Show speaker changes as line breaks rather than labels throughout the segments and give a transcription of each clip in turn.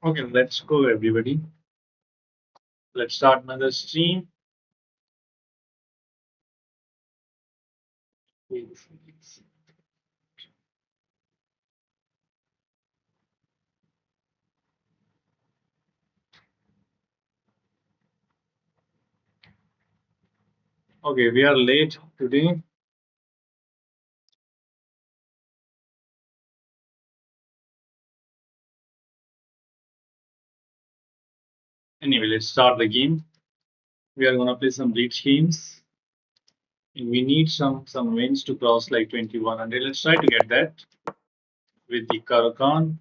Okay, let's go, everybody. Let's start another stream. Okay, we are late today. Anyway, let's start the game. We are gonna play some Blitz games. And we need some wins to cross like 2100. Let's try to get that with the Karakan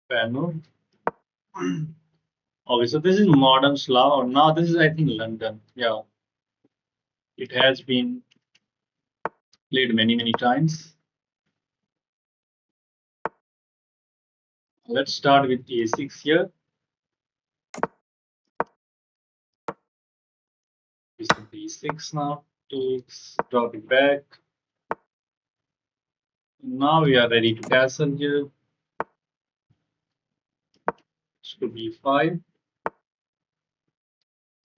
panel. Okay, so this is modern Slav, or now this is I think London. Yeah, it has been played many times. Let's start with A6 here. This is B6 now. Takes, drop it back. Now we are ready to castle here. This could be 5.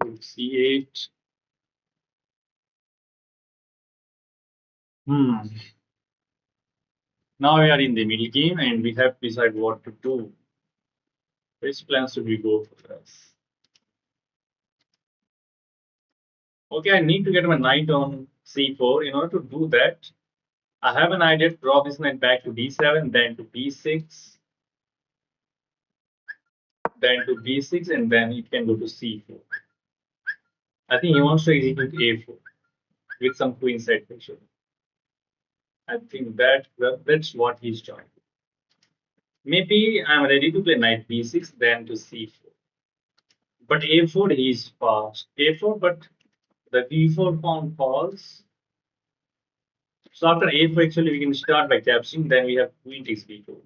C8. Hmm. Now we are in the middle game and we have to decide what to do. Which plan should we go for this? Okay, I need to get my knight on C4. In order to do that, I have an idea to drop this knight back to D7, then to B6, then to B6, and then it can go to C4. I think he wants to execute A4 with some queenside pressure. I think that's what he's trying. Maybe I'm ready to play knight B6, then to C4. But A4 is fast. A4, but the D4 pawn falls. So after A4, actually, we can start by capturing. Then we have queen takes B4.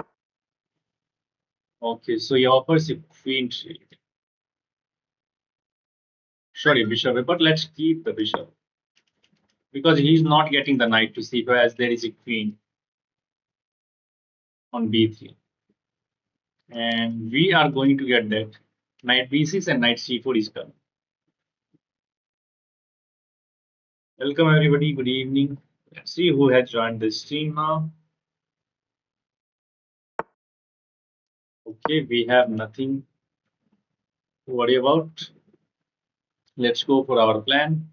Okay, so he offers a queen trade. Sorry, bishop, but let's keep the bishop because he's not getting the knight to C4 as there is a queen on B3, and we are going to get that knight B6 and knight C4 is coming. Welcome everybody. Good evening. Let's see who has joined the stream now. Okay, we have nothing to worry about. Let's go for our plan.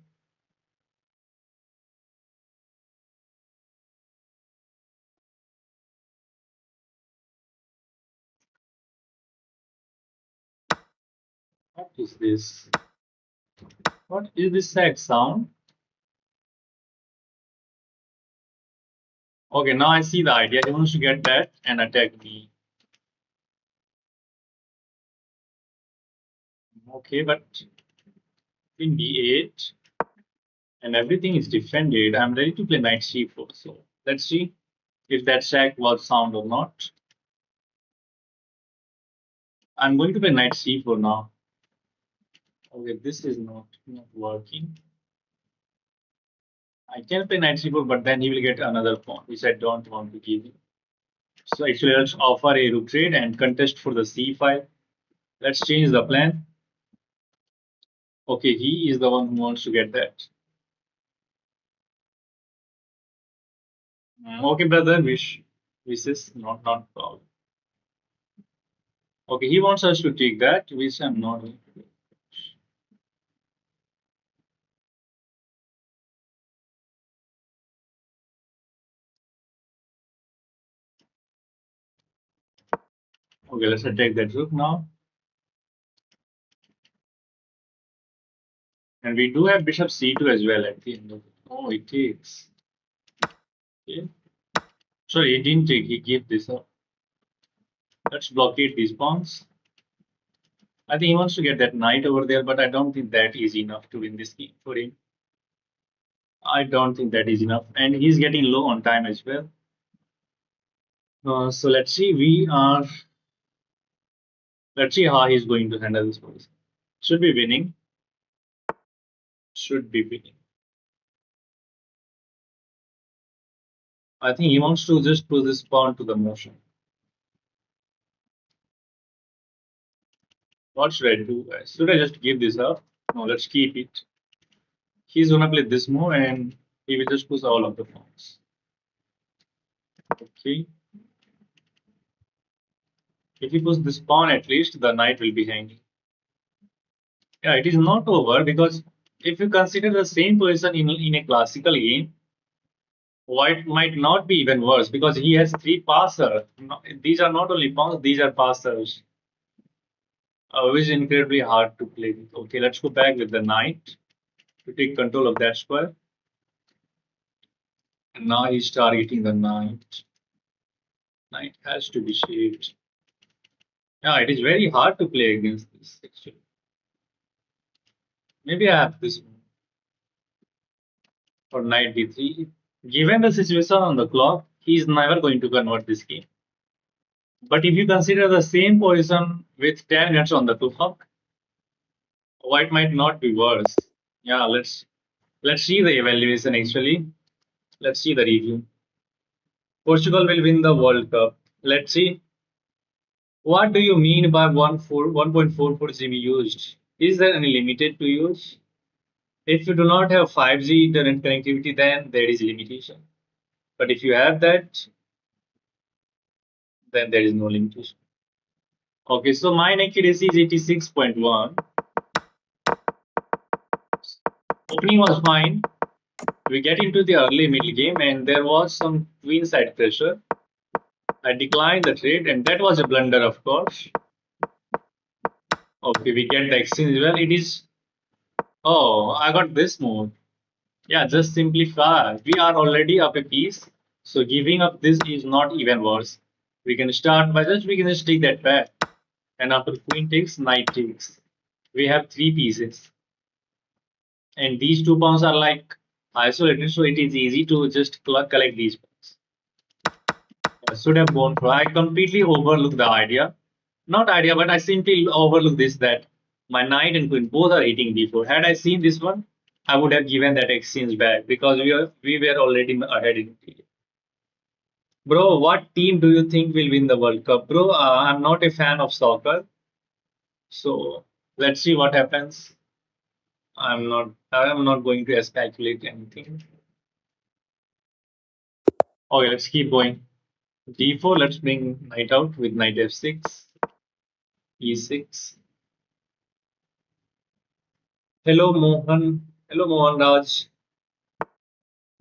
What is this? What is this sack sound? Okay, now I see the idea. He wants to get that and attack me. Okay, but queen b8 and everything is defended. I'm ready to play knight c4. So let's see if that sack was sound or not. I'm going to play knight c4 now. Okay, this is not working. I can play knight c4, but then he will get another pawn, which I don't want to give him. So actually, let's offer a rook trade and contest for the c5. Let's change the plan. Okay, he is the one who wants to get that. Okay, brother, wishes not problem. Okay, he wants us to take that, which I'm not going to do. Okay, let's attack that rook now. And we do have bishop c2 as well at the end of it. Oh, it takes. Okay. Sorry, he didn't take, he gave this up. Let's blockade these pawns. I think he wants to get that knight over there, but I don't think that is enough to win this game for him. I don't think that is enough. And he's getting low on time as well. So let's see. Let's see how he's going to handle this position. Should be winning. Should be winning. I think he wants to just put this pawn to the motion. What should I do, guys? Should I just give this up? No, let's keep it. He's gonna play this move and he will just push all of the pawns. Okay. If he puts this pawn, at least the knight will be hanging. Yeah, it is not over because if you consider the same position in a classical game, white might not be even worse because he has three passers. These are not only pawns, these are passers, which is incredibly hard to play with. Okay, let's go back with the knight to take control of that square. And now he's targeting the knight. Knight has to be shaped. Yeah, it is very hard to play against this actually. Maybe I have this one for knight d3. Given the situation on the clock, he is never going to convert this game. But if you consider the same position with 10 minutes on the clock, white might not be worse. Yeah, let's see the evaluation actually. Let's see the review. Portugal will win the World Cup. Let's see. What do you mean by 1.44 GB used? Is there any limited to use? If you do not have 5G internet connectivity, then there is limitation. But if you have that, then there is no limitation. Okay, so mine accuracy is 86.1. Opening was fine. We get into the early middle game and there was some queen side pressure. I declined the trade and that was a blunder, of course. Okay, we get the exchange. Well, it is. Oh, I got this move. Yeah, just simplify. We are already up a piece, so giving up this is not even worse. We can start by we can just take that back. And after queen takes, knight takes. We have three pieces. And these two pawns are like isolated, so it is easy to just collect these pawns. I should have gone for. I completely overlooked the idea. Not idea, but I simply overlooked this that my knight and queen both are eating d4. Had I seen this one, I would have given that exchange back because we were already ahead in it. Bro, what team do you think will win the World Cup? Bro, I'm not a fan of soccer, so let's see what happens. I'm not going to speculate anything. Okay, let's keep going. D4, let's bring knight out with knight f6, e6. Hello, Mohan. Hello, Mohan Raj.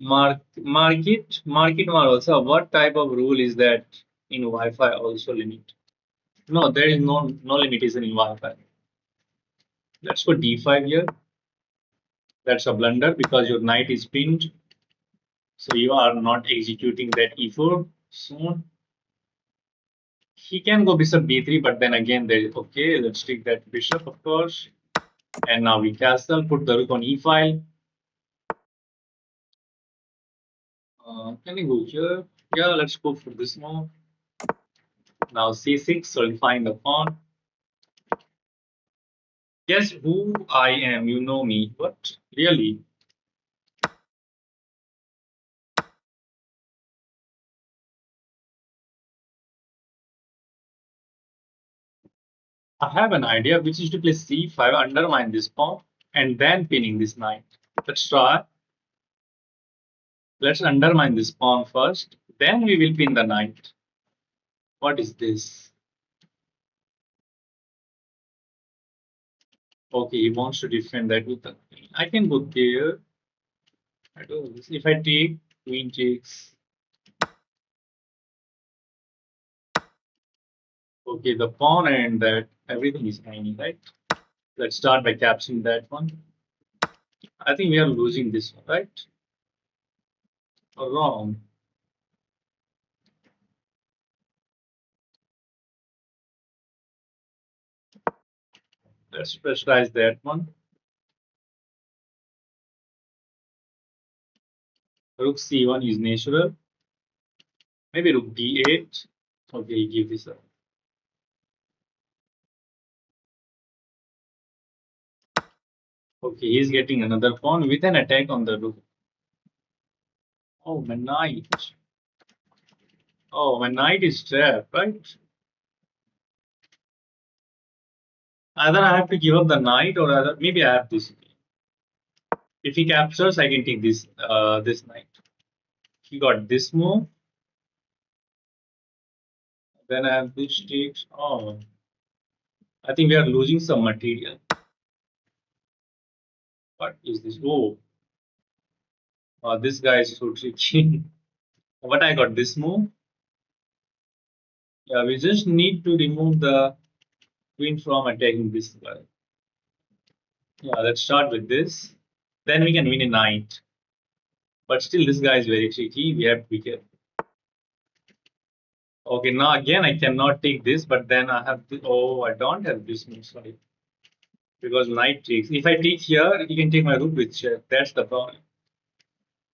Market also. What type of rule is that in Wi-Fi also limit? No, there is no limitation in Wi-Fi. Let's go d5 here. That's a blunder because your knight is pinned. So you are not executing that e4 soon. He can go bishop b3, but then again there is okay. Let's take that bishop, of course. And now we castle, put the rook on e file. Can we go here? Yeah, let's go for this move. Now c6, solidifying the pawn. Guess who I am? You know me. What? Really? I have an idea, which is to play c5, undermine this pawn, and then pinning this knight. Let's try. Let's undermine this pawn first, then we will pin the knight. What is this? Okay, he wants to defend that with the queen. I can go there. I do this. If I take, queen takes. Okay, the pawn and that everything is hanging, right? Let's start by capturing that one. I think we are losing this one, right? Or wrong? Let's pressurize that one. Rook c1 is natural. Maybe rook d8. Okay, give this up. Okay, he's getting another pawn with an attack on the rook. Oh, my knight. Oh, my knight is trapped, right? Either I have to give up the knight, or either maybe I have this. If he captures, I can take this knight. He got this move. Then I have this takes. Oh, I think we are losing some material. What is this? Oh, this guy is so tricky. But I got this move. Yeah, we just need to remove the queen from attacking this guy. Yeah, let's start with this. Then we can win a knight. But still, this guy is very tricky. We have to be careful. Okay, now again, I cannot take this, but then I have to. Oh, I don't have this move. Sorry. Because knight takes. If I take here, he can take my rook with check. That's the problem.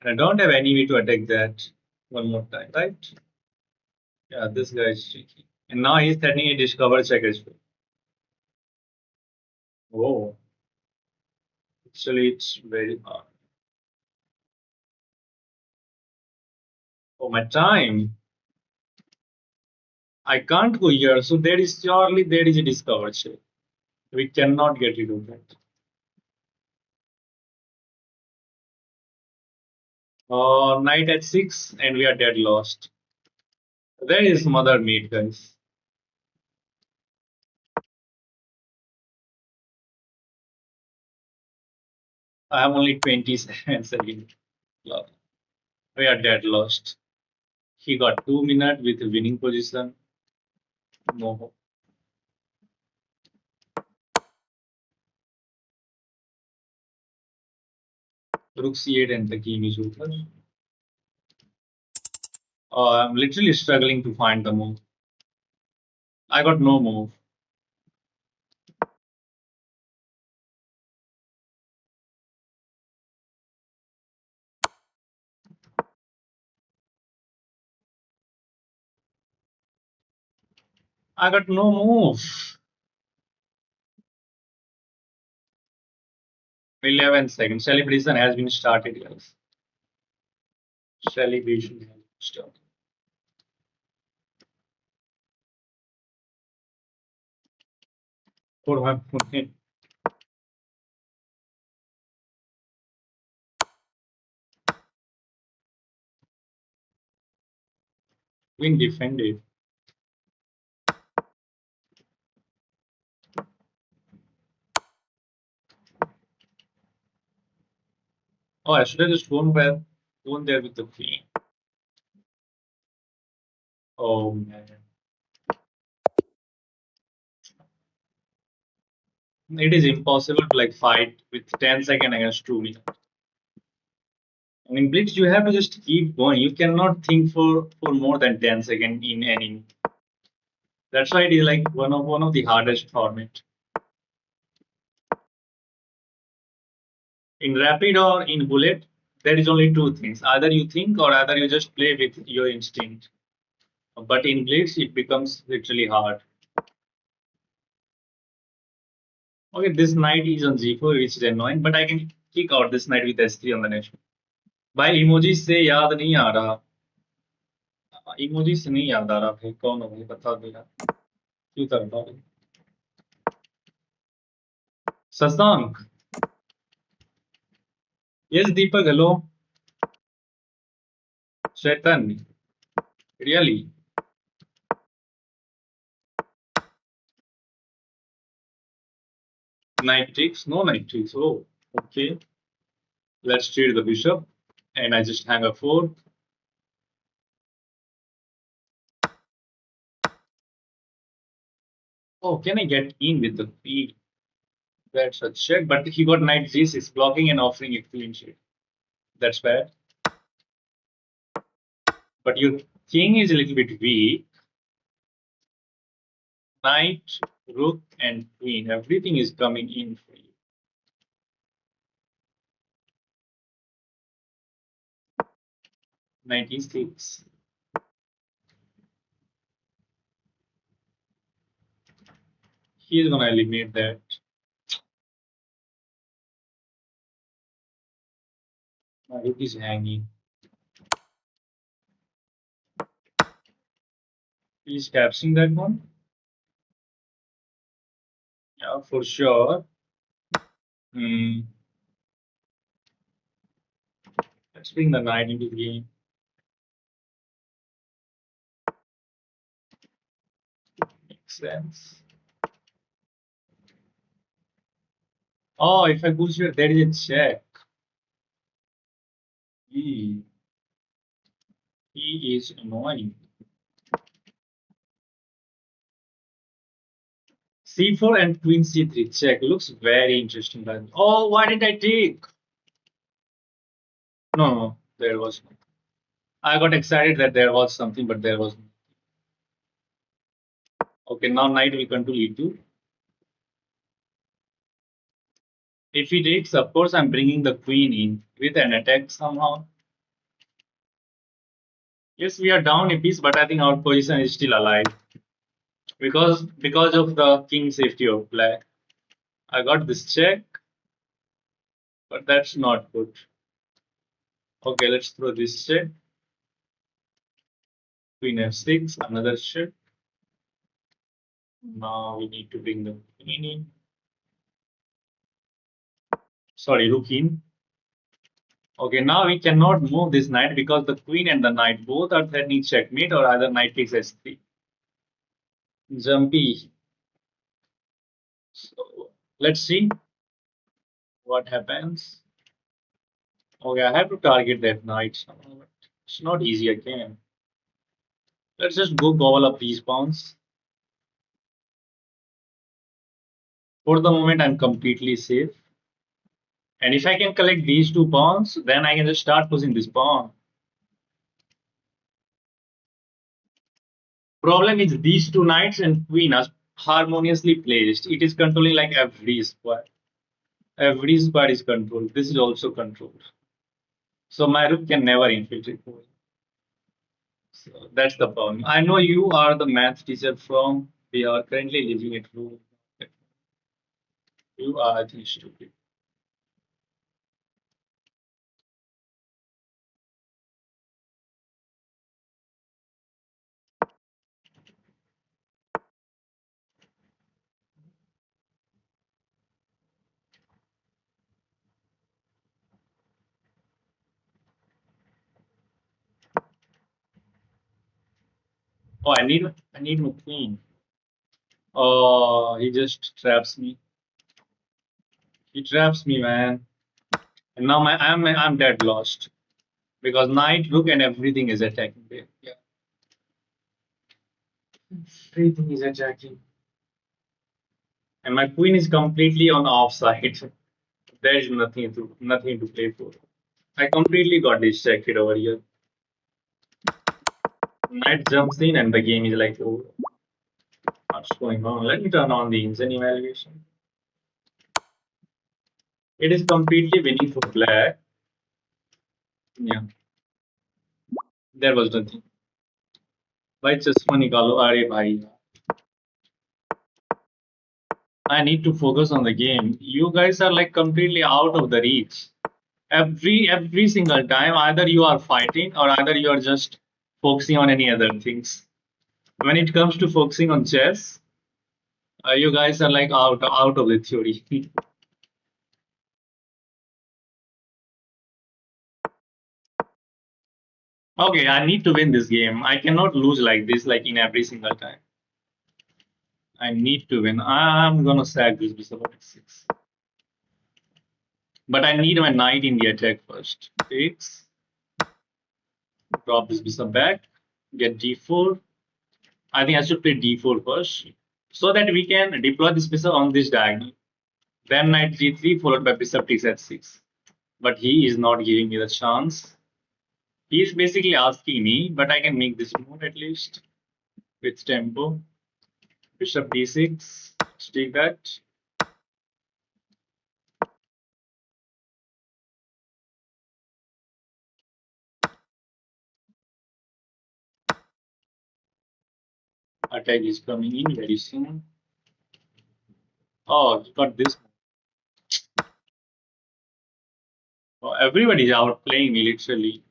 And I don't have any way to attack that one more time, right? Yeah, this guy is tricky. And now he's threatening a discover check as well. Oh, actually, it's very hard. Oh, my time. I can't go here, so there is a discover check. We cannot get rid of that. Knight at 6, and we are dead lost. There is mother meat, guys. I have only 20 seconds again. We are dead lost. He got 2 minutes with a winning position. No hope. Rook c8 and the game is over. I'm literally struggling to find the move. I got no move. I got no move. 11 seconds. Celebration has been started, guys. Celebration has started. For my opponent. Queen defended. Oh, I should have just gone there with the queen. Oh man. It is impossible to like fight with 10 seconds against 2 minutes. I mean, Blitz, you have to just keep going. You cannot think for more than 10 seconds in any. That's why it is like one of the hardest format. In rapid or in bullet, there is only two things. Either you think or either you just play with your instinct. But in Blitz, it becomes literally hard. Okay, this knight is on g4, which is annoying, but I can kick out this knight with s3 on the next one. भाई emoji से याद नहीं आ रहा emoji से नहीं याद आ रहा भाई कौन हो भाई बता दो यार क्यों कर रहा हूँ Shashank yes Deepak hello Chaitanya really knight takes no knight takes oh okay let's trade the bishop and I just hang a 4. Oh, can I get in with the queen? That's a check, but he got knight g6 blocking and offering a queen shade. That's bad. But your king is a little bit weak. Knight, rook, and queen. Everything is coming in for you. 96. He's gonna eliminate that. My rook is hanging. He's capturing that one. Yeah, for sure. Hmm. Let's bring the knight into the game. Makes sense. Oh, if I push here, there is a check. He, he is annoying. C4 and queen C3 check looks very interesting. Oh, why did I take? No, no, there was no. I got excited that there was something, but there was no. Okay, now knight will come to e2. If he takes, of course, I'm bringing the queen in with an attack somehow. Yes, we are down a piece, but I think our position is still alive because of the king safety of black. I got this check, but that's not good. Okay, let's throw this check. Queen f6, another check. Now we need to bring the queen in. Sorry, rook in. Okay, now we cannot move this knight because the queen and the knight both are threatening checkmate or either knight takes s3. Jumpy. So let's see what happens. Okay, I have to target that knight somehow, but it's not easy again. Let's just go gobble up these pawns. For the moment, I'm completely safe. And if I can collect these two pawns, then I can just start pushing this pawn. Problem is these two knights and queen are harmoniously placed. It is controlling like every square. Every square is controlled. This is also controlled. So my rook can never infiltrate. So that's the problem. I know you are the math teacher from we are currently living at home. You are, I think, stupid. Oh, I need my queen. Oh, he just traps me. He traps me, man. And now I'm dead lost because knight, rook, and everything is attacking there. Yeah, everything is attacking, and my queen is completely on offside. There is nothing to play for. I completely got distracted over here. Knight jumps in, and the game is like, oh, what's going on? Let me turn on the engine evaluation. It is completely winning for black. Yeah, there was nothing. भाई चश्मा निकालो अरे भाई I need to focus on the game. You guys are like completely out of the reach. Every single time, either you are fighting or either you are just focusing on any other things. When it comes to focusing on chess, you guys are like out of the theory. Okay, I need to win this game. I cannot lose like this, like in every single time. I need to win. I'm gonna sack this bishop of x6. But I need my knight in the attack first. Takes, drop this bishop back, get d4. I think I should play d4 first, so that we can deploy this bishop on this diagonal. Then knight g3 followed by bishop takes h6. But he is not giving me the chance. He is basically asking me, but I can make this move at least with tempo. Bishop d6. Let's take that. Attack is coming in very soon. Oh, got this. Oh, everybody is outplaying me literally.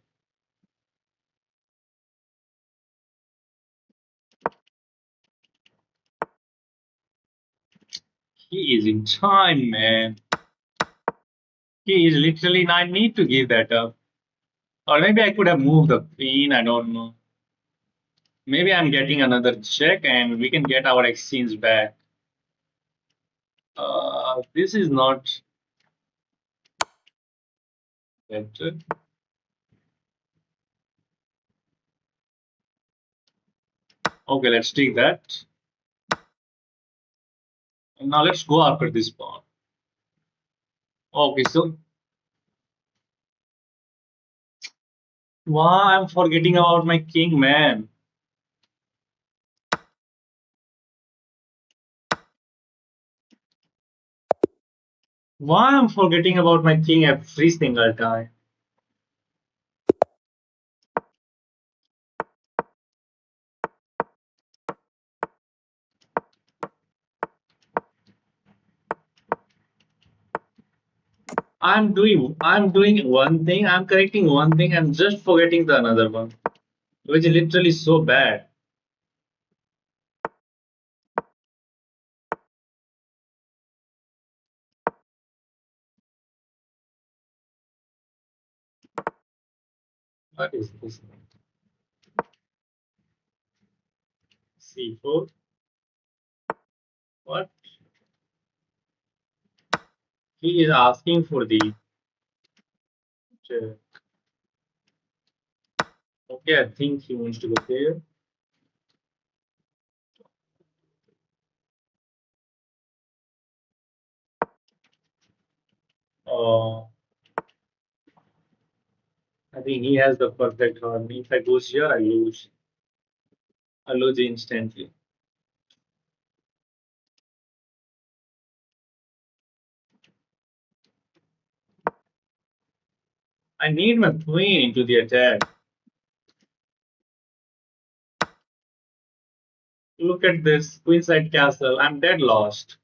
He is in time, man. He is literally. I need to give that up. Or maybe I could have moved the queen. I don't know. Maybe I'm getting another check and we can get our exchange back. This is not better. Okay, let's take that. And now let's go after this pawn. Okay, so why I'm forgetting about my king, man? Why I'm forgetting about my king every single time? I'm doing one thing, I'm correcting one thing, and just forgetting the another one, which is literally so bad. What is this? C4. What? He is asking for the check. Okay, I think he wants to go there. Uh, I think he has the perfect harmony. If I goes here, I lose. I lose instantly. I need my queen into the attack. Look at this queenside castle. I'm dead lost.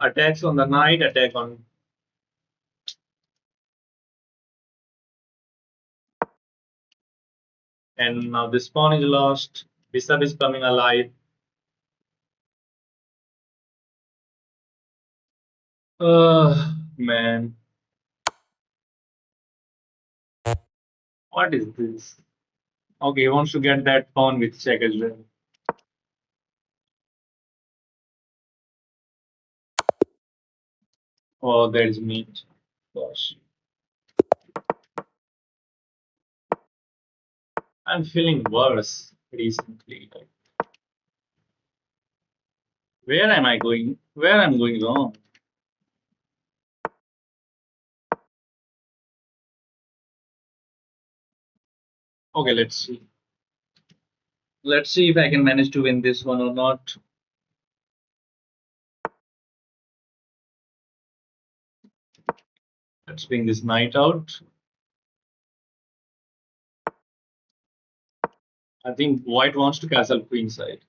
Attacks on the knight, attack on. And now this pawn is lost. Bishop is coming alive. Man, what is this? Okay, he wants to get that pawn with check as well. Oh, there's meat. Gosh, I'm feeling worse recently. Like, where am I going? Where I'm going wrong? Okay, let's see. Let's see if I can manage to win this one or not. Let's bring this knight out. I think white wants to castle queenside.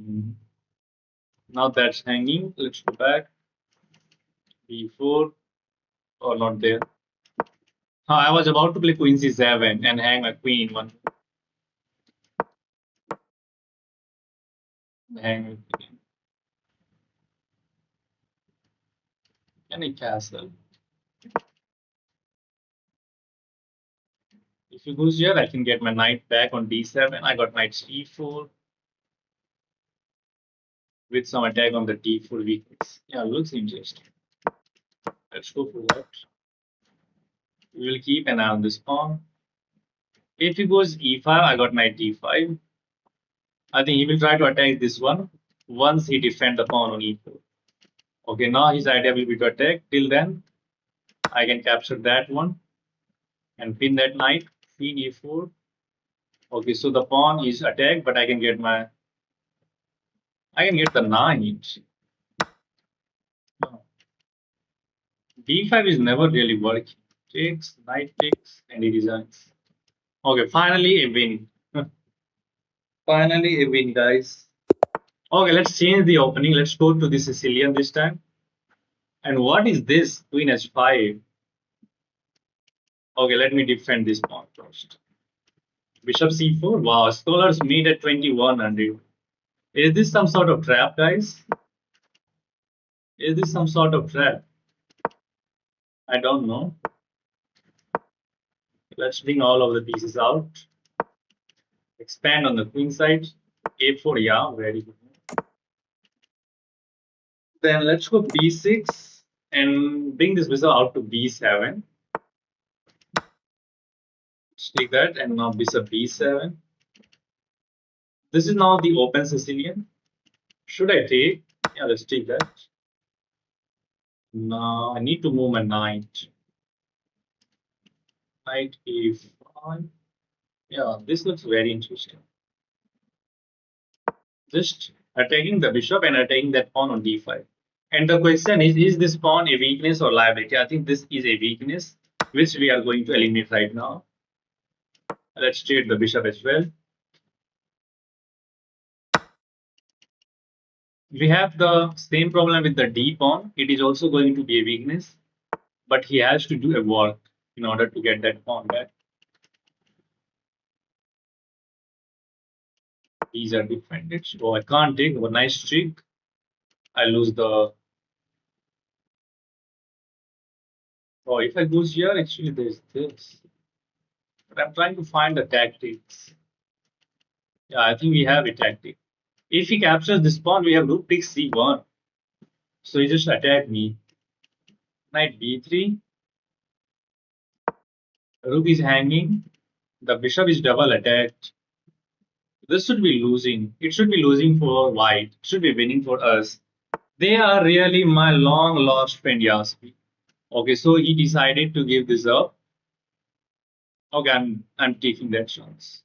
Mhm. Now that's hanging. Let's go back. B4 or not there. I was about to play queen c7 and hang a queen one. Hang a queen. Any castle. If he goes here, I can get my knight back on d7. I got knight c4 with some attack on the d4 weakness. Yeah, looks interesting. Let's go for that. We will keep an eye on this pawn. If he goes e5, I got knight d5. I think he will try to attack this one once he defend the pawn on e4. Okay, now his idea will be to attack. Till then, I can capture that one and pin that knight. Queen e4. Okay, so the pawn is attacked, but I can get the knight. No. D5 is never really working. Takes, knight takes, and he resigns. Okay, finally a win. Finally a win, guys. Okay, let's change the opening. Let's go to the Sicilian this time. And what is this? Queen h5. Okay, let me defend this pawn first. Bishop c4. Wow, scholars meet at 2100. Is this some sort of trap, guys? Is this some sort of trap? I don't know. Let's bring all of the pieces out. Expand on the queen side. a4, yeah, very good. Then let's go b6 and bring this bishop out to b7. Let's take that and now bishop b7. This is now the open Sicilian. Should I take? Yeah, let's take that. Now I need to move my knight. Knight a5. Yeah, this looks very interesting. Just attacking the bishop and attacking that pawn on d5. And the question is this pawn a weakness or liability? I think this is a weakness, which we are going to eliminate right now. Let's trade the bishop as well. We have the same problem with the d pawn. It is also going to be a weakness, but he has to do a work in order to get that pawn back. These are defended. So I can't take a nice trick. I lose the. Oh, if I goes here, actually there's this. But I'm trying to find the tactics. Yeah, I think we have a tactic. If he captures this pawn, we have rook takes c1. So he just attacked me. Knight b3. Rook is hanging. The bishop is double attacked. This should be losing. It should be losing for white. It should be winning for us. They are really my long lost friend Yaspi. Okay, so he decided to give this up. Okay, I'm taking that chance.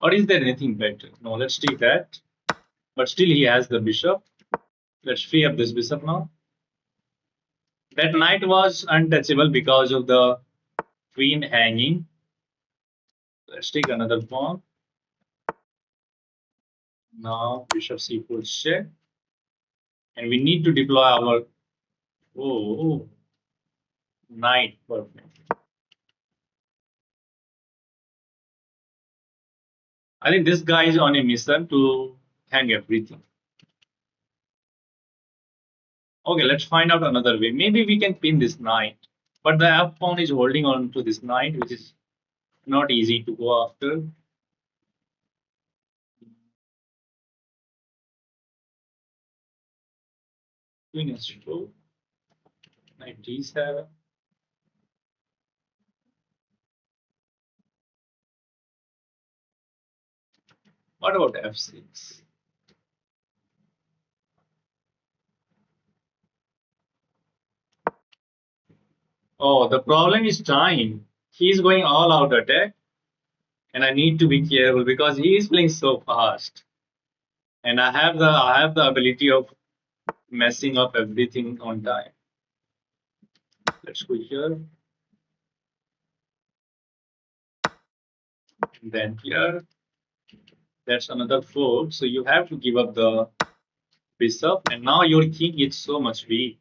Or is there anything better? No, let's take that. But still he has the bishop. Let's free up this bishop now. That knight was untouchable because of the queen hanging. Let's take another pawn. Now bishop c4 check. And we need to deploy our knight. Perfect. I think this guy is on a mission to hang everything. Okay, let's find out another way. Maybe we can pin this knight. But the f pawn is holding on to this knight, which is not easy to go after. Queen h2, knight d7. What about f6? Oh, the problem is time. He's going all out attack, and I need to be careful because he is playing so fast. And I have the ability of messing up everything on time. Let's go here. And then here. That's another four. So you have to give up the bishop, and now your king is so much weak.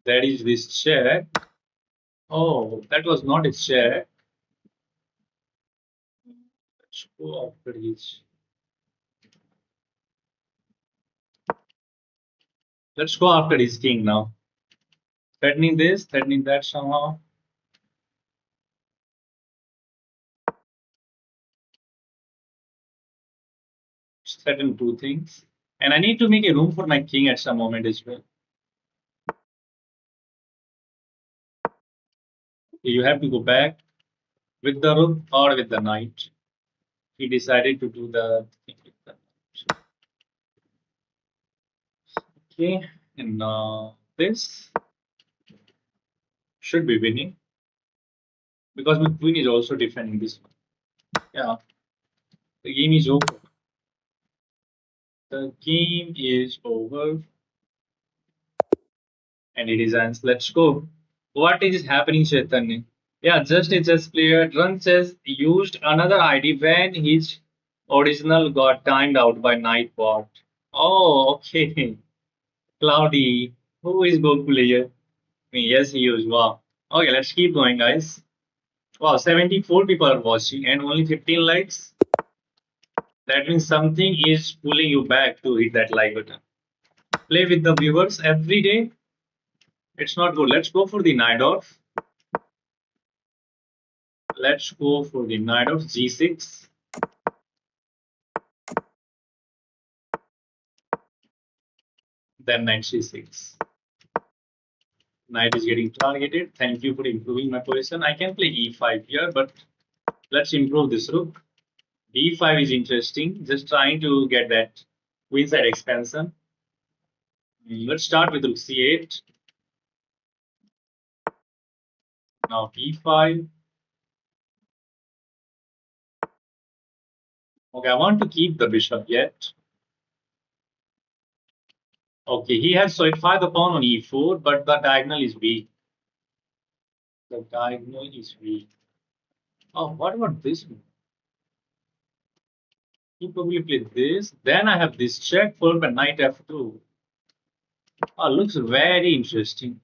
That is this check. Oh, that was not a check. Let's go after his. Let's go after his king now. Threatening this, threatening that somehow. Threaten two things. And I need to make a room for my king at some moment as well. You have to go back with the rook or with the knight. He decided to do the thing with the knight. Okay, and this should be winning because my queen is also defending this one. Yeah, the game is over. The game is over, and it is ends. Let's go. What is happening, Chaitanya? Yeah, just a chess player. Drunk chess used another ID when his Original got timed out by Nightbot. Oh, okay. Cloudy. Who is good player? Yes, he is. Wow. Okay, let's keep going, guys. Wow, 74 people are watching and only 15 likes. That means something is pulling you back to hit that like button. Play with the viewers every day. It's not good. Let's go for the knight off. Let's go for the knight of g6. Then knight c6. Knight is getting targeted. Thank you for improving my position. I can play e5 here, but let's improve this rook. d5 is interesting. Just trying to get that queenside expansion. Let's start with rook c8. Now b5. Okay, I want to keep the bishop yet. Okay, he has solidified the pawn on e4, but the diagonal is weak. The diagonal is weak. Oh, what about this one? He probably played this. Then I have this check followed by knight f2. Oh, looks very interesting.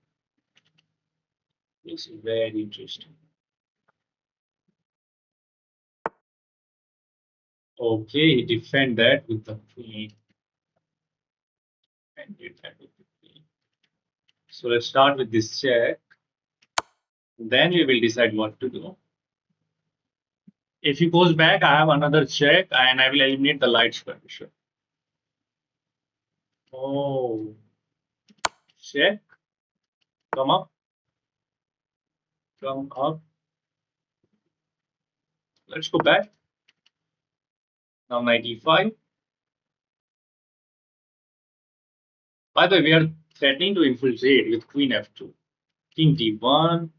Looks very interesting. Okay, defend that with the queen. And defend with the queen. So let's start with this check. Then we will decide what to do. If he goes back, I have another check and I will eliminate the light square bishop. Oh, check. Come up. Come up. Let's go back. Now 95. By the way, we are threatening to infiltrate with queen f2. King d1.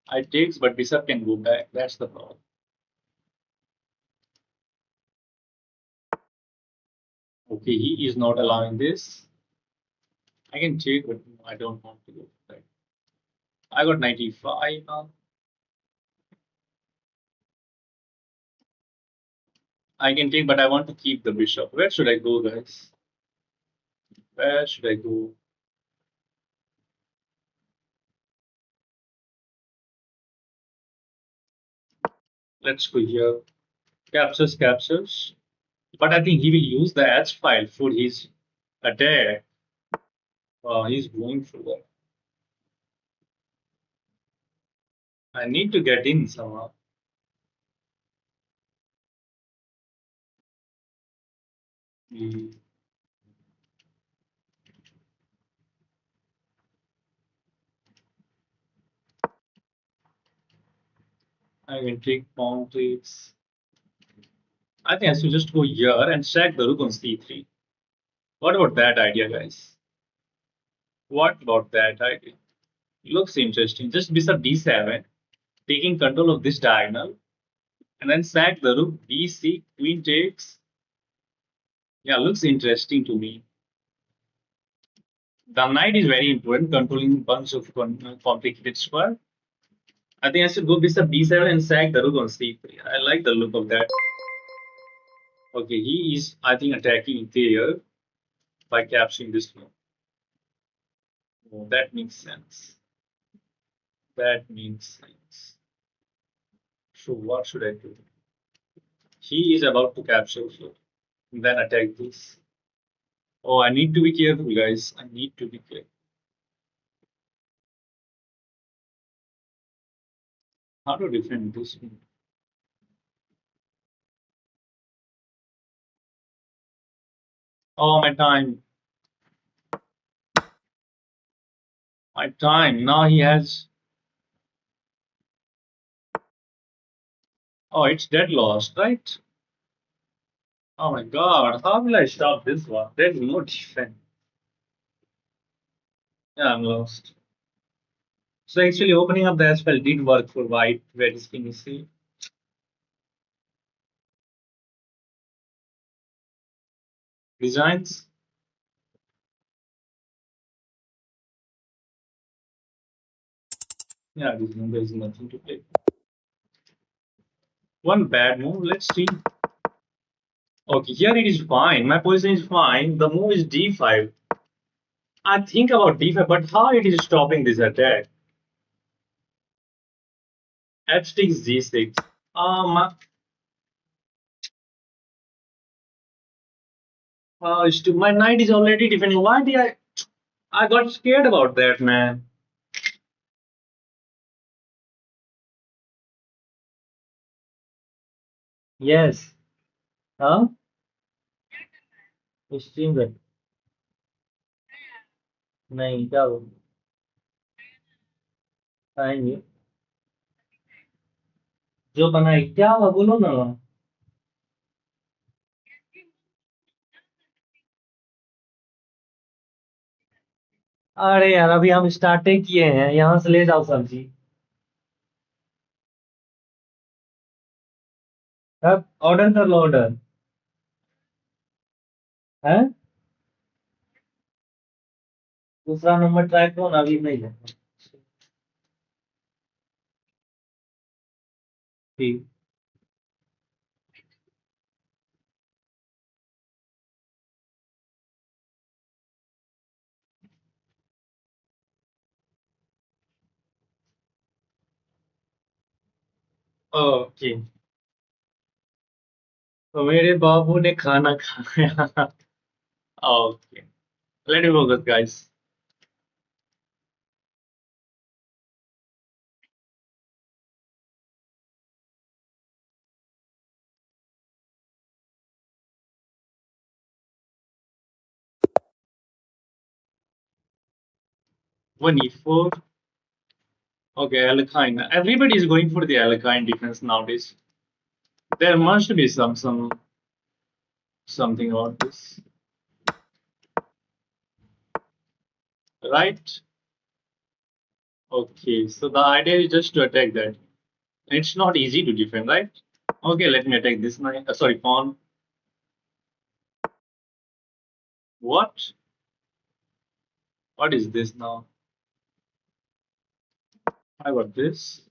I takes, but bishop can go back. That's the problem. Okay, he is not allowing this. I can take, but I don't want to go back. I got 95 now. I can take, but I want to keep the bishop. Where should I go, guys? Where should I go? Let's go here. Captures, captures. But I think he will use the H file for his attack. He's going for that. I need to get in somehow. Hmm. I can take pawn takes. I think I should just go here and sack the rook on c3. What about that idea, guys? What about that idea? Looks interesting. Just bishop d7, taking control of this diagonal, and then sack the rook bc, queen takes. Yeah, looks interesting to me. The knight is very important, controlling bunch of complicated square. I think I should go bishop b7 and sack the rook on c3. I like the look of that. Okay, he is, I think, attacking there by capturing this one. Oh, that makes sense. That makes sense. So what should I do? He is about to capture, so then attack this. Oh, I need to be careful, guys. I need to be careful. How to defend this one? Oh, my time. My time. Now he has. Oh, it's dead lost, right? Oh my god. How will I stop this one? There's no defense. Yeah, I'm lost. So actually opening up the asphalt did work for white, where this king is see. Designs. Yeah, there is nothing to play. One bad move. Let's see. Okay, here it is fine. My position is fine. The move is d5. I think about d5, but how it is stopping this attack? H6, g6. My, my knight is already defending. Why did I? I got scared about that, man. Yes. हाँ, stream पे नहीं क्या हो आएंगे जो बनाई क्या हुआ बोलो ना। अरे यार अभी हम स्टार्टिंग किए हैं, यहाँ से ले जाओ सब्जी। अब ऑर्डर कर लो ऑर्डर। है दूसरा नंबर ट्राई करो ना, अभी नहीं है। ठीक। ओके, तो मेरे बाबू ने खाना खाया। Okay, let me focus guys. 1e4. Okay, Alkine. Everybody is going for the Alkine defense nowadays. There must be something about this, right? Okay, so the idea is just to attack that. It's not easy to defend, right? Okay, let me attack this knight. Sorry, pawn. What? What is this now? I got this.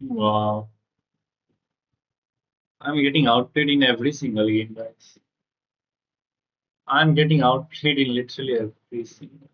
Wow. I'm getting outplayed in every single game, guys. I'm getting outplayed in literally every single.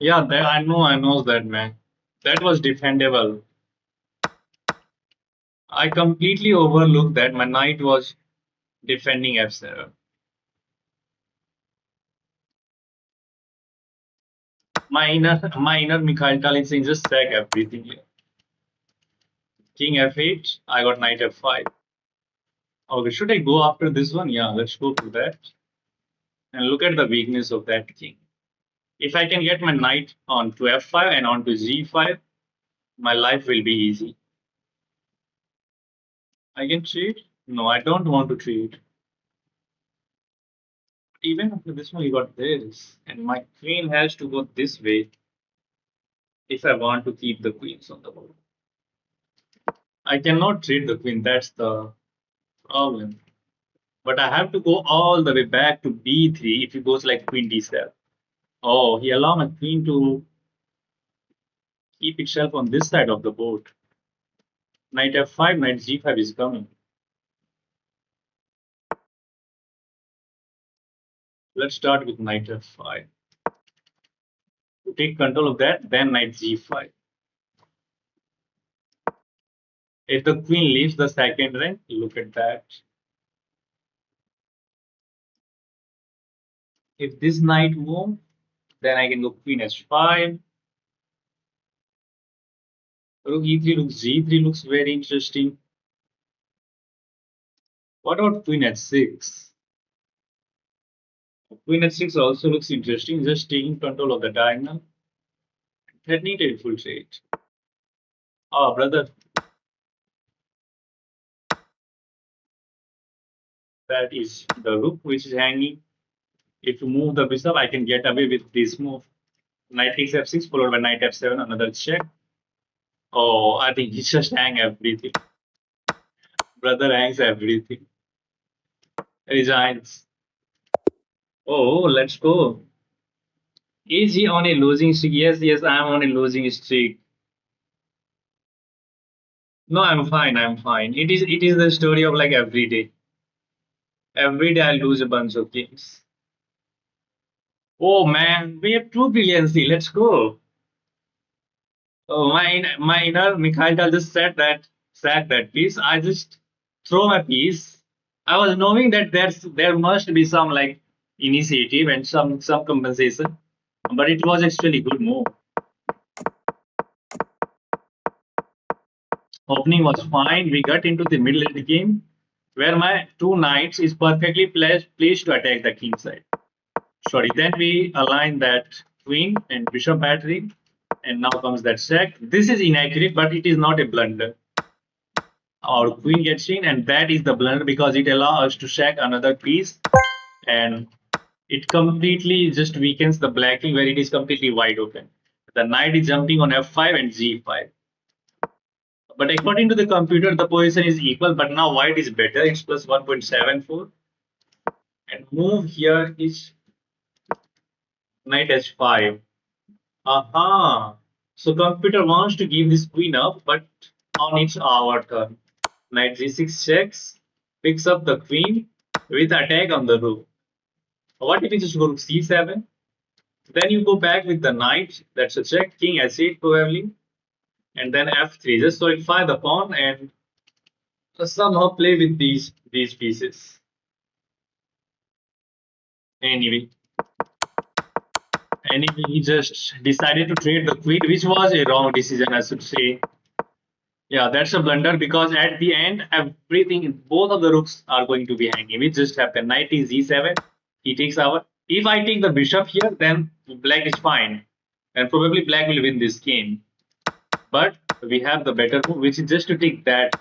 Yeah, that, I know that, man. That was defendable. I completely overlooked that. My knight was defending F7. My inner Mikhail Kalin saying just stack everything here. King F8. I got knight F5. Okay, should I go after this one? Yeah, let's go to that. And look at the weakness of that king. If I can get my knight onto F5 and onto G5, my life will be easy. I can trade? No, I don't want to trade. Even after this one, you got this. And my queen has to go this way if I want to keep the queens on the board. I cannot trade the queen, that's the problem. But I have to go all the way back to b3 if he goes like queen d7. Oh, he allowed my queen to keep itself on this side of the board. Knight f5, knight g5 is coming. Let's start with knight f5. To take control of that, then knight g5. If the queen leaves the second rank, look at that. If this knight move, then I can go queen h5. Rook e3 looks g3 looks very interesting. What about queen h6? Queen h6 also looks interesting, just taking control of the diagonal. That need to infiltrate. Oh, brother, that is the rook which is hanging. If you move the bishop, I can get away with this move. Knight takes f6 followed by knight f7, another check. Oh, I think he just hang everything. Brother hangs everything. Resigns. Oh, let's go. Is he on a losing streak? Yes, yes, I'm on a losing streak. No, I'm fine. I'm fine. It is the story of like every day. Every day I lose a bunch of games. Oh man, we have two brilliancy. Let's go. Oh, my inner Mikhail just said that piece. I just throw my piece. I was knowing that there must be some like initiative and some compensation, but it was actually good move. Opening was fine. We got into the middle of the game where my two knights is perfectly placed to attack the king side. Sorry, then we align that queen and bishop battery, and now comes that sack. This is inaccurate, but it is not a blunder. Our queen gets in, and that is the blunder because it allows us to sack another piece, and it completely just weakens the black king where it is completely wide open. The knight is jumping on f5 and g5. But according to the computer, the position is equal, but now white is better. It's plus 1.74. And move here is knight h5. Aha. So computer wants to give this queen up, but on its our turn. Knight g6 checks, picks up the queen with attack on the rook. What if you just go to c7? Then you go back with the knight. That's a check. King h8 probably. And then f3. Just solidify the pawn and somehow play with these pieces. Anyway, he just decided to trade the queen, which was a wrong decision, I should say. Yeah, that's a blunder because at the end, everything, both of the rooks are going to be hanging. It just happened. Knight is e7. He takes our. If I take the bishop here, then black is fine, and probably black will win this game. But we have the better move, which is just to take that.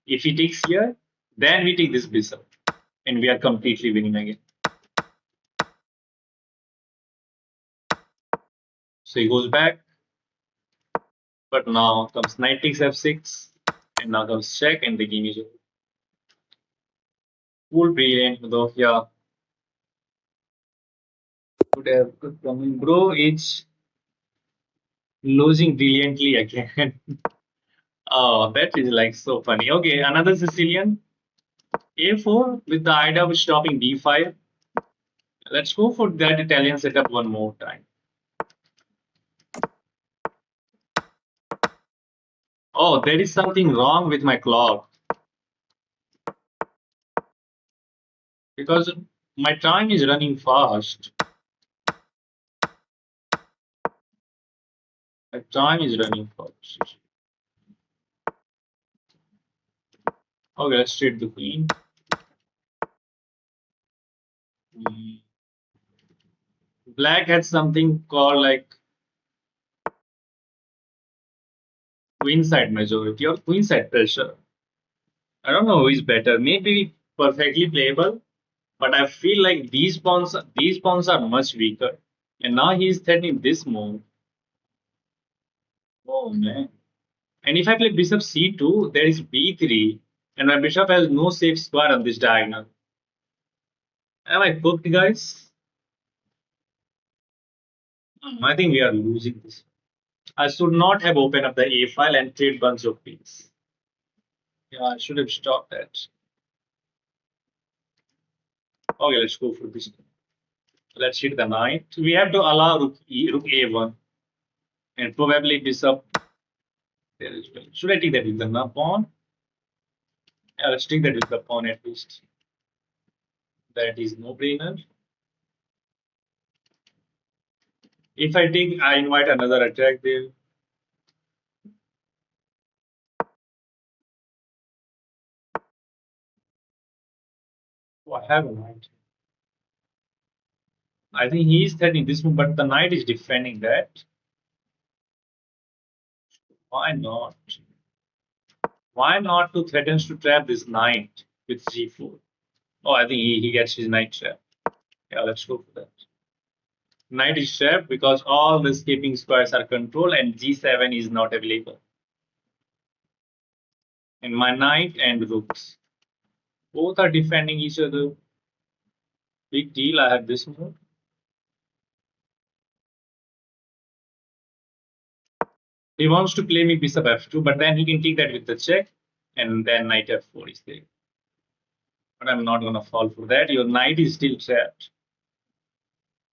If he takes here, then we take this bishop, and we are completely winning again. So he goes back, but now comes knight takes f6, and now comes check, and the game is over. Full brilliant, though. Yeah, could come in. Bro, it's losing brilliantly again. Oh, that is like so funny. Okay, another Sicilian. A4 with the idea of stopping d5. Let's go for that Italian setup one more time. Oh, there is something wrong with my clock because my time is running fast. My time is running fast. Okay, let's trade the queen. Black had something called like queenside majority or queenside pressure. I don't know who is better. Maybe perfectly playable, but I feel like these pawns are much weaker. And now he is threatening this move. Oh man. And if I play bishop c2, there is b3, and my bishop has no safe square on this diagonal. Am I cooked, guys? I think we are losing this. I should not have opened up the A file and trade bunch of pins. Yeah, I should have stopped that. Okay, let's go for this. Let's hit the knight. We have to allow rook A1 and probably bishop there as well. Should I take that with the pawn? Yeah, let's take that with the pawn at least. That is no brainer. If I take, I invite another attack there. Oh, I have a knight. I think he is threatening this move, but the knight is defending that. Why not? Why not to threatens to trap this knight with g4? Oh, I think he gets his knight trap. Yeah, let's go for that. Knight is trapped because all the escaping squares are controlled and g7 is not available. And my knight and rooks. Both are defending each other. Big deal, I have this move. He wants to play me bishop f2, but then he can take that with the check, and then knight f4 is there. But I'm not gonna fall for that. Your knight is still trapped.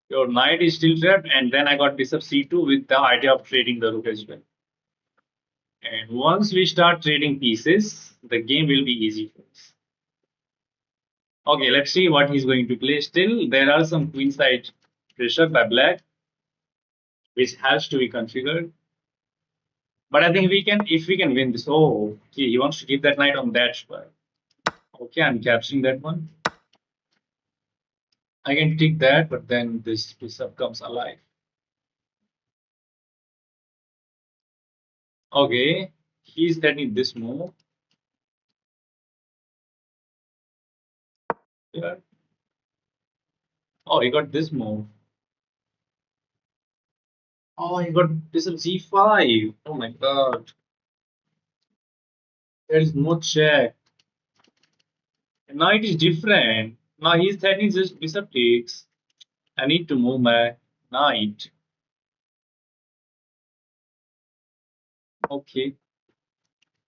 Your knight is still trapped, and then I got bishop c2 with the idea of trading the rook as well. And once we start trading pieces, the game will be easy for us. Okay, let's see what he's going to play. Still, there are some queenside pressure by black, which has to be configured. But I think we can, if we can win this. Oh, okay, he wants to keep that knight on that square. Okay, I'm capturing that one. I can take that, but then this bishop comes alive. Okay, he's getting this move. Yeah. Oh, he got this move. Oh, he got bishop g5. Oh my god. There is no check. Knight is different. Now he's threatening just bishop takes. I need to move my knight. Okay.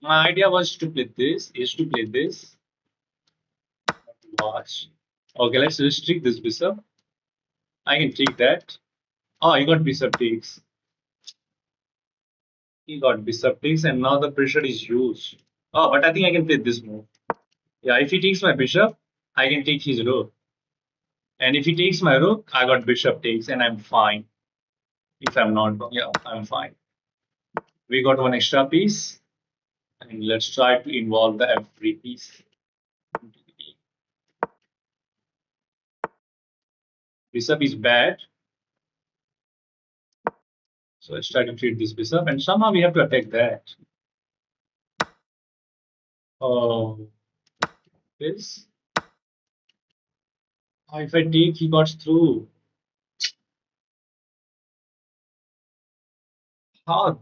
My idea was to play this, is to play this. Watch. Okay, let's restrict this bishop. I can take that. Oh, he got bishop takes. He got bishop takes, and now the pressure is huge. Oh, but I think I can play this move. Yeah, if he takes my bishop, I can take his rook. And if he takes my rook, I got bishop takes, and I'm fine. If I'm not wrong, yeah, I'm fine. We got one extra piece, and let's try to involve the f3 piece. Bishop is bad, so let's try to treat this bishop, and somehow we have to attack that. Oh, this. Oh, if I take, he got through. How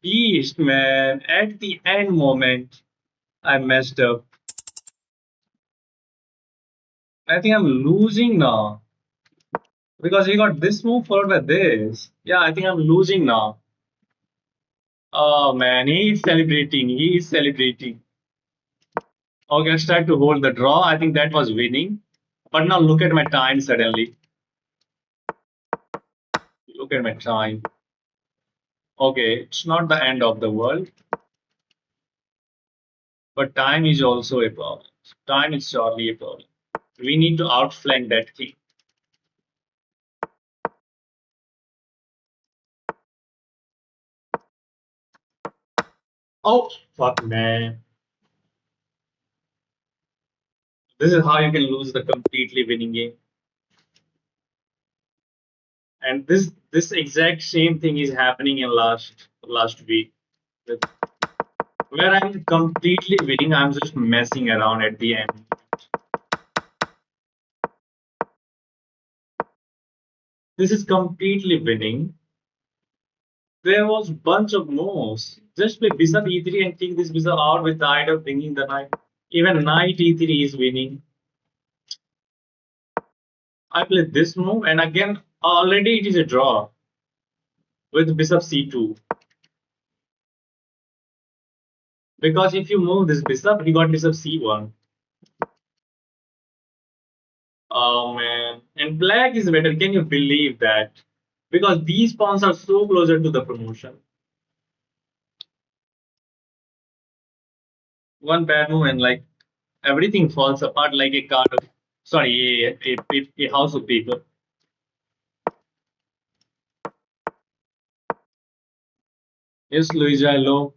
beast, man! At the end moment, I messed up. I think I'm losing now because he got this move followed by this. Yeah, I think I'm losing now. Oh man, he is celebrating. He is celebrating. Okay, let's try to hold the draw. I think that was winning. But now look at my time suddenly. Look at my time. Okay, it's not the end of the world, but time is also a problem. Time is surely a problem. We need to outflank that king. Oh, fuck, man. This is how you can lose the completely winning game. And this exact same thing is happening in last week, where I'm completely winning. I'm just messing around at the end. This is completely winning. There was bunch of moves. Just play bishop e3 and take this bishop out with the idea of bringing the knight. Even knight e3 is winning. I play this move, and again already it is a draw with bishop c2. Because if you move this bishop, you got bishop c1. Oh man. And black is better. Can you believe that? Because these pawns are so closer to the promotion. One bad move and like everything falls apart like a card of, sorry, a house of paper. Yes, Luigi, I know.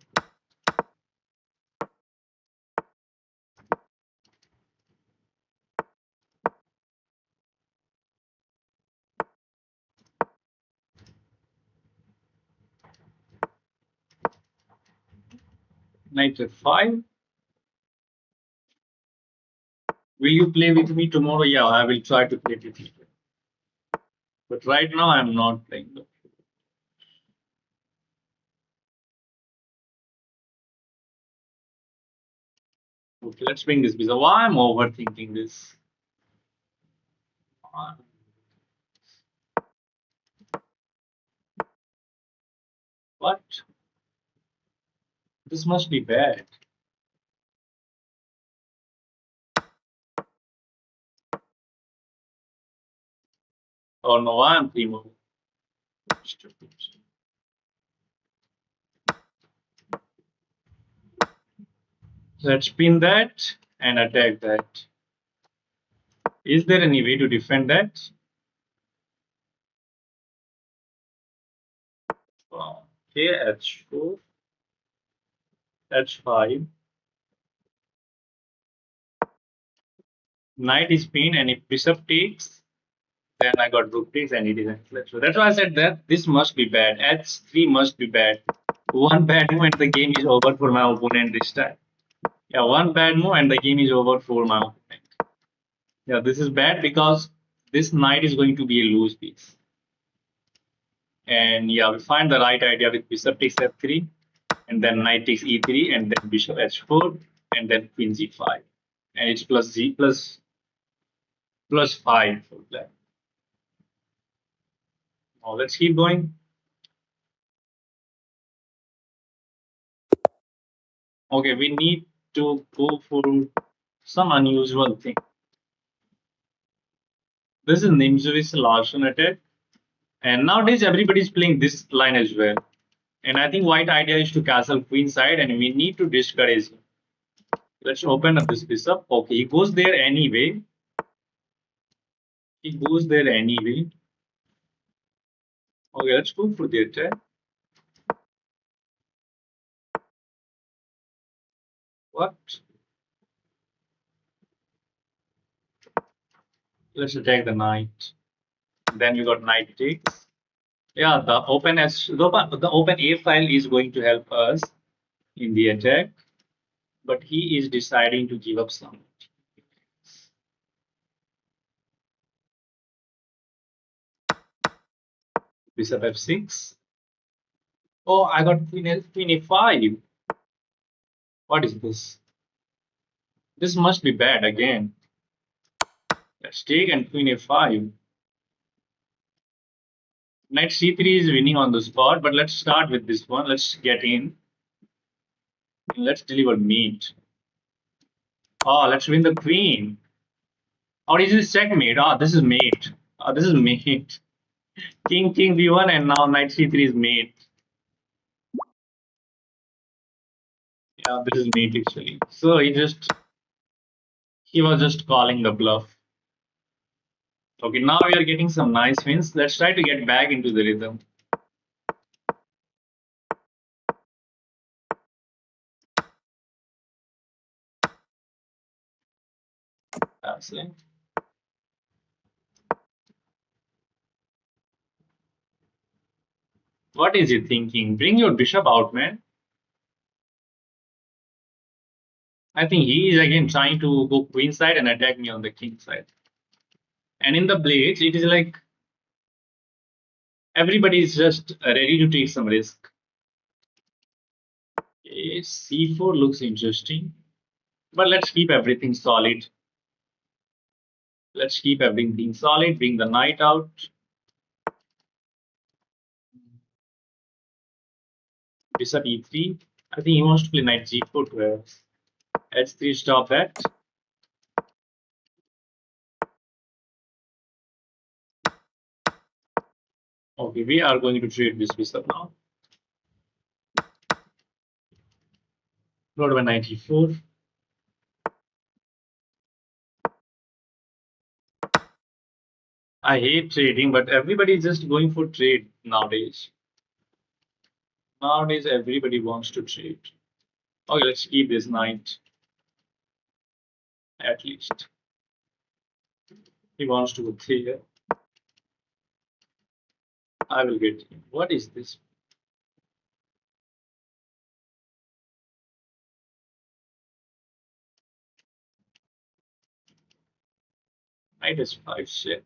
Knight f5. Will you play with me tomorrow? Yeah, I will try to play with you. But right now, I'm not playing. Okay, let's bring this piece. Why I'm overthinking this? What? This must be bad. Oh no, I'm primo. Stupid. Let's pin that and attack that. Is there any way to defend that? Okay, h4, h5. Knight is pinned, and if bishop takes, then I got rook takes, and it is excellent. So that's why I said that this must be bad. H3 must be bad. One bad move and the game is over for my opponent this time. Yeah, one bad move and the game is over for my opponent. Yeah, this is bad because this knight is going to be a loose piece. And yeah, we find the right idea with bishop takes f3, and then knight takes e3, and then bishop h4, and then queen g5. And it's plus z plus 5 for black. Now let's keep going. Okay, we need to go for some unusual thing. This is Nimzo-Indian attack. And nowadays everybody's playing this line as well. And I think white idea is to castle queen side, and we need to discourage him. Let's open up this bishop. Okay, he goes there anyway. He goes there anyway. Okay, let's go for the attack. What? Let's attack the knight. Then you got knight takes. Yeah, the open A file is going to help us in the attack, but he is deciding to give up some. Bishop f6. Oh, I got queen a5. What is this? This must be bad again. Let's take and queen a5. Knight c3 is winning on the spot, but let's start with this one. Let's get in. Let's deliver mate. Oh, let's win the queen. Or is this checkmate? Ah, this is mate. Ah, this is mate. King b1, and now knight c3 is mate. Yeah, this is mate actually. So he was just calling the bluff. Okay, now we are getting some nice wins. Let's try to get back into the rhythm. Absolutely. What is he thinking? Bring your bishop out, man. I think he is again trying to go queen side and attack me on the king side. And in the blades, it is like everybody is just ready to take some risk. Okay, c4 looks interesting. But let's keep everything solid. Let's keep everything solid. Bring the knight out. Bishop e3. I think he wants to play knight g4 to h3, stop that. Okay, we are going to trade this bishop now. Lord by knight e4. I hate trading, but everybody is just going for trade nowadays. Nowadays, everybody wants to trade. Okay, let's keep this knight at least. He wants to go here. I will get him. What is this? Knight is 5 check.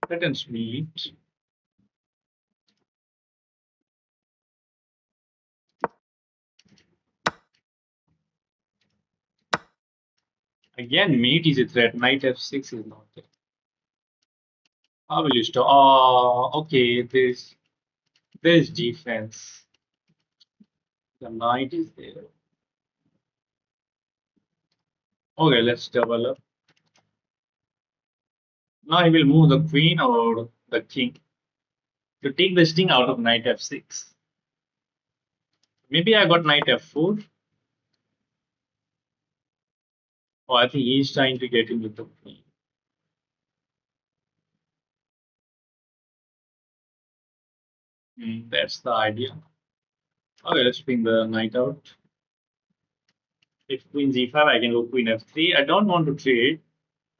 Threatens meat. Again, mate is a threat. Knight f6 is not there. How will you stop? Oh, okay. There's defense. The knight is there. Okay, let's double up. Now he will move the queen or the king to take the sting out of knight f6. Maybe I got knight f4. Oh, I think he's trying to get in with the queen. That's the idea. Okay, let's bring the knight out. If queen g5, I can go queen f3. I don't want to trade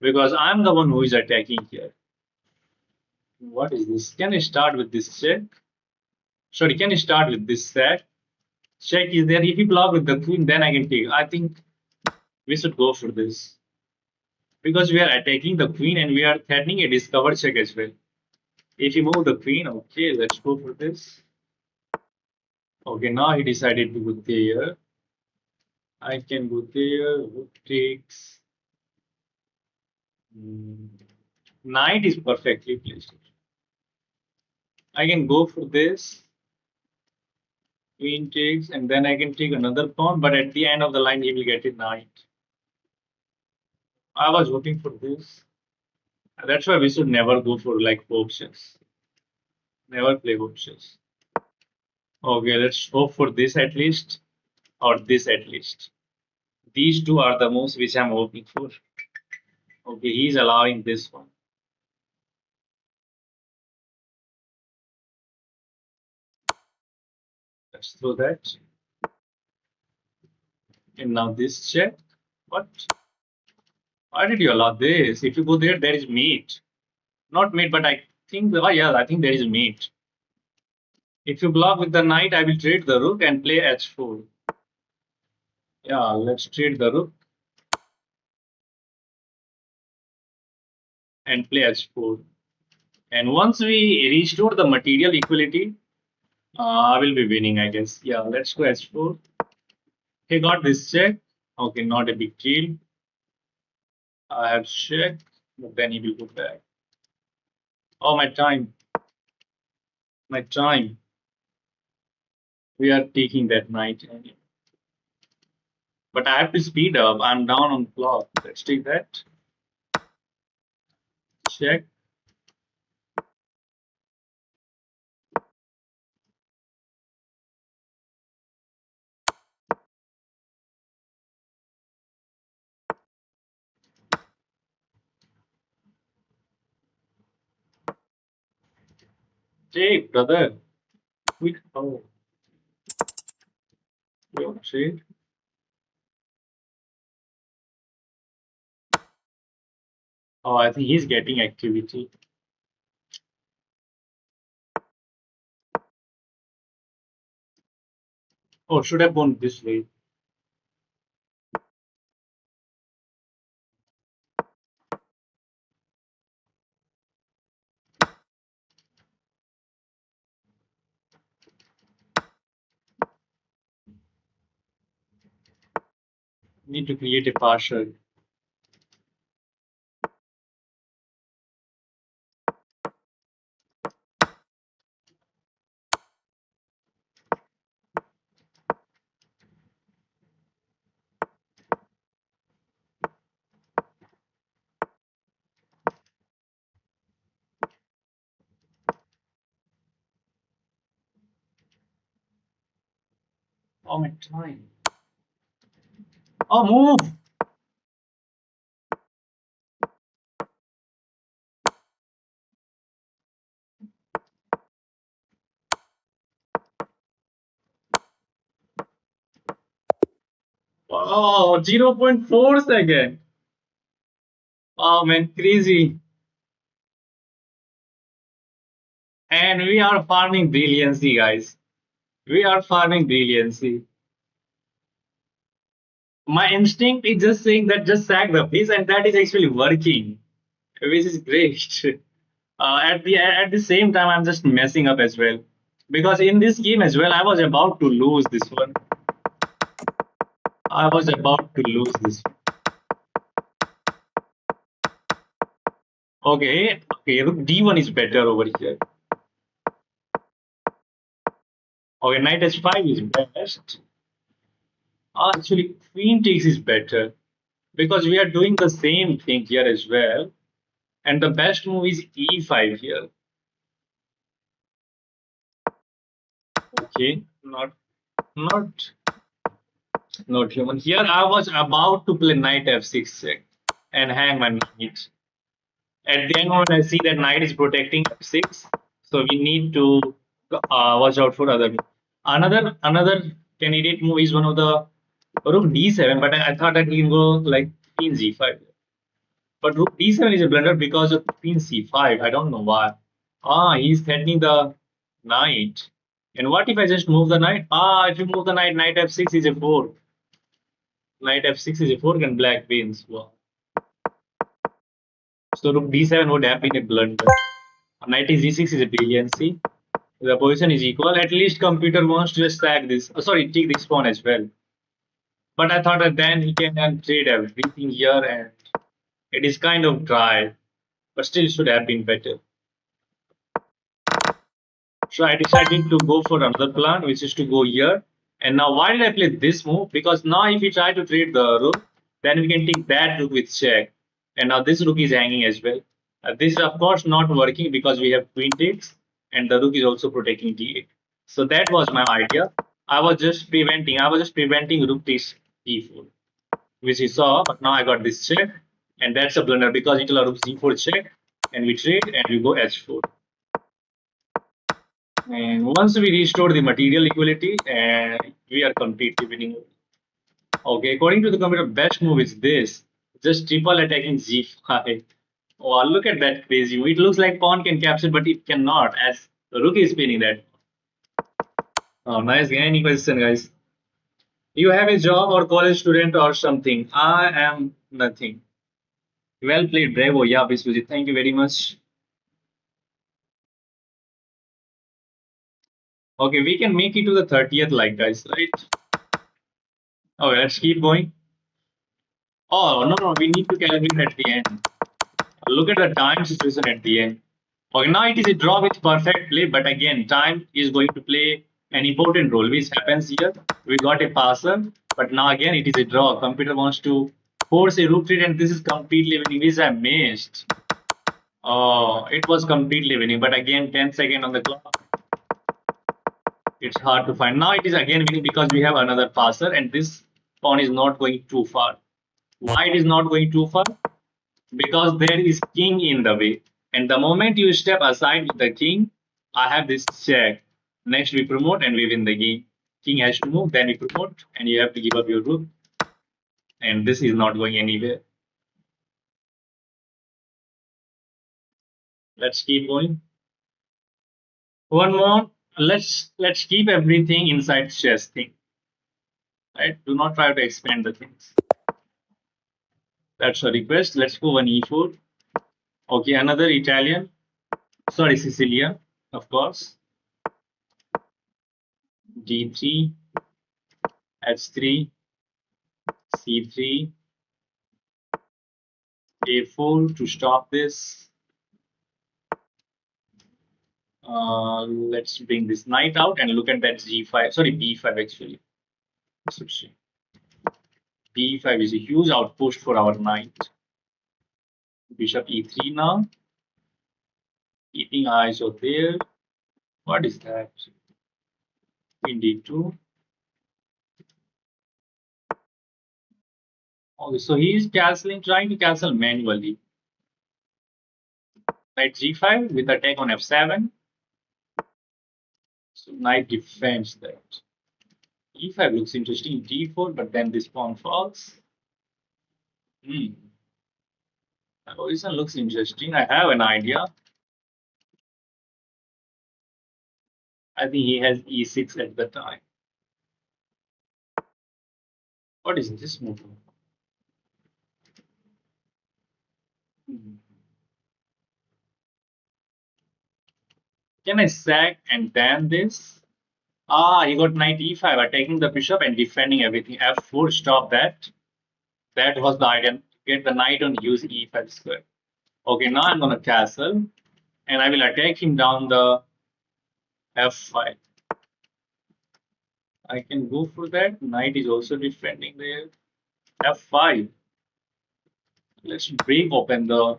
because I'm the one who is attacking here. What is this? Can I start with this check? Sorry, can I start with this set? Check is there. If you block with the queen, then I can take. I think we should go for this because we are attacking the queen and we are threatening a discover check as well. If you move the queen, okay, let's go for this. Okay, now he decided to go there. I can go there. Rook takes. Hmm. Knight is perfectly placed. I can go for this. Queen takes, and then I can take another pawn, but at the end of the line, he will get a knight. I was hoping for this. That's why we should never go for like options. Never play options. Okay, let's hope for this at least, or this at least. These two are the most which I'm hoping for. Okay, he's allowing this one. Let's throw that. And now this check. What? Why did you allow this? If you go there, there is mate. Not mate, but I think, oh yeah, I think there is mate. If you block with the knight, I will trade the rook and play h4. Yeah, let's trade the rook and play h4. And once we restore the material equality, I will be winning, I guess. Yeah, let's go h4. He got this check. Okay, not a big deal. I have check, but then he will go back. Oh, my time. My time. We are taking that knight. But I have to speed up. I'm down on clock. Let's take that. Check. Take, brother. Quick. Oh, don't trade. Oh, I think he's getting activity. Oh, should have gone this way. Need to create a partial. Oh, my time. Oh, move! Oh, 0.4 second. Oh man, crazy. And we are farming brilliancy, guys. We are farming brilliancy. My instinct is just saying that just sack the piece, and that is actually working, which is great. At the same time, I'm just messing up as well, because in this game as well, I was about to lose this one. I was about to lose this. Okay, look, D1 is better over here. Okay, knight h5 is best. Actually, queen takes is better because we are doing the same thing here as well. And the best move is e5 here. Okay, not not human. Here I was about to play knight f6 check and hang my knight. At the end, when I see that knight is protecting f6, so we need to watch out for other. Another candidate move is one of the rook d7, but I thought that he can go like queen g5. But rook d7 is a blunder because of queen c5. I don't know why. He's threatening the knight. And what if I just move the knight? If you move the knight, knight f6 is a 4. Knight f6 is a 4 and black wins. Wow. So rook d7 would have been a blunder. Knight is g6 is a brilliancy. The position is equal. At least computer wants to just stack this. Sorry, take this pawn as well. But I thought that then he can then trade everything here and it is kind of dry. But still should have been better. So I decided to go for another plan, which is to go here. And now why did I play this move? Because now if we try to trade the rook, then we can take that rook with check. And now this rook is hanging as well. This is of course not working because we have queen takes and the rook is also protecting d8. So that was my idea. I was just preventing rook takes d4, which you saw, but now I got this check. And that's a blunder because it will rook c4 check and we trade and we go h4. And once we restore the material equality, we are completely winning. Okay, according to the computer, best move is this. Just triple attacking g5. Oh, look at that crazy move. It looks like pawn can capture, but it cannot, as the rook is spinning that. Oh, nice. Any question, guys? You have a job or college student or something. I am nothing. Well played, bravo. Yeah, Biswajit. Thank you very much. Okay, we can make it to the 30th like, guys, right? Okay, let's keep going. Oh, no, no, we need to calibrate at the end. Look at the time situation at the end. Okay, now it is a draw with perfect play, but again, time is going to play an important role, which happens here. We got a passer, but now again, it is a draw. Computer wants to force a rook trade, and this is completely winning, which I missed. Oh, it was completely winning, but again, 10 seconds on the clock. It's hard to find. Now it is again winning because we have another passer, and this pawn is not going too far. Why it is not going too far? Because there is king in the way. And the moment you step aside with the king, I have this check. Next we promote and we win the game. King has to move, then we promote, and you have to give up your rook. And this is not going anywhere. Let's keep going. One more. Let's keep everything inside chess thing. Right? Do not try to expand the things. That's a request. Let's go one e4. Okay, another Italian. Sorry, Sicilian, of course. d3, h3, c3, a4 to stop this. Let's bring this knight out and look at that g5. Sorry, b5 actually. b5 is a huge outpost for our knight. Bishop e3 now. Keeping eyes over there. What is that? Queen d2. Okay, so he is canceling, trying to cancel manually. Knight g5 with attack on f7. So knight defends that. e5 looks interesting, d4, but then this pawn falls. Hmm. The position looks interesting. I have an idea. I think he has e6 at the time. What is this move? Hmm. Can I sack and then this? Ah, he got knight e5, attacking the bishop and defending everything. f4, stop that. That was the idea. Get the knight on use e5 square. Okay, now I'm gonna castle and I will attack him down the f5. I can go for that. Knight is also defending there. f5. Let's break open the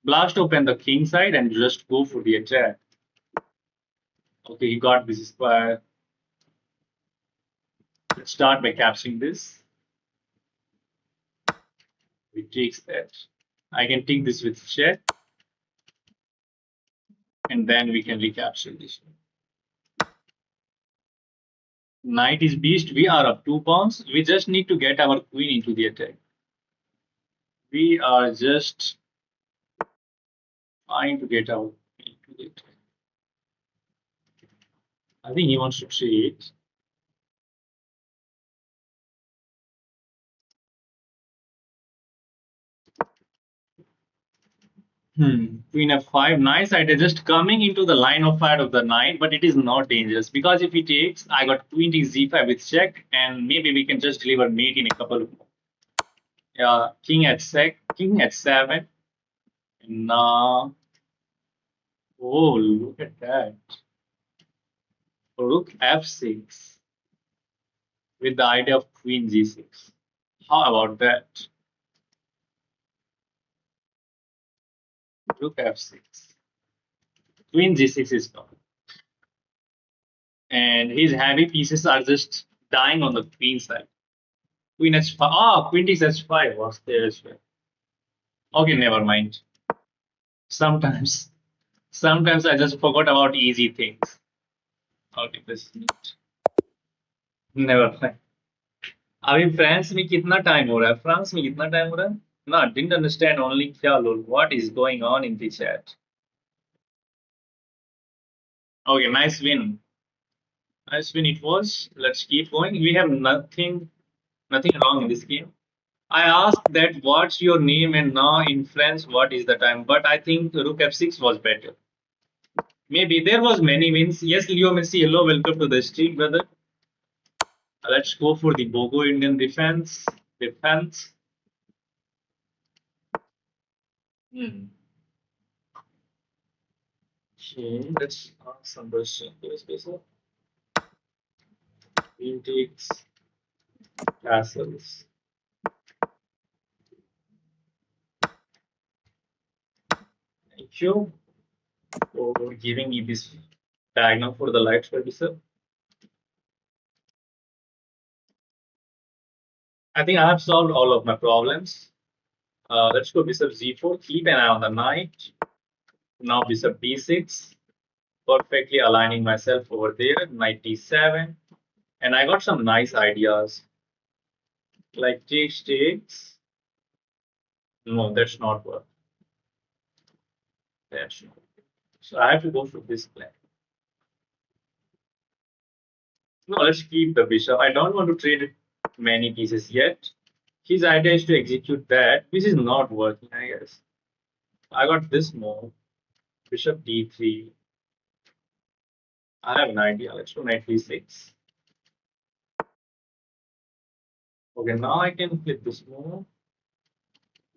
blast open the king side and just go for the attack. Okay, he got this square. Let's start by capturing this. We takes that. I can take this with check, and then we can recapture this. Knight is beast. We are up 2 pawns. We just need to get our queen into the attack. We are just trying to get our queen into the attack. I think he wants to trade. Queen f5, nice idea. Just coming into the line of fire of the knight, but it is not dangerous because if he takes, I got queen takes z5 with check, and maybe we can just deliver mate in a couple of. King at sec, king at 7. And now, oh, look at that. Rook f6 with the idea of queen g6. How about that? Rook f6. Queen g6 is gone. And his heavy pieces are just dying on the queen side. Queen h5. Ah, queen takes h5 was there as well. Okay, never mind. Sometimes, sometimes I just forgot about easy things. Okay, this never mind. अभी France में कितना time हो रहा है France में कितना time हो रहा है ना didn't understand only क्या lol what is going on in the chat. Okay, nice win it was. Let's keep going. We have nothing wrong in this game. I asked that what's your name and now in France what is the time, but I think rook f6 was better. Maybe there was many wins. Yes, Leo Messi, hello, welcome to the stream, brother. Let's go for the Bogo Indian defense. Hmm. Okay, let's ask some questions. Queen takes castles. Thank you for giving me this diagonal for the light bishop. I think I have solved all of my problems. Let's go bishop z4. Keep an eye on the knight. Now bishop d6. Perfectly aligning myself over there. Knight d7. And I got some nice ideas. Like takes. No, that's not work. That's not. So I have to go for this plan. No, let's keep the bishop. I don't want to trade many pieces yet. His idea is to execute that, which is not working, I guess. I got this move. Bishop d3. I have an idea. Let's go knight d6. Okay, now I can flip this move.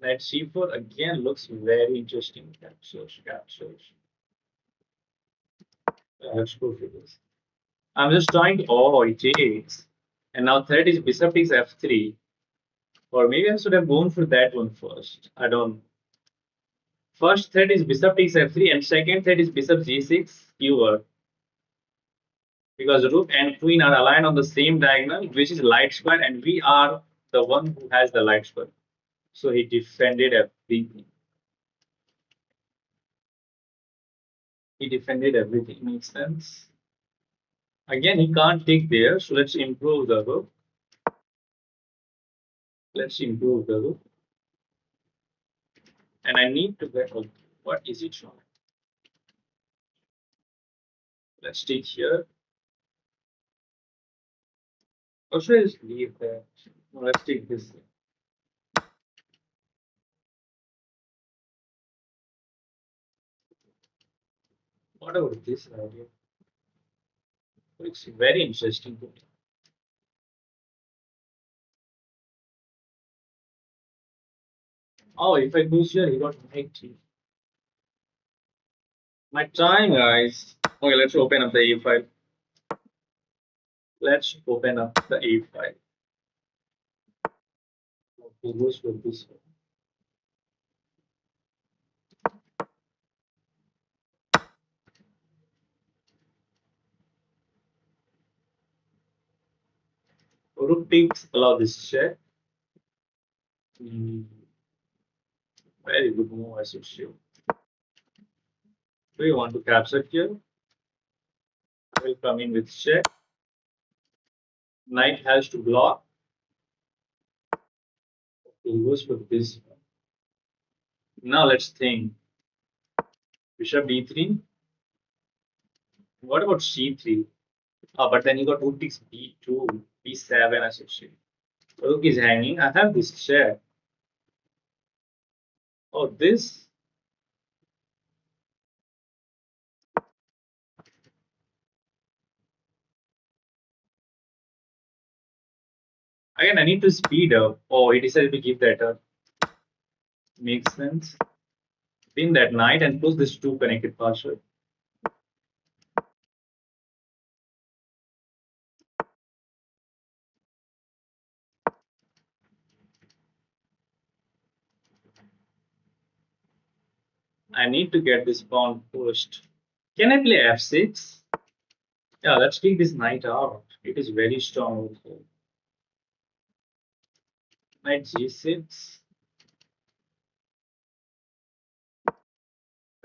Knight c4 again looks very interesting. Captures. Let's go for this. I'm just trying to. Oh, it takes. And now threat is bishop takes f3. Or maybe I should have gone for that one first. I don't. First threat is bishop takes f3, and second threat is bishop g6 skewer. Because rook and queen are aligned on the same diagonal, which is light square, and we are the one who has the light sword. So he defended everything. He defended everything. Makes sense. Again, he can't take there, so let's improve the rook. Let's improve the rook. And I need to get, okay, what is it wrong? Let's take here. Or should I just leave that? No, let's take this. What about this idea? It's very interesting to me. Oh, if I go here, he got knight. My time, guys. Okay, let's open up the A file. Let's open up the A file. Okay, goes with this one. Rook takes, allow this check. Very good move, I should show. Do you want to capture here? I will come in with check. Knight has to block. He goes with this one. Now let's think. Bishop d3. What about c3? Oh, but then he got rook takes b2, b7 associated. Rook is hanging. I have this check. Oh, this. Again, I need to speed up. Oh, he decided to give that up. Makes sense. Pin that knight and push this two connected password. I need to get this pawn pushed. Can I play f6? Yeah, let's take this knight out. It is very strong. Knight g6.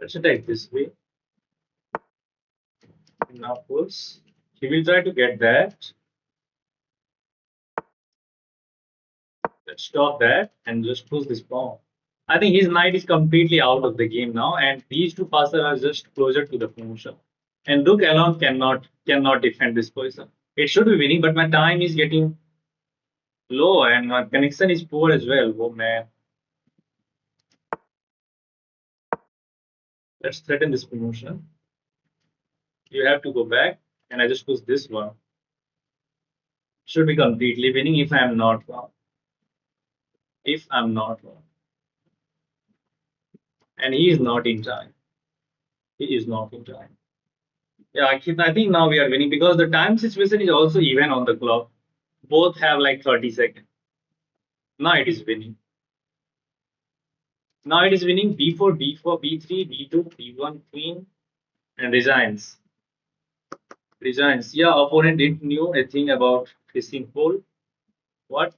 Let's attack this way. Now push. He will try to get that. Let's stop that and just push this pawn. I think his knight is completely out of the game now, and these two passes are just closer to the promotion. And Rook alone cannot defend this position. It should be winning, but my time is getting low and my connection is poor as well. Oh man. Let's threaten this promotion. You have to go back, and I just push this one. Should be completely winning if I am not wrong. If I'm not wrong. And he is not in time. He is not in time. Yeah, I think now we are winning because the time situation is also even on the clock. Both have like 30 seconds. Now it is winning. Now it is winning b4, b4, b3, b2, b1, queen, and resigns. Resigns. Yeah, opponent didn't knew a thing about fishing pole. What?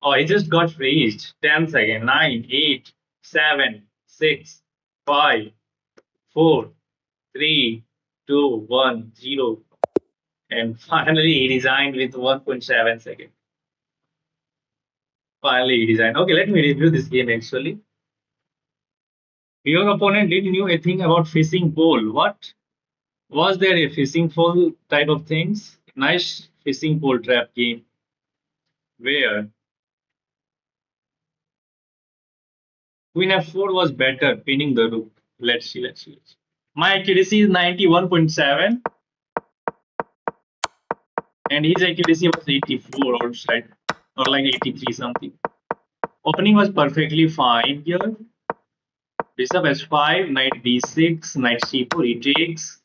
Oh, he just got raised. 10 seconds. 9, 8, 7, 6, 5, 4, 3, 2, 1, 0. And finally he resigned with 1.7 seconds. Finally he resigned. Okay, let me review this game actually. Your opponent didn't knew a thing about fishing pole. What? Was there a fishing pole type of things? Nice fishing pole trap game. Where Queen f4 was better, pinning the rook. Let's see, let's see. My accuracy is 91.7 and his accuracy was 84 outside or like 83 something. Opening was perfectly fine here. Bishop s5, knight d6, knight c4, he takes.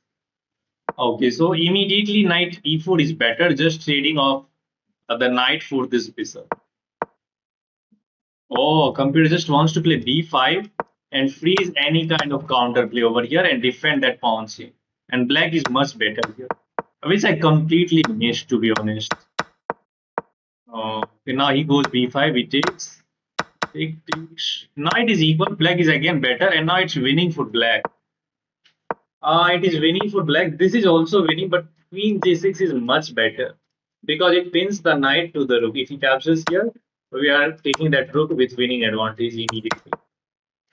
Okay, so immediately knight e4 is better, just trading off the knight for this bishop. Oh, computer just wants to play b5 and freeze any kind of counter play over here and defend that pawn chain. And black is much better here, which I completely missed to be honest. Okay, now he goes b5, he takes. Take, takes. Knight is equal, black is again better, and now it's winning for black. It is winning for black. This is also winning, but queen g6 is much better because it pins the knight to the rook. If he captures here, we are taking that rook with winning advantage immediately.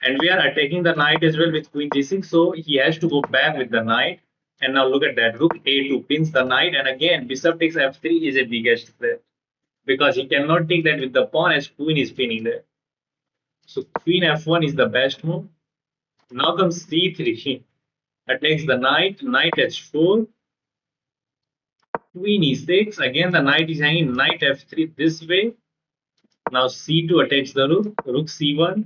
And we are attacking the knight as well with queen g6, so he has to go back with the knight. And now look at that, rook a2 pins the knight, and again bishop takes f3 is a biggest threat because he cannot take that with the pawn as queen is pinning there. So queen f1 is the best move. Now comes c3, attacks the knight, knight h4, queen e6. Again, the knight is hanging, knight f3 this way. Now c2 attacks the rook, rook c1,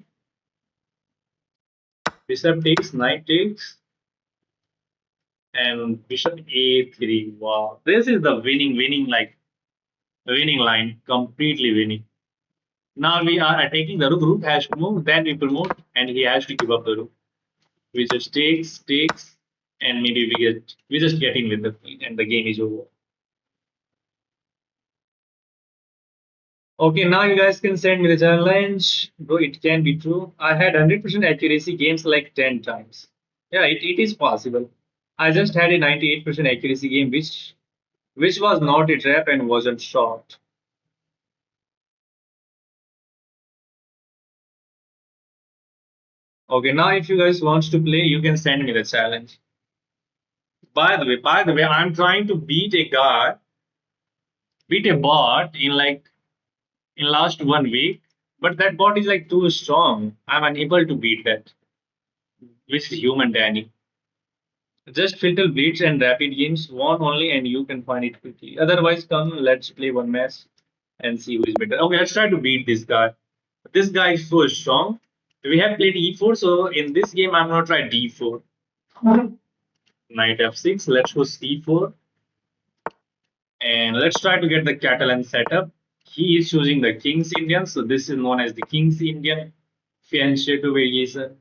bishop takes, knight takes, and bishop a3. Wow, this is the winning line, completely winning. Now we are attacking the rook, rook has to move, then we promote, and he has to give up the rook. We just takes, and maybe we just get in with the queen, and the game is over. Okay, now you guys can send me the challenge. Bro, it can be true. I had 100% accuracy games like 10 times. Yeah, it is possible. I just had a 98% accuracy game, which was not a trap and wasn't short. Okay, now if you guys want to play, you can send me the challenge. By the way, I'm trying to beat a bot in last 1 week, but that bot is like too strong. I'm unable to beat that, which is human Danny. Just filter blitz and rapid games, one only, and you can find it quickly. Otherwise, come, let's play one match and see who is better. Okay, let's try to beat this guy. This guy is so strong. We have played e4, so in this game, I'm gonna try d4. Knight f6, let's go c4. And let's try to get the Catalan setup. He is choosing the King's Indian, so this is known as the King's Indian fianchetto variation.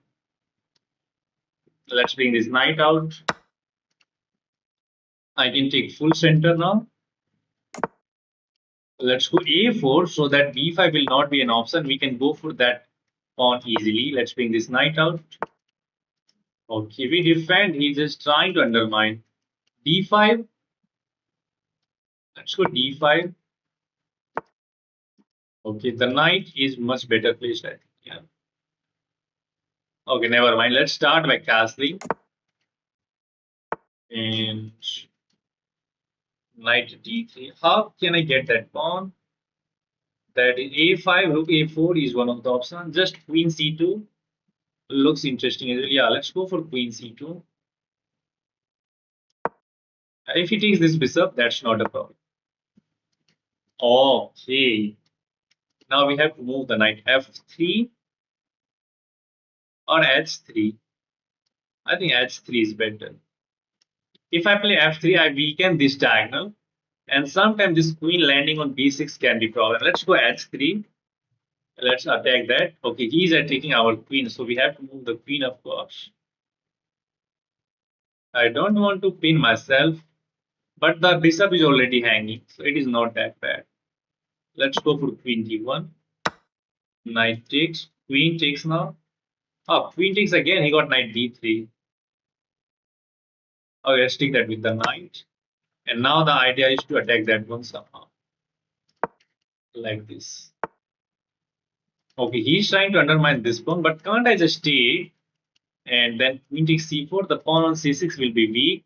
Let's bring this knight out. I can take full center now. Let's go a4 so that b5 will not be an option. We can go for that pawn easily. Let's bring this knight out. Okay, we defend. He's just trying to undermine. d5. Let's go d5. Okay, the knight is much better placed, I think. Yeah. Okay, never mind. Let's start by castling. And knight d3. How can I get that pawn? That is a5, rook a4 is one of the options. Just queen c2 looks interesting. Yeah, let's go for queen c2. If he takes this bishop, that's not a problem. Okay. Now we have to move the knight f3 or h3. I think h3 is better. If I play f3, I weaken this diagonal. And sometimes this queen landing on b6 can be problem. Let's go h3. Let's attack that. Okay, he's attacking our queen, so we have to move the queen, of course. I don't want to pin myself, but the bishop is already hanging, so it is not that bad. Let's go for queen d1. Knight takes, queen takes now. Oh, queen takes again, he got knight d3. Okay, let's take that with the knight. And now the idea is to attack that one somehow. Like this. Okay, he's trying to undermine this pawn, but can't I just take? And then queen takes c4, the pawn on c6 will be weak.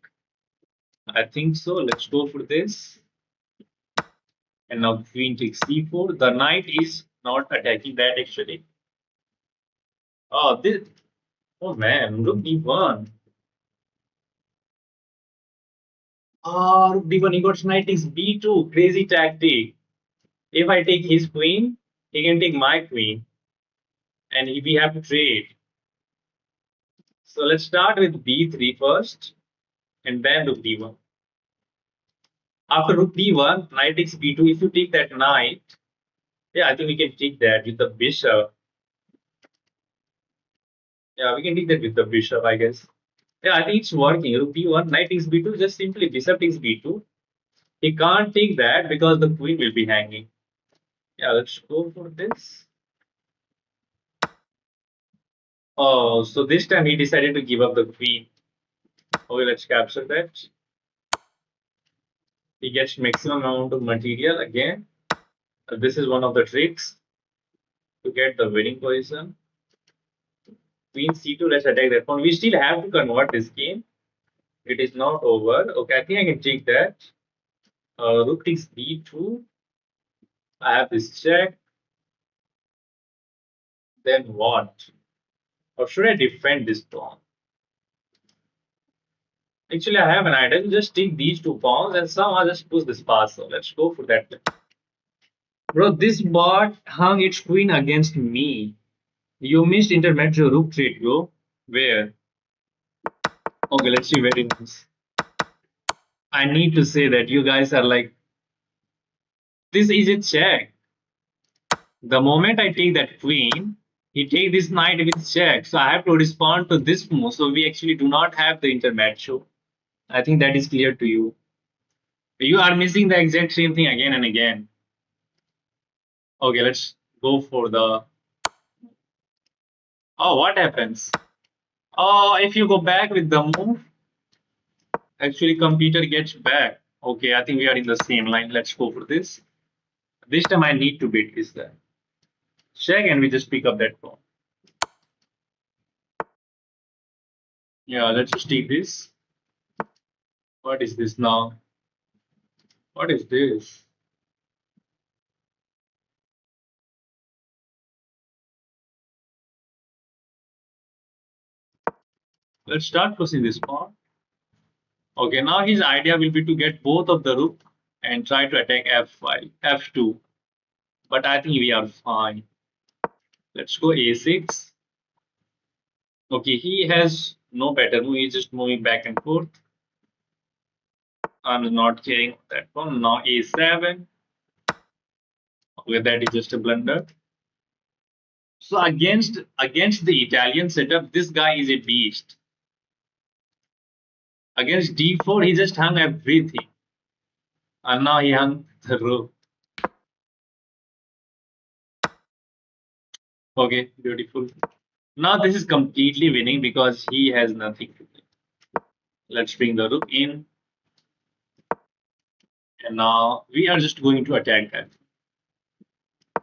I think so. Let's go for this. And now queen takes c4. The knight is not attacking that actually. Oh, this. Oh man, rook d1. Oh, rook d1. He got knight takes b2. Crazy tactic. If I take his queen, he can take my queen. And we have to trade. So let's start with b3 first. And then rook d1. After rook d1, knight takes b2. If you take that knight, yeah, I think we can take that with the bishop. Yeah, we can take that with the bishop, I guess. Yeah, I think it's working. Rook d1, knight takes b2, just simply bishop takes b2. He can't take that because the queen will be hanging. Yeah, let's go for this. Oh, so this time he decided to give up the queen. Okay, let's capture that. He gets maximum amount of material again. This is one of the tricks to get the winning position. Queen c2, let's attack that pawn. We still have to convert this game. It is not over. Okay, I think I can take that. Rook takes b2. I have this check. Then what? Or should I defend this pawn? Actually, I have an idea. Just take these two pawns and somehow just push this pass. So let's go for that. Bro, this bot hung its queen against me. You missed intermezzo rook trade, bro. Where? Okay, let's see where it is. I need to say that you guys are like, this is a check. The moment I take that queen, he take this knight with check. So I have to respond to this move. So we actually do not have the intermezzo. I think that is clear to you. You are missing the exact same thing again and again. Okay, let's go for the. Oh, what happens? Oh, if you go back with the move, actually computer gets back. Okay, I think we are in the same line. Let's go for this. This time I need to beat this guy. Check and we just pick up that pawn. Yeah, let's just take this. What is this now? What is this? Let's start pushing this pawn. Okay, now his idea will be to get both of the rook and try to attack f5, f2. But I think we are fine. Let's go a6. Okay, he has no better move. He's just moving back and forth. I'm not caring that one. Now a7. Okay, that is just a blunder. So against the Italian setup, this guy is a beast. Against d4, he just hung everything. And now he hung the rook. Okay, beautiful. Now this is completely winning because he has nothing to play. Let's bring the rook in. And now we are just going to attack that.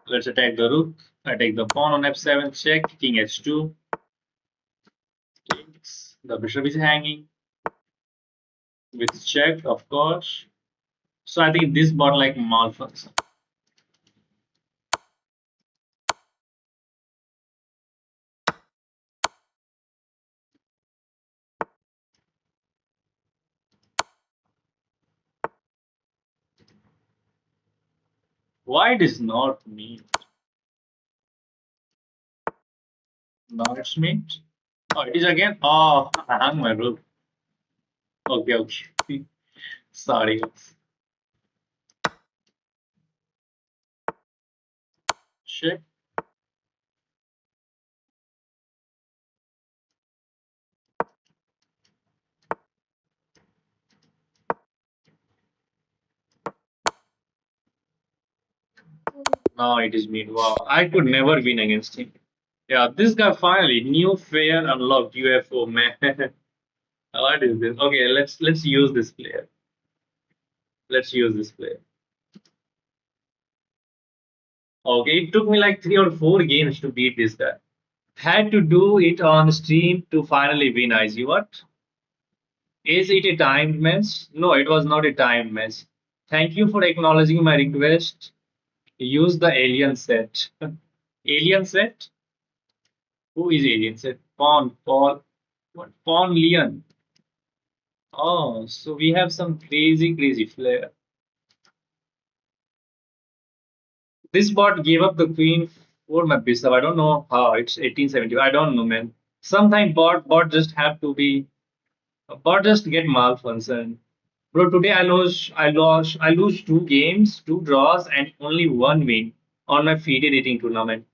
Let's attack the rook. Attack the pawn on f7, check, king h2. Takes. The bishop is hanging. With check, of course. So I think this bot like malfunction. Why it is not me? Now it's me. Oh, it is again. Oh, I hung my rook. Okay, okay. Sorry. Check. Now it is me. Wow, I could never win against him. Yeah, this guy finally new fair unlocked UFO man. What is this? Okay, let's use this player. Let's use this player. Okay, it took me like 3 or 4 games to beat this guy. Had to do it on stream to finally win. I see what? Is it a timed match? No, it was not a timed match. Thank you for acknowledging my request. Use the alien set. Alien set? Who is alien set? Pawn, Paul. What? Pawn Leon. Oh, so we have some crazy flair. This bot gave up the queen for my bishop. I don't know how. It's 1870. I don't know, man. Sometimes bot just have to be bot just get malfunction. Bro, today I lose 2 games, 2 draws, and only 1 win on my FIDE rating tournament.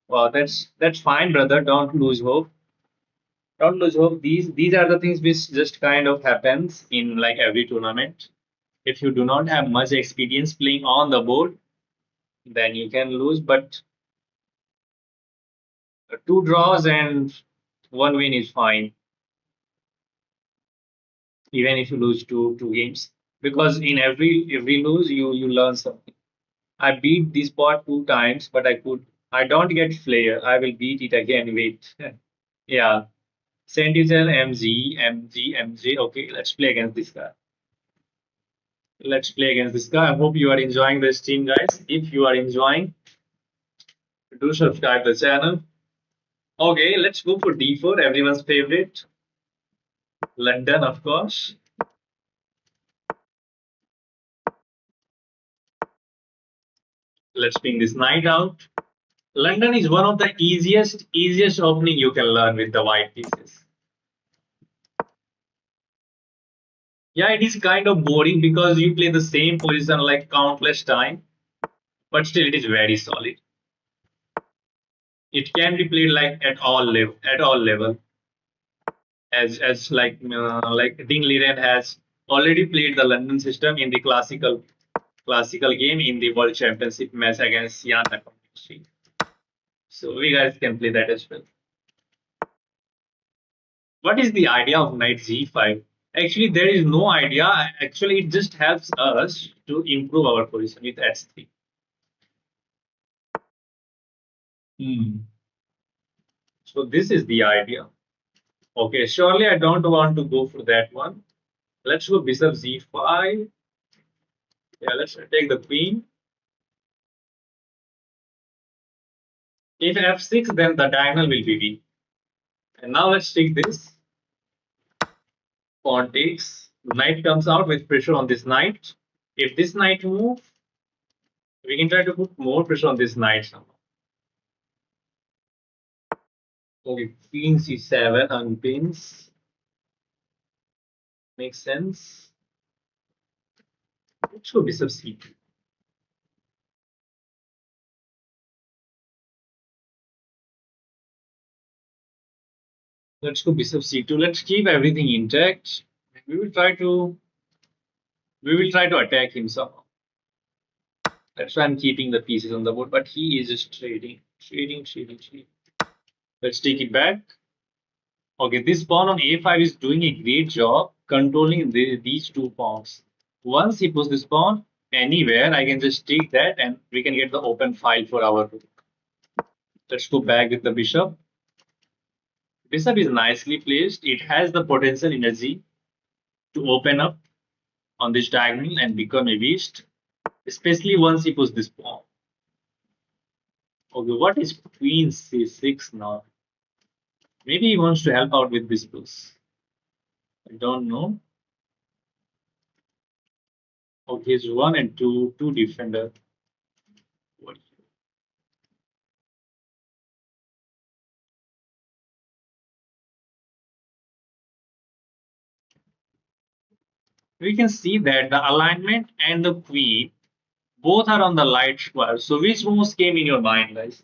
Wow, that's fine, brother. Don't lose hope. Don't lose hope. These are the things which just kind of happens in like every tournament. If you do not have much experience playing on the board, then you can lose. But two draws and one win is fine, even if you lose two games. Because in every lose, you learn something. I beat this bot two times, but I don't get flair. I will beat it again. Wait. Yeah. Sentinel MG. Okay, let's play against this guy. Let's play against this guy. I hope you are enjoying the stream, guys. If you are enjoying, do subscribe the channel. Okay, let's go for D4, everyone's favorite. London, of course. Let's ping this knight out. London is one of the easiest opening you can learn with the white pieces. Yeah, it is kind of boring because you play the same position like countless time, but still it is very solid. It can be played like at all level. As like Ding Liren has already played the London system in the classical game in the World Championship match against Jan Nakamura. So we guys can play that as well. What is the idea of knight g5? Actually, there is no idea. Actually, it just helps us to improve our position with h3. Hmm. So this is the idea. Okay, surely I don't want to go for that one. Let's go bishop z5. Yeah, let's take the queen. If f6, then the diagonal will be weak. And now let's take this. Pawn takes. Knight comes out with pressure on this knight. If this knight moves, we can try to put more pressure on this knight somehow. Okay, queen c7 unpins. Makes sense. Let's go bishop c2. Let's go bishop c2. Let's keep everything intact. We will try to attack him somehow. That's why I'm keeping the pieces on the board, but he is just trading. Let's take it back. Okay, this pawn on a5 is doing a great job controlling these two pawns. Once he puts this pawn anywhere, I can just take that and we can get the open file for our rook. Let's go back with the bishop. Bishop is nicely placed. It has the potential energy to open up on this diagonal and become a beast, especially once he puts this pawn. Okay, what is queen c6 now? Maybe he wants to help out with this piece. I don't know. Okay, it's one and two defender. What? We can see that the alignment and the queen both are on the light square. So which moves came in your mind, guys?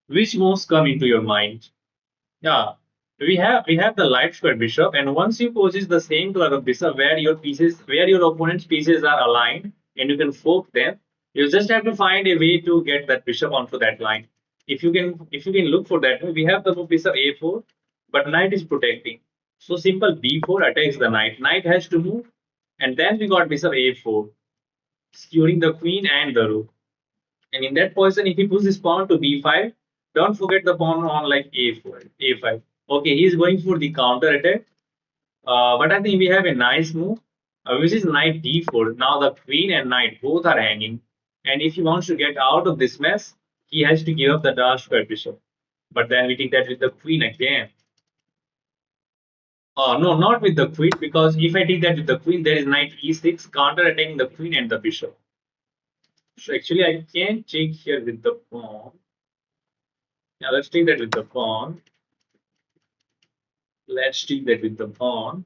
Which moves come into your mind? Yeah, we have the light square bishop, and once you possess the same color of bishop where your opponent's pieces are aligned, and you can fork them, you just have to find a way to get that bishop onto that line. If you can look for that, we have the move bishop a4, but knight is protecting. So simple b4 attacks the knight. Knight has to move, and then we got bishop a4, skewering the queen and the rook. And in that position, if he puts his pawn to b5, don't forget the pawn on like a4, a5. Okay, he's going for the counter attack. But I think we have a nice move, which is knight d4. Now the queen and knight both are hanging. And if he wants to get out of this mess, he has to give up the dark square bishop. But then we take that with the queen again. No, not with the queen, because if I take that with the queen, there is knight e6 counter attacking the queen and the bishop. So actually, I can take here with the pawn. Yeah, let's take that with the pawn. Let's take that with the pawn.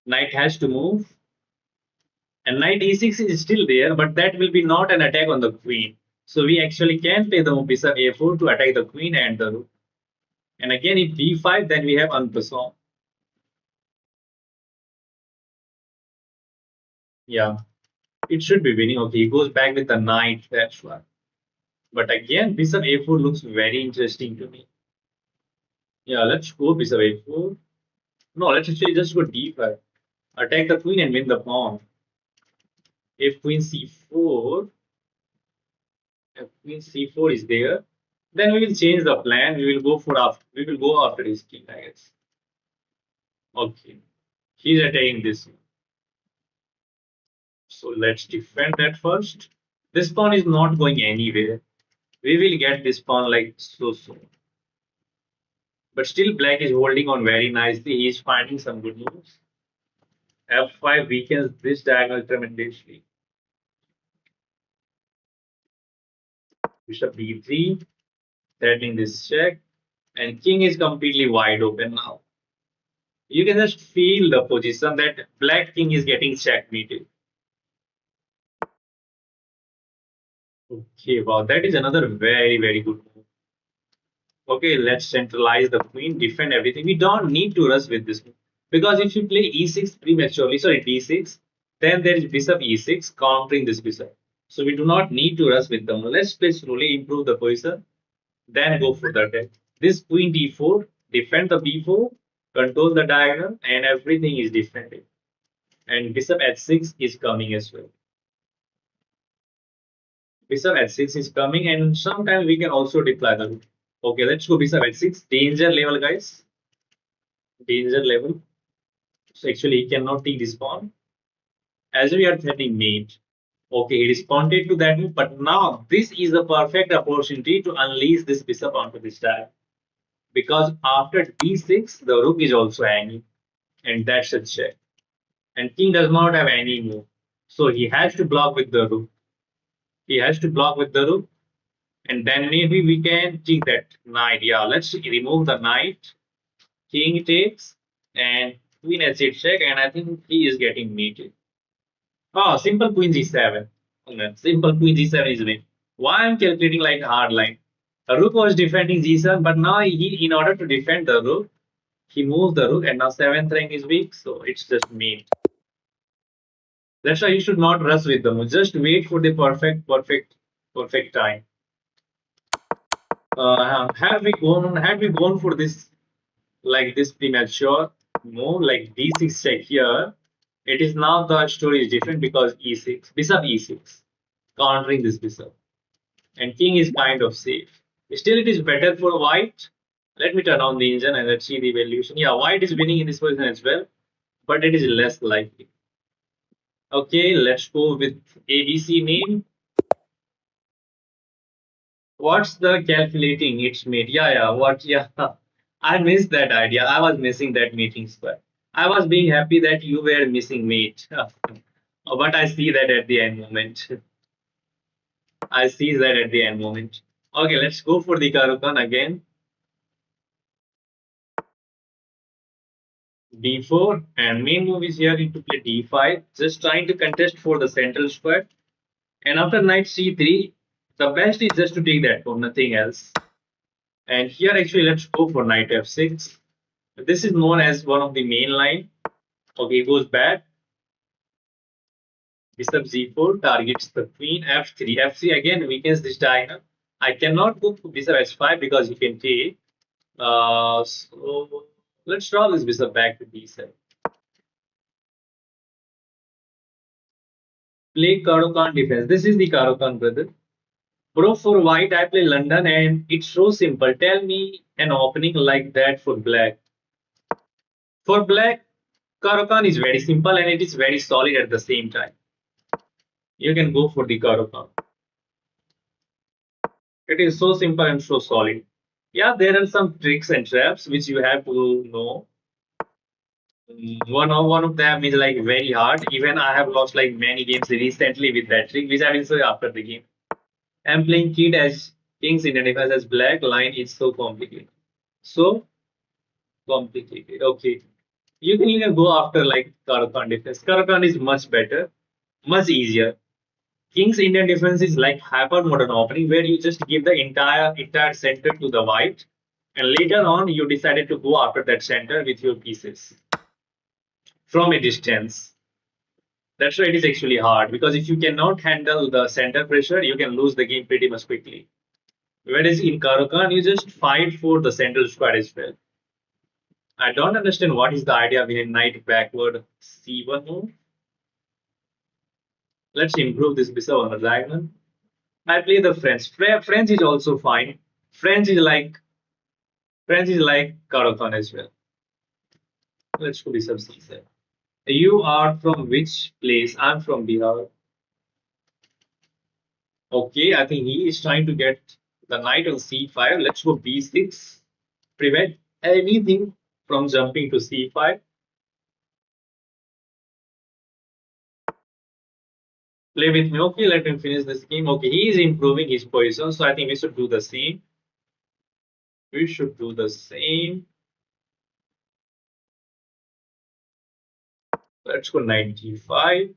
Knight has to move. And knight e6 is still there, but that will be not an attack on the queen. So we actually can play the move bishop a4 to attack the queen and the rook. And again, if d5, then we have unpassant. Yeah. It should be winning. Okay, he goes back with the knight. That's why. But again, bishop a4 looks very interesting to me. Yeah, let's go bishop a4. No, let's actually just go d5. Attack the queen and win the pawn. If queen c4, if queen c4 is there, then we will change the plan. We will go for after. We will go after his king, I guess. Okay, he's attacking this one. So let's defend that first. This pawn is not going anywhere. We will get this pawn like so soon. But still, black is holding on very nicely. He is finding some good moves. F5 weakens this diagonal tremendously. Bishop d3, threatening this check, and king is completely wide open now. You can just feel the position that black king is getting checkmated. Okay, wow, that is another very, very good move. Okay, let's centralize the queen, defend everything. We don't need to rush with this move. Because if you play e6 prematurely, sorry, d6, then there is bishop e6 countering this bishop. So we do not need to rush with them. Let's play slowly, improve the position, then go for the attack. This queen d4, defend the b4, control the diagonal, and everything is defended. And bishop h6 is coming as well. Bishop h6 is coming, and sometimes we can also deploy the rook. Okay, let's go bishop h6. Danger level, guys. Danger level. So actually, he cannot take this pawn. As we are threatening mate. Okay, he responded to that move, but now this is the perfect opportunity to unleash this bishop onto this diagonal. Because after d6, the rook is also hanging, and that's a check. And king does not have any move, so he has to block with the rook. He has to block with the rook, and then maybe we can take that knight. Yeah, let's remove the knight. King takes, and queen h8 check, and I think he is getting mated. Oh, simple queen g7. Okay, simple queen g7 is win. Why I'm calculating like hard line? A rook was defending g7, but now he, in order to defend the rook, he moves the rook, and now seventh rank is weak, so it's just mate. That's why you should not rush with them. Just wait for the perfect time. Had we gone for this like this premature move like d6 check here, it is now the story is different because e6, bishop e6, countering this bishop, and king is kind of safe. Still, it is better for white. Let me turn on the engine and let's see the evaluation. Yeah, white is winning in this position as well, but it is less likely. Okay, let's go with ABC name. What's the calculating its mate? Yeah, what? Yeah, I missed that idea. I was missing that meeting square. I was being happy that you were missing mate. But I see that at the end moment. I see that at the end moment. Okay, let's go for the Karukan again. D4 and main move is here into play D5. Just trying to contest for the central square. And after knight C3, the best is just to take that for nothing else. And here actually let's go for knight F6. This is known as one of the main line. Okay, it goes back. Bishop Z4 targets the queen. F3. F3 again weakens this diagonal. I cannot go for bishop H5 because he can take. So let's draw this bishop back to D7. Play Karokan defense. This is the Karokan, brother. Bro, for white, I play London and it's so simple. Tell me an opening like that for black. For black, Karokan is very simple and it is very solid at the same time. You can go for the Karokan. It is so simple and so solid. Yeah, there are some tricks and traps which you have to know. One of them is like very hard. Even I have lost like many games recently with that trick, which I will show you after the game. I'm playing kid as kings in defense as black. Line is so complicated. So complicated. Okay. You can go after like Karakan defense. Karakan is much better, much easier. King's Indian defense is like hyper modern opening where you just give the entire center to the white, and later on you decided to go after that center with your pieces from a distance. That's why it is actually hard because if you cannot handle the center pressure, you can lose the game pretty much quickly. Whereas in Karokan, you just fight for the central square as well. I don't understand what is the idea behind knight backward c1 move. Let's improve this bishop on the diagonal. I play the French. French is also fine. French is like French is like Karokan as well. Let's go bishop c7. You are from which place? I'm from Bihar. Okay, I think he is trying to get the knight on c5. Let's go b6. Prevent anything from jumping to c5. Play with me. Okay, let me finish this game. Okay, he is improving his position, so I think we should do the same. We should do the same. Let's go knight g5.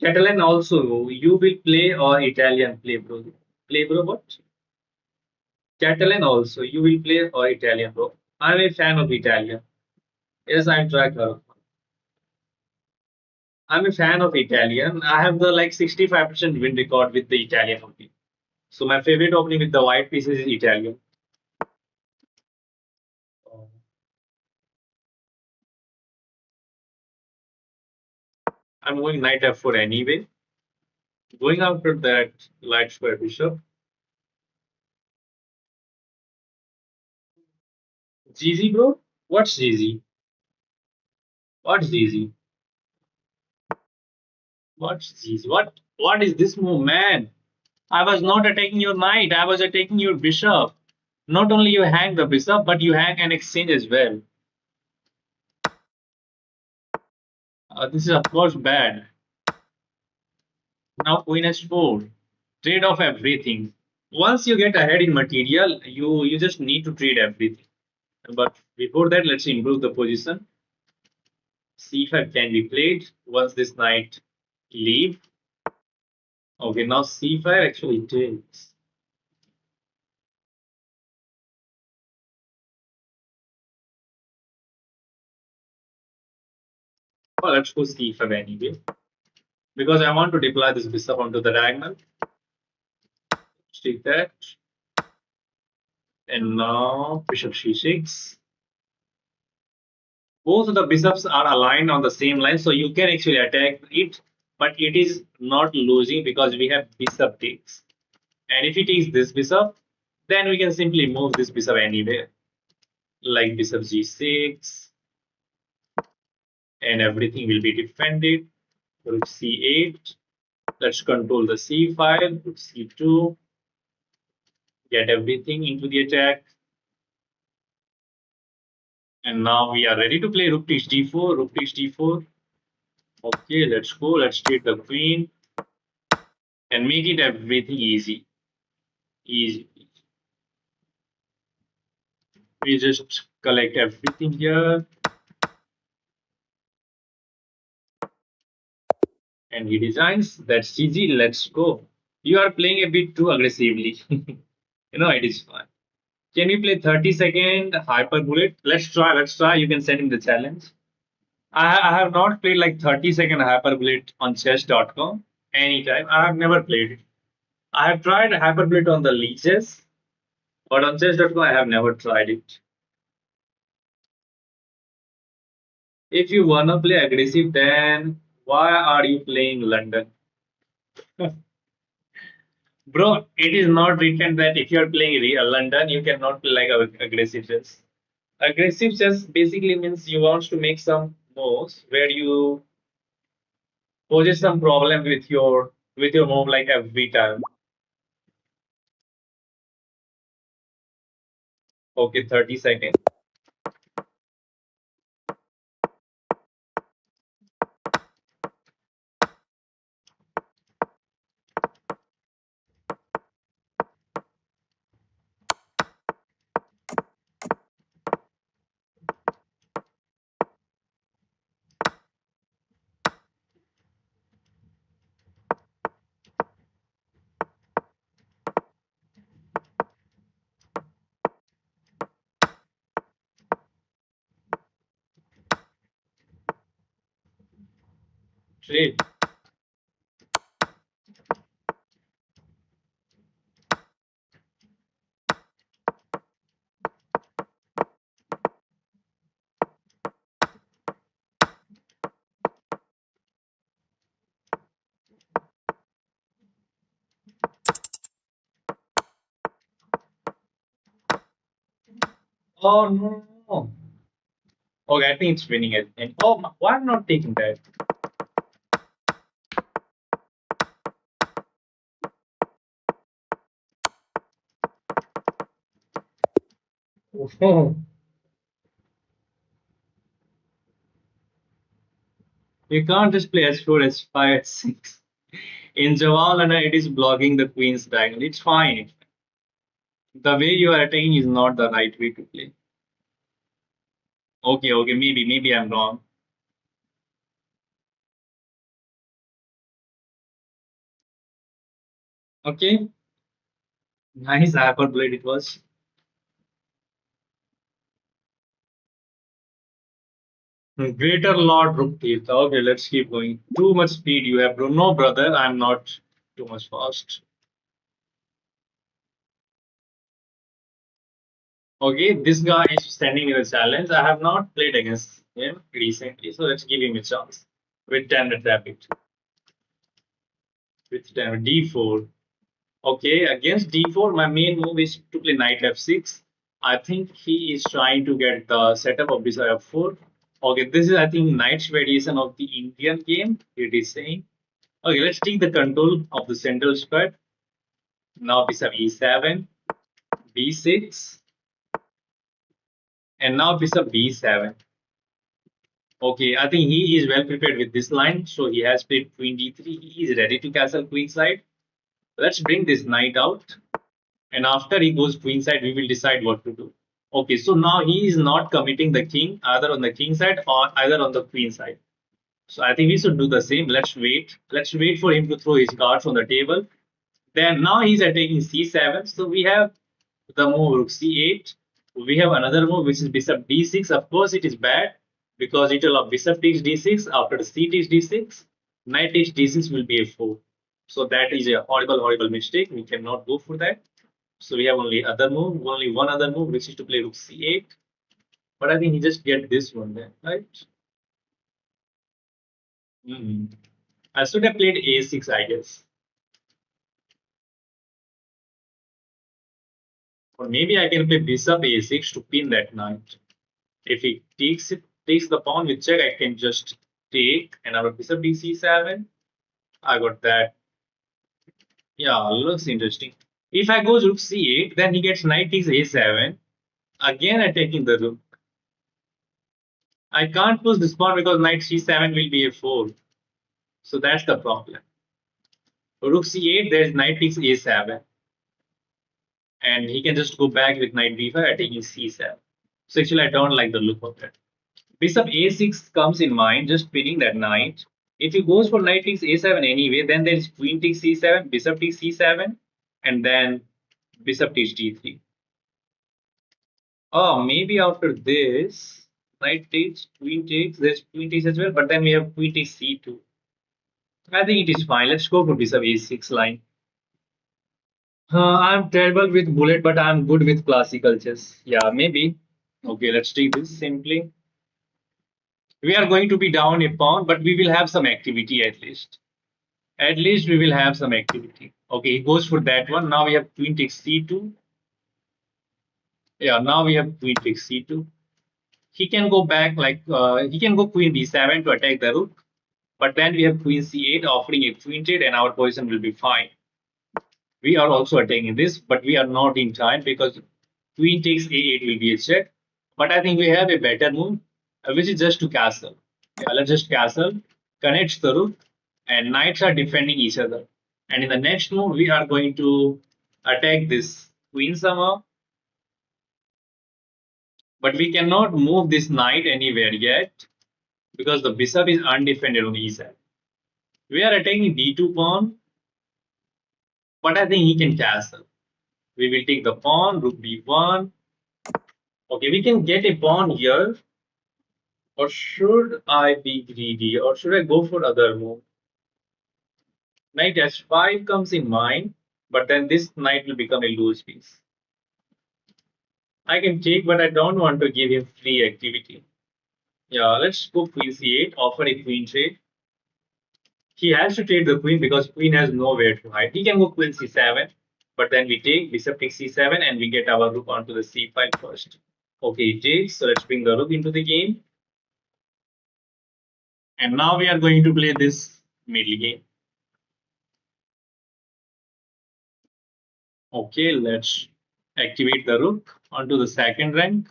Catalan also, you will play or Italian play, bro? Play, bro, what? Catalan also, you will play or Italian, bro? I'm a fan of Italian. Yes, I'm tracker. I'm a fan of Italian. I have the like 65% win record with the Italian opening. So my favorite opening with the white pieces is Italian. I'm going knight f4 anyway. Going after that light square bishop. GG, bro? What's GG? What's GG? What's GG? What is this move, man? I was not attacking your knight. I was attacking your bishop. Not only you hang the bishop, but you hang an exchange as well. This is of course bad. Now queen h4. Trade off everything. Once you get ahead in material, you just need to trade everything. But before that, let's improve the position. c5 can be played once this knight leave. Okay, now c5 actually takes. Well, let's go c5 anyway. Because I want to deploy this bishop onto the diagonal. Let's take that. And now bishop c6. Both of the bishops are aligned on the same line, so you can actually attack it, but it is not losing because we have bishop takes. And if he takes this bishop, then we can simply move this bishop anywhere, like bishop g6, and everything will be defended. Rook c8. Let's control the c5, rook c2, get everything into the attack. And now we are ready to play rook takes d4, rook takes d4. Okay, let's go. Let's take the queen and make it everything easy. Easy. We just collect everything here. And he designs. That's easy. Let's go. You are playing a bit too aggressively. It is fun. Can we play 30-second hyper bullet? Let's try. Let's try. You can send him the challenge. I have not played like 30-second hyper bullet on chess.com anytime. I have never played it. I have tried hyper bullet on the leeches, but on chess.com I have never tried it. If you wanna play aggressive, then why are you playing London? Bro, it is not written that if you are playing real London, you cannot play like aggressive chess. Aggressive chess basically means you want to make some moves where you poses some problem with your move like every time. Okay, 30 seconds. trade. Oh no. Okay, I think it's winning it. And oh, why am I not taking that? Oh, you can't just play S4, S5, S6. In Jawaharlal, it is blocking the queen's diagonal. It's fine. The way you are attacking is not the right way to play. Okay, okay, maybe I'm wrong. Okay, nice hyperblade it was. Greater Lord Ruktit. Okay, let's keep going. Too much speed you have, bro. No, brother, I'm not too much fast. Okay, this guy is standing in a challenge. I have not played against him recently, so let's give him a chance. With 10 rapid. With 10 d4. Okay, against d4, my main move is to play knight f6. I think he is trying to get the setup of bishop f4. Okay, this is, I think, knight's variation of the Indian game, it is saying. Okay, let's take the control of the central square. Now bishop e7, b6, and now bishop b7. Okay, I think he is well prepared with this line, so he has played queen d3. He is ready to castle queenside. Let's bring this knight out, and after he goes queenside, we will decide what to do. Okay, so now he is not committing the king either on the king side or either on the queen side. So I think we should do the same. Let's wait. Let's wait for him to throw his cards on the table. Then now he's attacking c7. So we have the move rook c8. We have another move which is bishop d6. Of course, it is bad because it will have bishop takes d6 after c takes d6. Knight takes d6 will be a 4. So that is a horrible, horrible mistake. We cannot go for that. So we have only one other move, which is to play rook c8. But I think he just get this one then, right? I should have played a6, I guess. Or maybe I can play bishop a6 to pin that knight. If he takes the pawn with check, I can just take another bishop dc7. I got that. Yeah, looks interesting. If I go rook c8, then he gets knight takes a7. Again attacking the rook. I can't push this pawn because knight c7 will be a4. So that's the problem. Rook c8, there's knight takes a7. And he can just go back with knight b5 attacking c7. So actually, I don't like the look of that. Bishop a6 comes in mind, just pinning that knight. If he goes for knight takes a7 anyway, then there is queen takes c7, bishop takes c7, and then bishop takes d3. Oh, maybe after this, knight takes, queen takes, there's queen takes as well, but then we have queen takes c2. I think it is fine. Let's go for bishop a6 line. I'm terrible with bullet, but I'm good with classical chess. Yeah, maybe. Okay, let's take this simply. We are going to be down a pawn, but we will have some activity at least. At least we will have some activity. Okay, he goes for that one. Now we have queen takes c2. Yeah, now we have queen takes c2. He can go back like he can go queen b7 to attack the rook, but then we have queen c8 offering a queen trade, and our position will be fine. We are also attacking this, but we are not in time because queen takes a8 will be a check. But I think we have a better move, which is just to castle. Yeah, let's just castle, connects the rook, and knights are defending each other. And in the next move, we are going to attack this queen somehow. But we cannot move this knight anywhere yet because the bishop is undefended on e side. We are attacking d2 pawn, but I think he can castle. We will take the pawn, rook b1. Okay, we can get a pawn here. Or should I be greedy? Or should I go for other move? Knight h5 comes in mind, but then this knight will become a loose piece. I can take, but I don't want to give him free activity. Yeah, let's go queen c8, offer a queen trade. He has to trade the queen because queen has nowhere to hide. He can go queen c7, but then we take bishop takes c7 and we get our rook onto the c file first. Okay, he takes, so let's bring the rook into the game. And now we are going to play this middle game. Okay, let's activate the rook onto the second rank.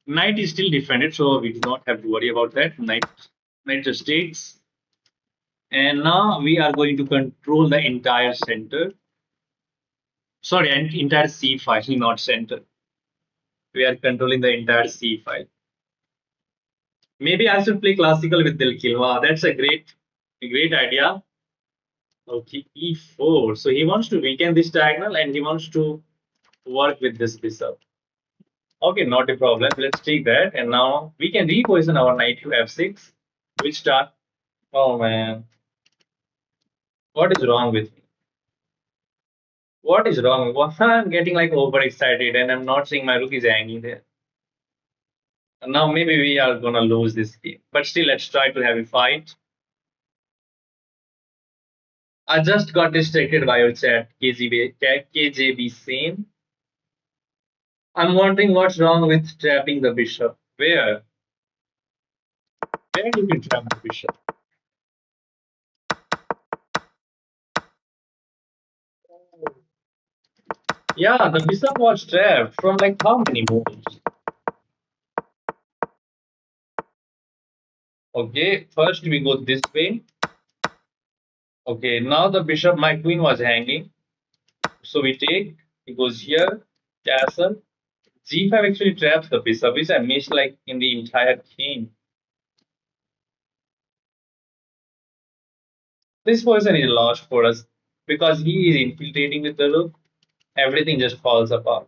Knight is still defended, so we do not have to worry about that. Knight just takes. And now we are going to control the entire center. Sorry, entire C file, not center. We are controlling the entire C file. Maybe I should play classical with Dilkil. Wow, that's a great idea. Okay, E4. So he wants to weaken this diagonal and he wants to work with this bishop. Okay, not a problem. Let's take that. And now we can reposition our knight to F6. Which start? Oh man, what is wrong with me? What is wrong? I'm getting like overexcited and I'm not seeing my rook is hanging there. And now maybe we are gonna lose this game. But still, let's try to have a fight. I just got distracted by your chat, KJB same. I'm wondering what's wrong with trapping the bishop. Where? Where you can trap the bishop? Yeah, the bishop was trapped from like how many moves? Okay, first we go this way. Okay, now the bishop, my queen was hanging. So we take, it goes here, castle. G5 actually traps the bishop, which I missed like in the entire game. This person is lost for us because he is infiltrating with the rook. Everything just falls apart.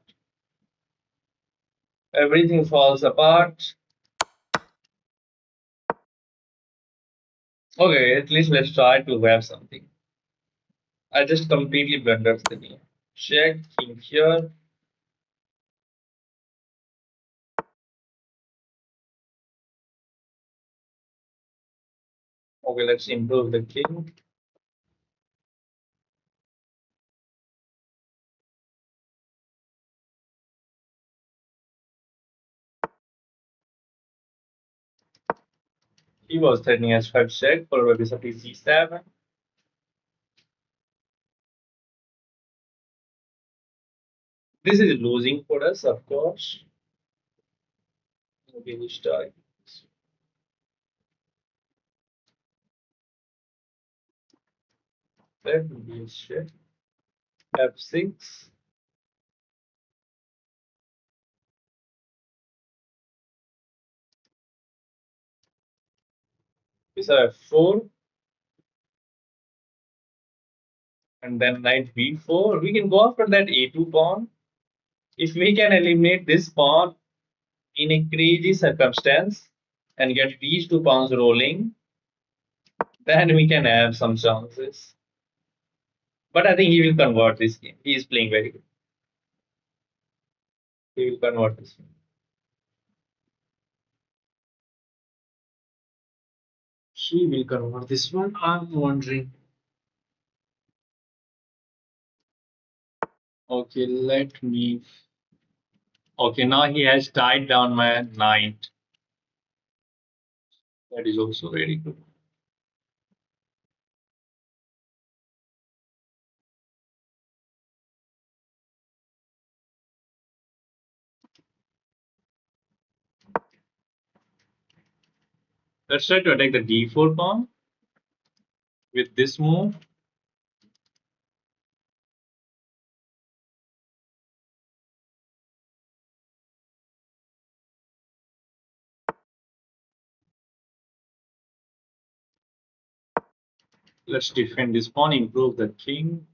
Everything falls apart. Okay, at least let's try to have something. I just completely blundered the game. Check, king here. Okay, let's improve the king. He was threatening h5 check, followed by bishop to c7. This is losing for us, of course. Okay, we start. That will be a check. F6. Bishop f4. And then knight b4. We can go after that a2 pawn. If we can eliminate this pawn in a crazy circumstance and get these two pawns rolling, then we can have some chances. But I think he will convert this game. He is playing very good. He will convert this game. She will convert this one. I'm wondering. Okay, let me. Okay, now he has tied down my knight. That is also very good. Let's try to attack the d4 pawn with this move. Let's defend this pawn, improve the king.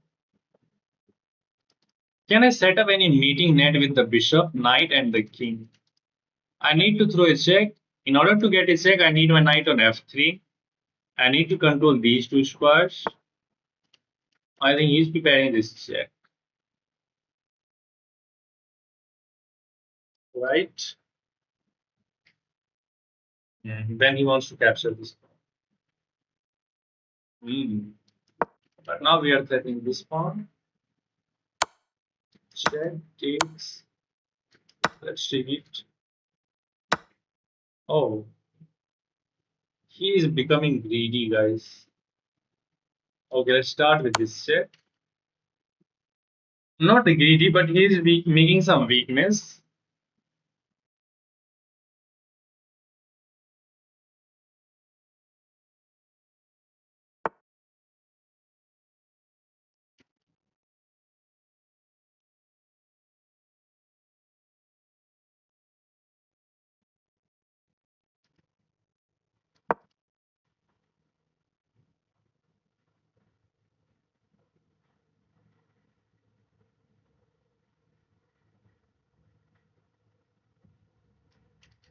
Can I set up any meeting net with the bishop, knight, and the king? I need to throw a check. In order to get a check, I need my knight on f3. I need to control these two squares. I think he's preparing this check, right? Then he wants to capture this. Hmm. But now we are threatening this pawn. Check takes. Let's take it. Oh, he is becoming greedy, guys. Okay, let's start with this check. Not greedy, but he is making some weakness.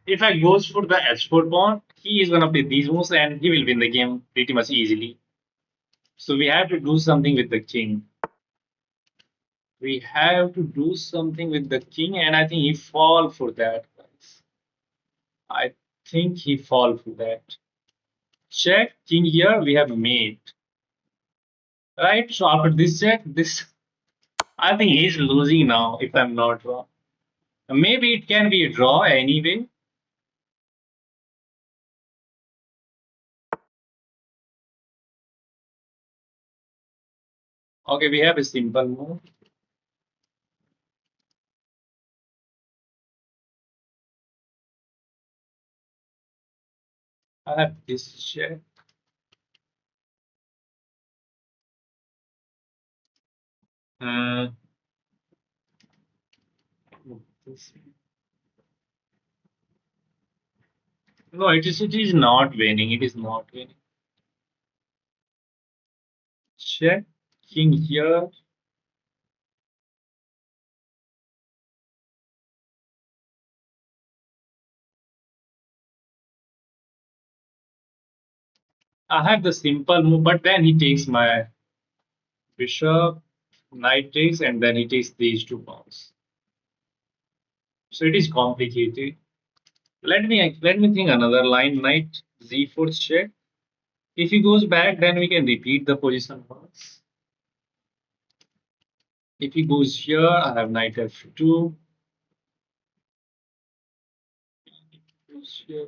If I goes for the h4 pawn, he is gonna play these moves and he will win the game pretty much easily. So we have to do something with the king. We have to do something with the king, and I think he fall for that, guys. I think he fall for that. Check king here. We have mate, right? So after this check, this I think he's losing now. If I'm not wrong, maybe it can be a draw anyway. Okay, we have a simple move. I have this check. Uh, this- no, it is not winning. It is not winning. Check king here. I have the simple move, but then he takes my bishop, knight takes, and then he takes these two pawns. So it is complicated. Let me think another line. Knight z4 check. If he goes back, then we can repeat the position once. If he goes here, I have knight f2. Goes here.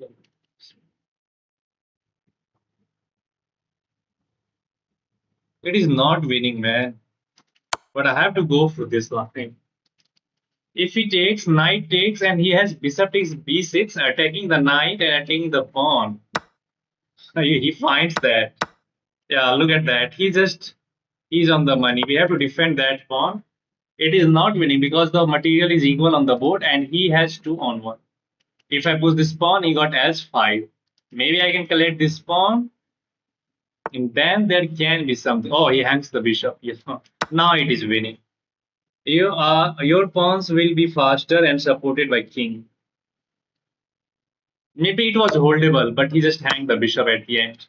It is not winning, man. But I have to go for this line. If he takes, knight takes, and he has bishop takes b6, attacking the knight and attacking the pawn. He finds that. Yeah, look at that. He's on the money. We have to defend that pawn. It is not winning because the material is equal on the board and he has 2 on 1. If I push this pawn, he got s5. Maybe I can collect this pawn, and then there can be something. Oh, he hangs the bishop. Yes. Now it is winning. Your pawns will be faster and supported by king. Maybe it was holdable, but he just hanged the bishop at the end.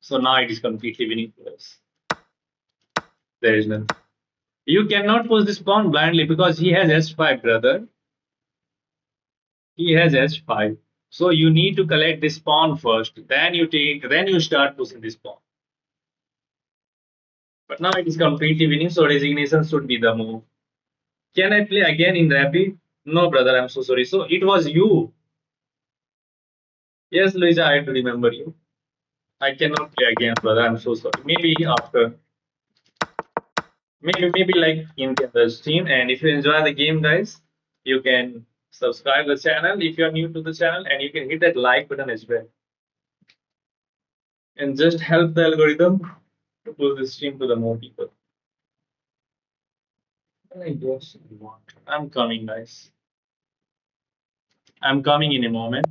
So now it is completely winning for us. There is none. You cannot push this pawn blindly because he has s5, brother. He has h5. So you need to collect this pawn first. Then you start pushing this pawn. But now it is completely winning, so resignation should be the move. Can I play again in rapid? No, brother, I'm so sorry. So it was you. Yes, Luisa, I do remember you. I cannot play again, brother. I'm so sorry. Maybe after, maybe like in the other stream. And if you enjoy the game, guys, you can subscribe the channel if you're new to the channel, and you can hit that like button as well. And just help the algorithm to push the stream to the more people. I guess what? I'm coming, guys. I'm coming in a moment.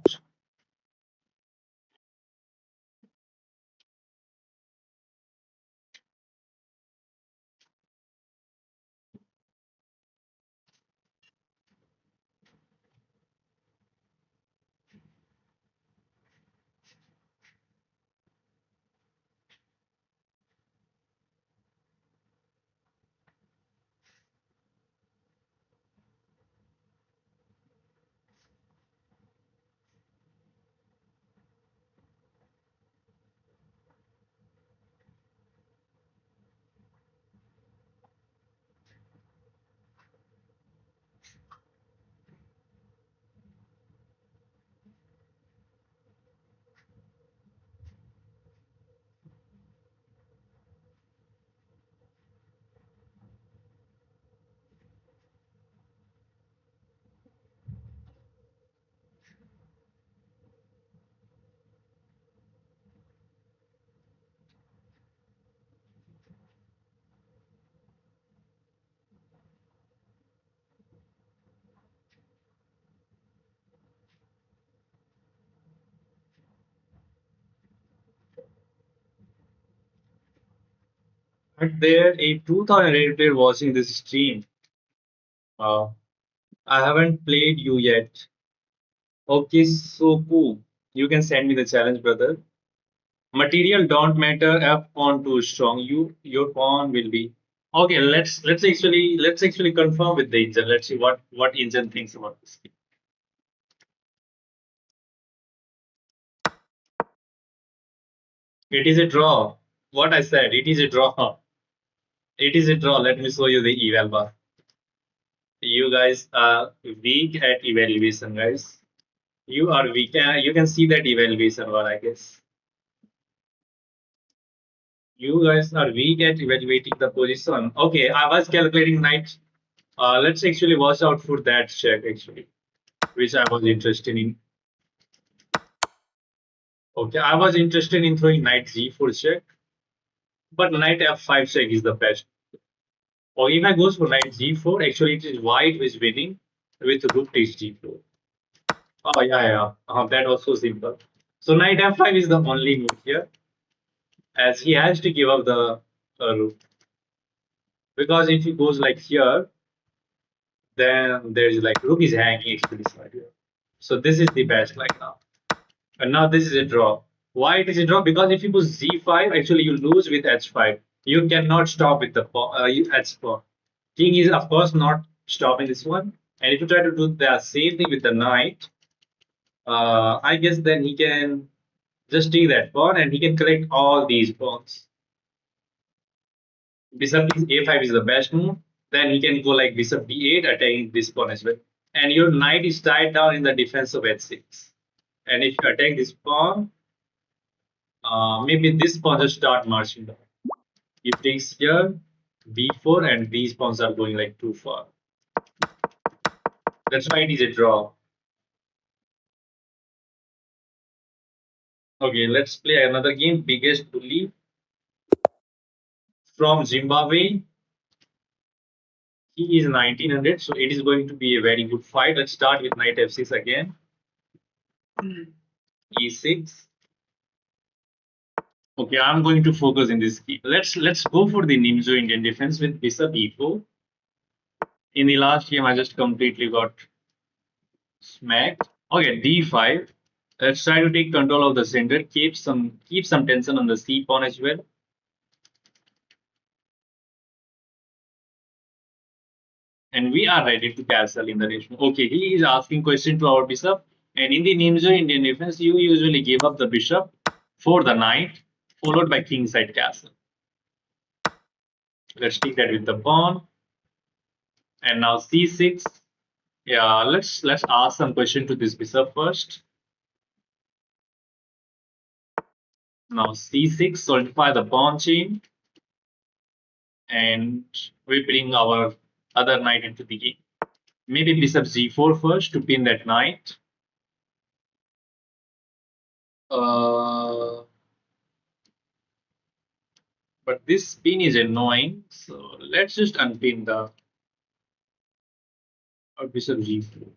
Are there a 2008 player watching this stream? Uh, I haven't played you yet. Okay, so cool. You can send me the challenge, brother. Material don't matter. F pawn too strong. Your pawn will be okay. Let's actually confirm with the engine. Let's see what engine thinks about this. It is a draw. What I said. It is a draw. It is a draw. Let me show you the eval bar. You guys are weak at evaluation, guys. You are weak. You can see that evaluation bar, I guess. You guys are weak at evaluating the position. Okay, I was calculating knight. Let's actually watch out for that check actually, which I was interested in. Okay, I was interested in throwing knight g4 check, but knight f5 check is the best. Or if I goes for knight g4, actually it is white who is winning with rook takes g4. Oh yeah, yeah. That was so simple. So knight f5 is the only move here, as he has to give up the rook. Because if he goes like here, then there's like rook is hanging actually side here. So this is the best like now. And now this is a draw. Why it is a draw? Because if you put z5, actually you lose with h5. You cannot stop with the h4. King is of course not stopping this one. And if you try to do the same thing with the knight, I guess then he can just take that pawn and he can collect all these pawns. Bishop a5 is the best move. Then he can go like bishop b8, attacking this pawn as well. And your knight is tied down in the defense of h6. And if you attack this pawn, maybe this pawn just start marching down. It takes here b4, and these pawns are going like too far. That's why it is a draw. Okay, let's play another game. Biggest bully from Zimbabwe. He is 1900, so it is going to be a very good fight. Let's start with knight f6 again. e6. Okay, I'm going to focus in this key. Let's go for the Nimzo-Indian defense with bishop e4. In the last game, I just completely got smacked. Okay, d5. Let's try to take control of the center. Keep some tension on the c pawn as well. And we are ready to castle in the region. Okay, he is asking question to our bishop. And in the Nimzo-Indian defense, you usually give up the bishop for the knight, followed by kingside castle. Let's take that with the pawn. And now c6. Yeah, let's ask some question to this bishop first. Now c6, solidify the pawn chain, and we bring our other knight into the game. Maybe bishop g4 first to pin that knight. Uh, but this pin is annoying, so let's just unpin the bishop g4.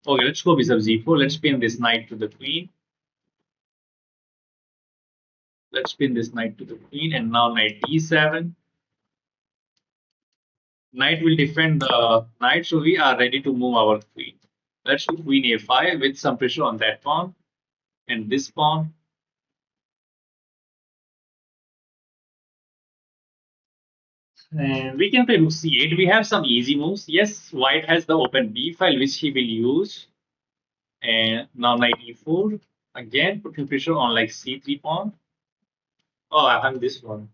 Okay, let's go bishop g4. Let's pin this knight to the queen. Let's pin this knight to the queen, and now knight d7. Knight will defend the knight, so we are ready to move our queen. Let's do queen a5 with some pressure on that pawn and this pawn. And we can play rook c8. We have some easy moves. Yes, white has the open b file, which he will use. And now knight e4. Again, putting pressure on like c3 pawn. Oh, I have this one.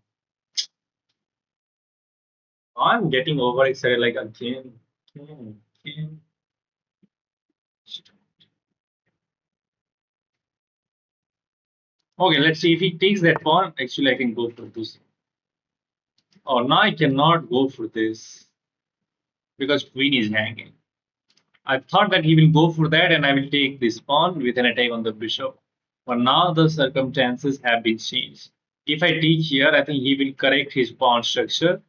I'm getting overexcited like again. Again. Okay, let's see if he takes that pawn. Actually, I can go for this. Oh, now I cannot go for this because queen is hanging. I thought that he will go for that and I will take this pawn with an attack on the bishop. But now the circumstances have been changed. If I take here, I think he will correct his pawn structure.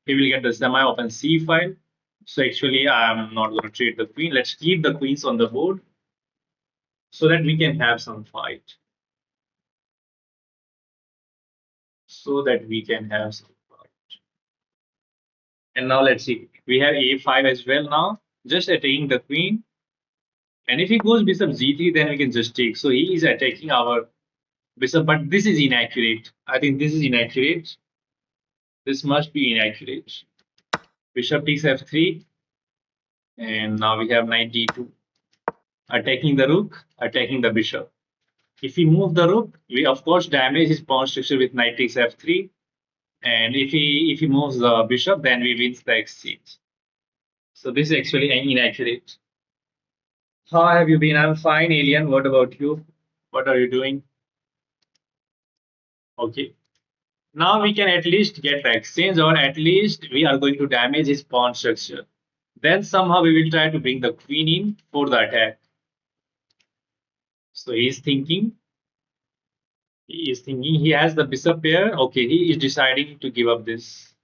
He will get the semi-open c file. So actually, I'm not going to trade the queen. Let's keep the queens on the board so that we can have some fight. so that we can have some. And now let's see. We have a5 as well now, just attacking the queen. And if he goes bishop g3, then we can just take. So he is attacking our bishop, but this is inaccurate. I think this is inaccurate. This must be inaccurate. Bishop takes f3, and now we have knight d2. Attacking the rook, attacking the bishop. If we move the rook, we of course damage his pawn structure with knight takes f3. And if he moves the bishop, then we win the exchange. So this is actually inaccurate. How have you been? I'm fine, Alien. What about you? What are you doing? Okay. Now we can at least get the exchange, or at least we are going to damage his pawn structure. Then somehow we will try to bring the queen in for the attack. So he is thinking. He is thinking. He has the bishop pair. Okay, he is deciding to give up this.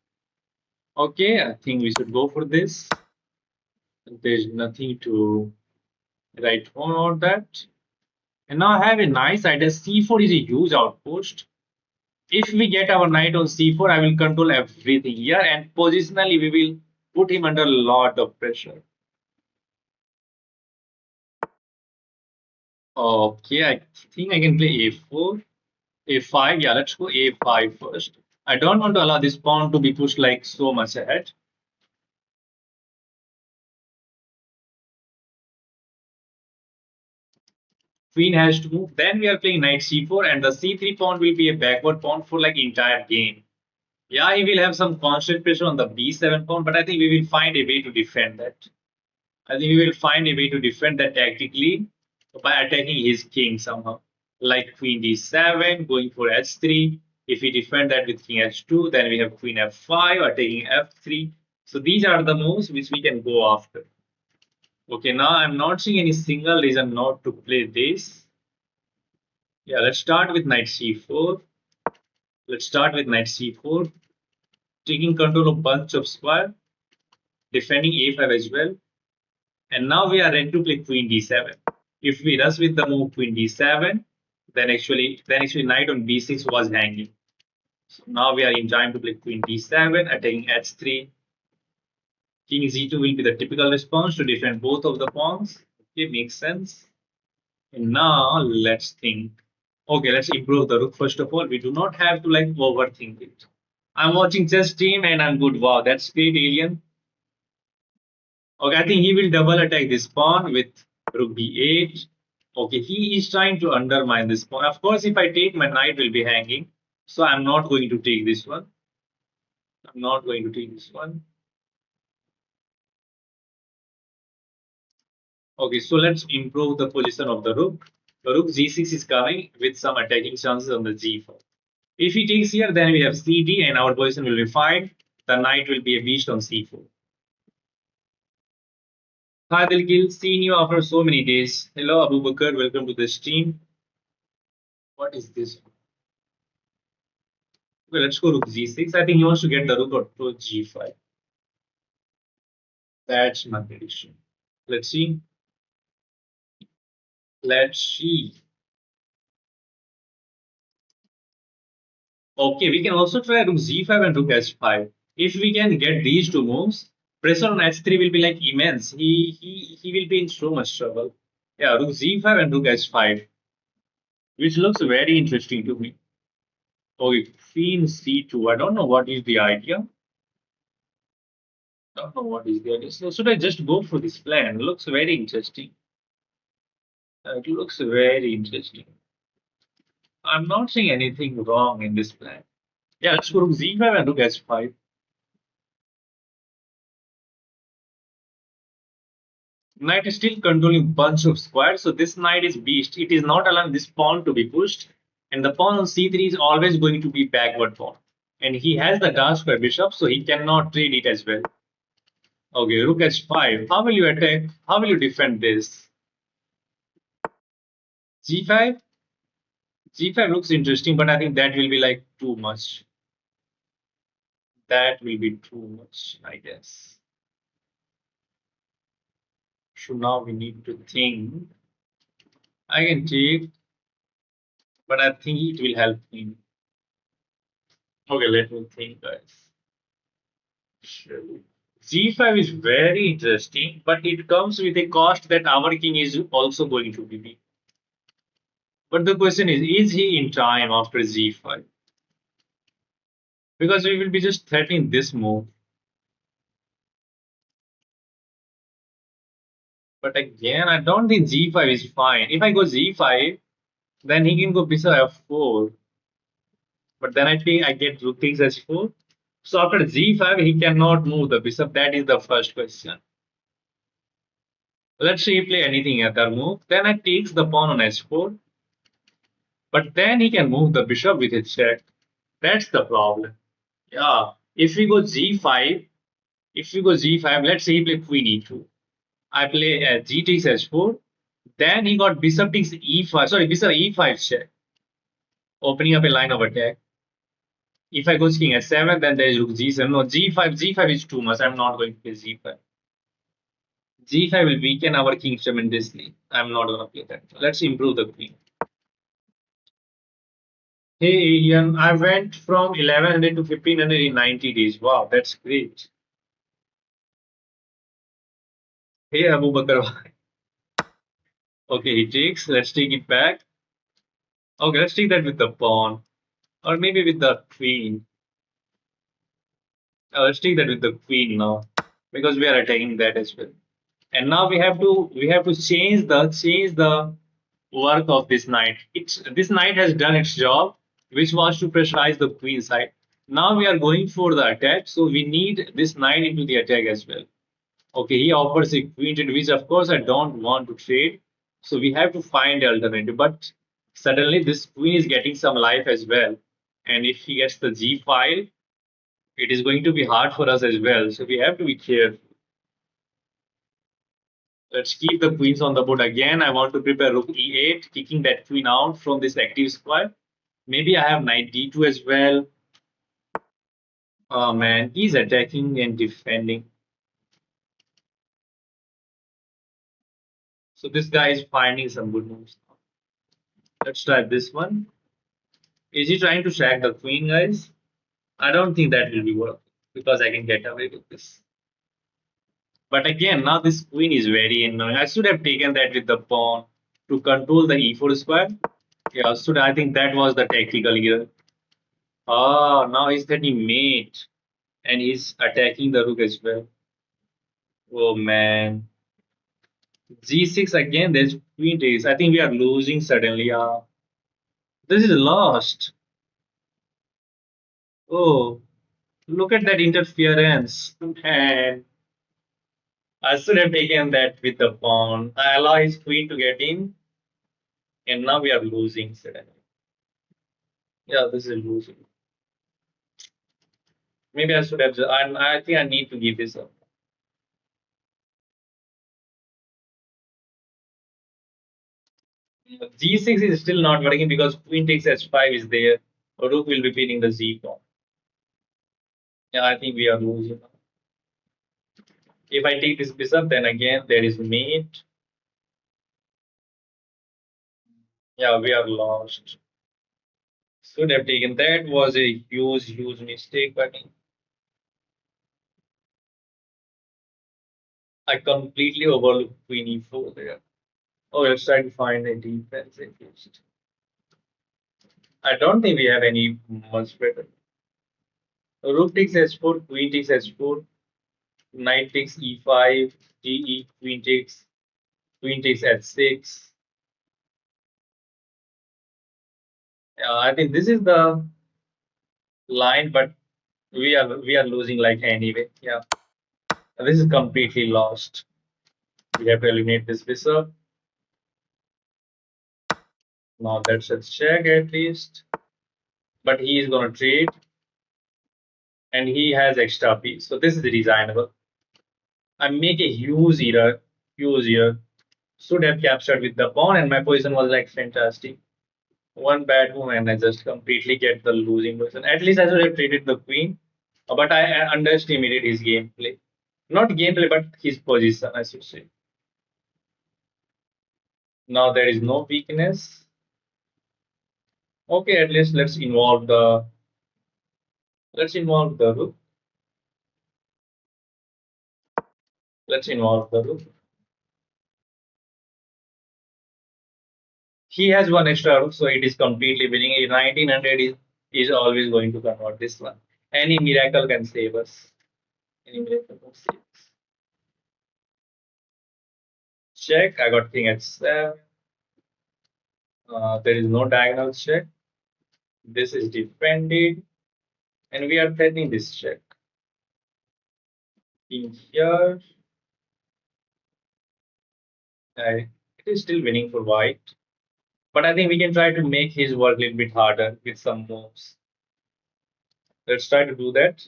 Okay, I think we should go for this. There's nothing to write home about that. And now I have a nice idea. C4 is a huge outpost. If we get our knight on c4, I will control everything here, and positionally we will put him under a lot of pressure. Okay, I think I can play a4, a5. Yeah, let's go a5 first. I don't want to allow this pawn to be pushed like so much ahead. Queen has to move. Then we are playing knight c4, and the c3 pawn will be a backward pawn for like entire game. Yeah, he will have some constant pressure on the b7 pawn, but I think we will find a way to defend that. I think we will find a way to defend that tactically by attacking his king somehow. Like queen d7, going for h3. If we defend that with king h2, then we have queen f5, attacking f3. So these are the moves which we can go after. Okay, now I'm not seeing any single reason not to play this. Yeah, let's start with knight c4. Let's start with knight c4. Taking control of bunch of square, defending a5 as well. And now we are ready to play queen d7. If we rush with the move queen d7, then actually knight on b6 was hanging. So now we are in time to play queen d7, attacking h3. King z2 will be the typical response to defend both of the pawns. Okay, makes sense. And now let's think. Okay, let's improve the rook first of all. We do not have to like overthink it. I'm watching chess team and I'm good. Wow, that's great, Alien. Okay, I think he will double attack this pawn with rook b8. Okay, he is trying to undermine this pawn. Of course, if I take, my knight will be hanging. So I'm not going to take this one. I'm not going to take this one. Okay, so let's improve the position of the rook. The rook g6 is coming with some attacking chances on the g4. If he takes here, then we have cd and our position will be fine. The knight will be a beast on c4. Hi Dilgil, seeing you after so many days. Hello Abu Bakr, welcome to the stream. What is this? Okay, let's go rook g6. I think he wants to get the rook to g5. That's my prediction. Let's see. Let's see. Okay, we can also try rook g5 and rook h5. If we can get these two moves, pressure on h3 will be like immense. He will be in so much trouble. Yeah, rook g5 and rook h5, which looks very interesting to me. Okay, queen c2. I don't know what is the idea. Don't know what is the idea. So should I just go for this plan? It looks very interesting. It looks very interesting. I'm not seeing anything wrong in this plan. Yeah, let's go rook z5 and rook h5. Knight is still controlling bunch of squares, so this knight is beast. It is not allowing this pawn to be pushed, and the pawn on c3 is always going to be backward pawn. And he has the dark square bishop, so he cannot trade it as well. Okay, rook h5. How will you attack? How will you defend this? g5? g5 looks interesting, but I think that will be like too much. That will be too much, I guess. So now we need to think. I can take, but I think it will help him. Okay, let me think, guys. G5 is very interesting, but it comes with a cost that our king is also going to be. But the question is he in time after G5? Because we will be just threatening this move. But again, I don't think G5 is fine. If I go G5, then he can go bishop F4. But then I think I get rook takes H4. So after G5, he cannot move the bishop. That is the first question. Let's say he play anything other move. Then I takes the pawn on H4. But then he can move the bishop with his check. That's the problem. Yeah. If we go G5, let's say he play Queen E2. I play G takes H4. Then he got bishop takes E5. Sorry, bishop E5 check, opening up a line of attack. If I go king H7, then there is rook G7. No, G5 is too much. I'm not going to play G5. G5 will weaken our king tremendously. I'm not going to play that. Let's improve the queen. Hey, Ian, I went from 1100 to 1500 in 90 days. Wow, that's great. Hey, Abu Bakr. Okay, he takes. Let's take it back. Okay, let's take that with the pawn. Or maybe with the queen. Let's take that with the queen now. Because we are attacking that as well. And now we have to change the work of this knight. This knight has done its job, which was to pressurize the queen side. Now we are going for the attack, so we need this knight into the attack as well. Okay, he offers a queen trade, which of course I don't want to trade. So we have to find the alternative. But suddenly this queen is getting some life as well. And if he gets the g file, it is going to be hard for us as well. So we have to be careful. Let's keep the queens on the board again. I want to prepare rook e8, kicking that queen out from this active square. Maybe I have knight d2 as well. Oh man, he's attacking and defending. So this guy is finding some good moves. Let's try this one. Is he trying to sack the queen, guys? I don't think that will be work because I can get away with this. But again, now this queen is very annoying. I should have taken that with the pawn to control the e4 square. Yeah, so I think that was the tactical error. Ah, now he's getting mate and he's attacking the rook as well. Oh man. G6 again, there's queen takes. I think we are losing suddenly. This is lost. Oh, look at that interference. Man, I should have taken that with the pawn. I allow his queen to get in, and now we are losing suddenly. Yeah, this is losing. Maybe I should have. I think I need to give this up. G6 is still not working because queen takes h5 is there. Rook will be beating the z pawn. Yeah, I think we are losing. If I take this bishop, then again there is mate. Yeah, we are lost. Should have taken that. Was a huge mistake, but I completely overlooked queen e4 there. Oh, let's try to find a defense at least. I don't think we have any much better. Rook takes h4, queen takes h4, knight takes e5, ge, queen takes h6. I think this is the line, but we are losing like anyway. Yeah, this is completely lost. We have to eliminate this bishop. Now that's a check at least. But he is gonna trade, and he has extra piece. So this is designable. I make a huge error. Should have captured with the pawn, and my position was like fantastic. One bad move, and I just completely get the losing position. At least I should have traded the queen, but I underestimated his gameplay. Not gameplay, but his position, I should say. Now there is no weakness. Okay, at least let's involve the Let's involve the rook. Let's involve the rook. He has one extra rook, so it is completely winning. 1900 is always going to convert this one. Any miracle can save us. Any miracle can save us. Check. I got king at 7. There is no diagonal check. This is defended, and we are threatening this check. King here. Uh, it is still winning for white, but I think we can try to make his work a little bit harder with some moves. Let's try to do that.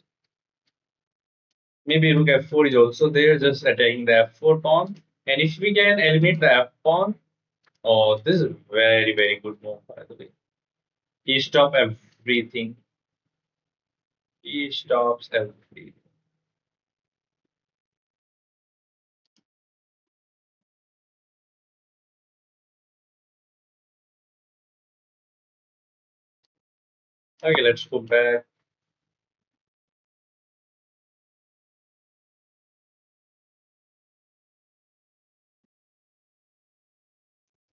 Maybe rook f4 is also there, just attacking the f4 pawn. And if we can eliminate the f pawn, oh, this is a very, very good move, by the way. He stops everything. He stops everything. Okay, let's go back.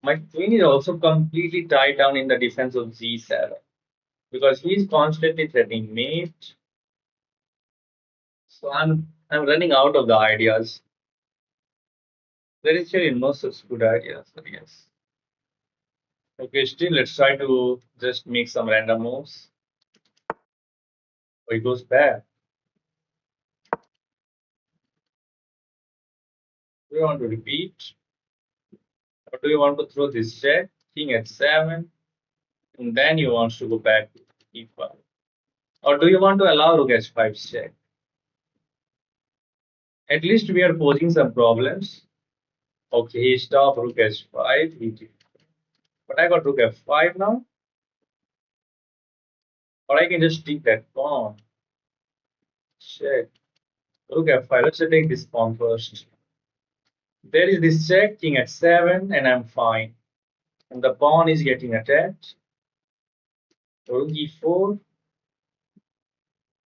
My queen is also completely tied down in the defense of g7 because he's constantly threatening mate. So I'm running out of the ideas. There is really no such good ideas, I guess. Okay, still let's try to just make some random moves. Oh, he goes back. Do you want to repeat? Or do you want to throw this check? King at 7, and then you want to go back to e5. Or do you want to allow rook h5 check? At least we are posing some problems. Okay, he stopped rook h5. But I got rook f5 now. Or I can just take that pawn. Check. Rook f5. Let's take this pawn first. There is this check, king at 7, and I'm fine. And the pawn is getting attacked. Rook e4.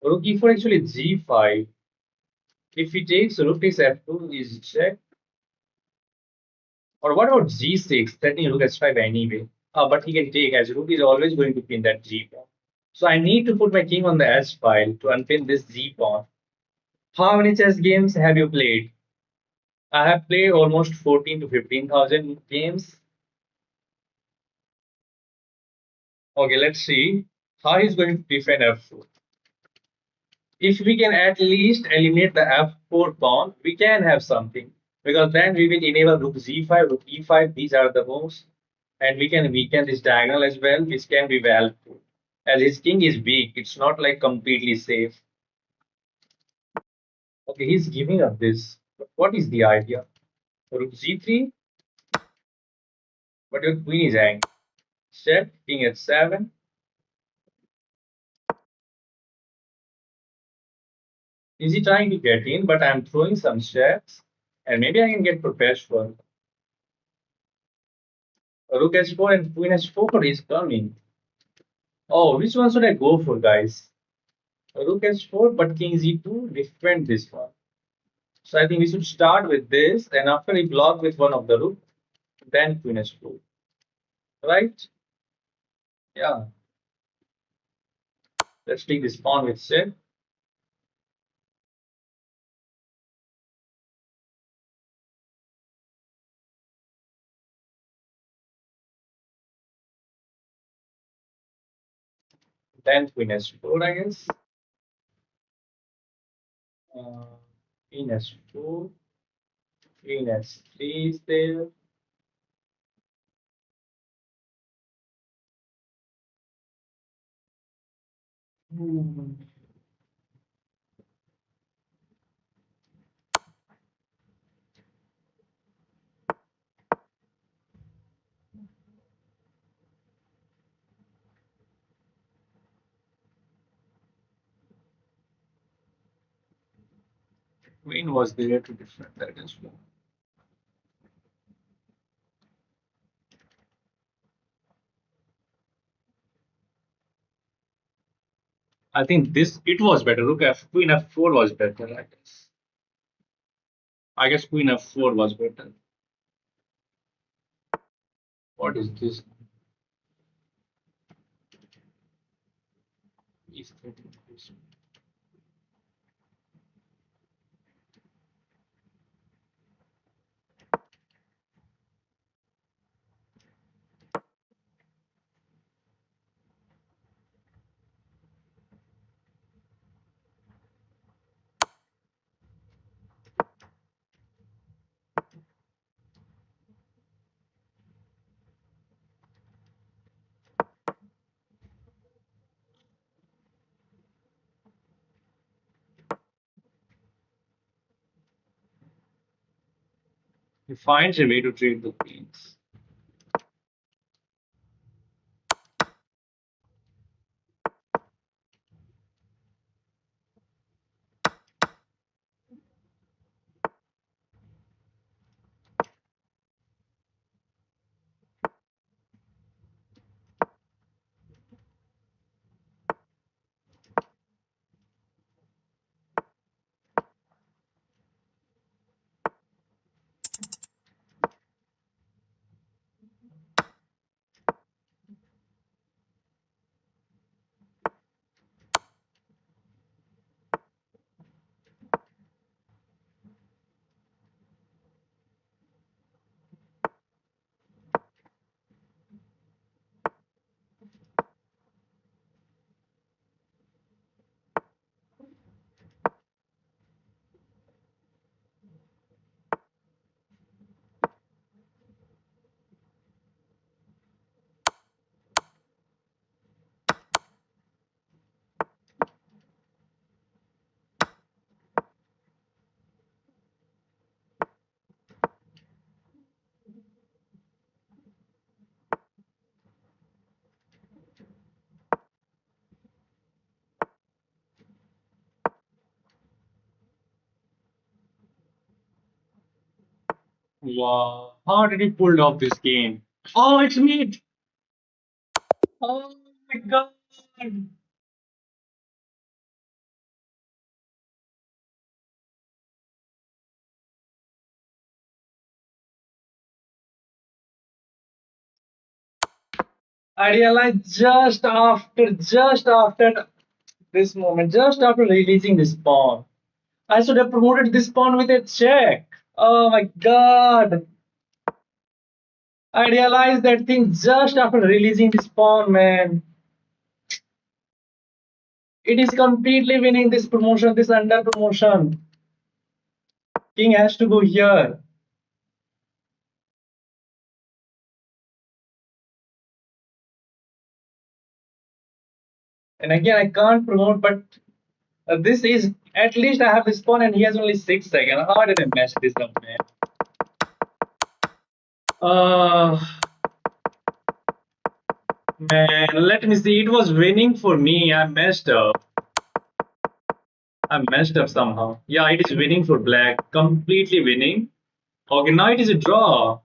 Rook e4 actually g5. If he takes rook takes f2 is check. Or what about g6? Threatening rook h5 anyway. But he can take as rook is always going to pin that g pawn. So I need to put my king on the s file to unpin this g pawn. How many chess games have you played? I have played almost 14 to 15,000 games. Okay, let's see how he's going to defend f4. If we can at least eliminate the f4 pawn, we can have something. Because then we will enable rook z5, rook e5. These are the moves. And we can weaken this diagonal as well, which can be valuable. As his king is weak, it's not like completely safe. Okay, he's giving up this. But what is the idea? Rook g3, but your queen is angry. Check, king at 7. Is he trying to get in? But I'm throwing some checks, and maybe I can get prepared for rook h4 and queen h4 is coming. Oh, which one should I go for, guys? Rook h4, but king z2, defend this one. So I think we should start with this, and after we block with one of the rook, then queen h4. Right? Yeah. Let's take this pawn with check. Then queen h4, I guess. Uh, queen h4, queen h3 is there. Hmm. Queen was there to defend that as well. I think this it was better. Look, Queen F4 was better. I guess. I guess Queen F4 was better. What is this? He finds a way to trade the queens. Wow. How did he pull off this game? Oh, it's me. Oh my god. I realized just after this moment, just after releasing this pawn, I should have promoted this pawn with a check. Oh my god. I realized that thing just after releasing this pawn, man. It is completely winning this promotion, this under promotion. King has to go here. And again, I can't promote, but this is at least I have this pawn and he has only 6 seconds. How did I mess this up, man? Uh, man, let me see. It was winning for me. I messed up. I messed up somehow. Yeah, it is winning for black. Completely winning. Okay, now it is a draw.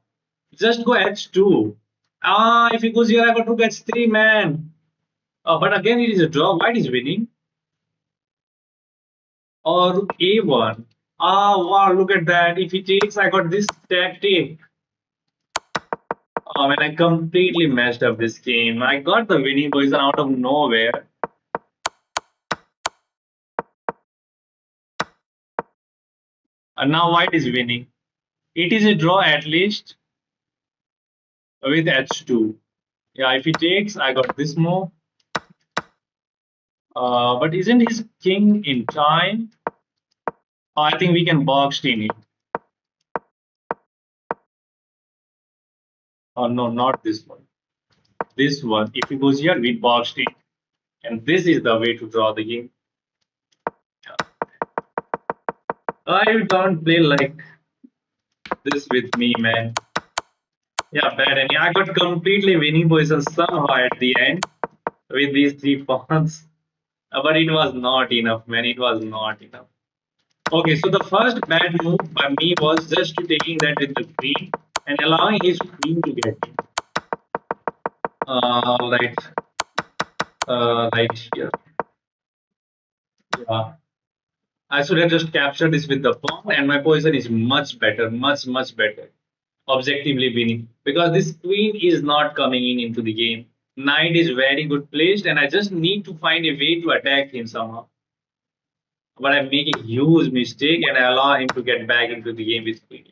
Just go h2. Ah, if he goes here, I got to h3, man. But again, it is a draw. White is winning. Or rook a1. Ah, wow, look at that. If he takes, I got this tactic. Oh, man, I completely messed up this game. I got the winning position out of nowhere. And now white is winning. It is a draw at least with h2. Yeah, if he takes, I got this move. But isn't his king in time? Oh, I think we can box in it. Oh, no, not this one. This one. If he goes here, we boxed in. And this is the way to draw the game. I don't play like this with me, man. Yeah, bad. And I got completely winning position somehow at the end with these 3 pawns. But it was not enough, man. It was not enough. Okay, so the first bad move by me was just to taking that with the queen and allowing his queen to get in. Like here. Yeah. I should have just captured this with the pawn, and my position is much better, much better. Objectively winning because this queen is not coming in into the game. Knight is very good placed, and I just need to find a way to attack him somehow. But I'm making huge mistake, and I allow him to get back into the game with queen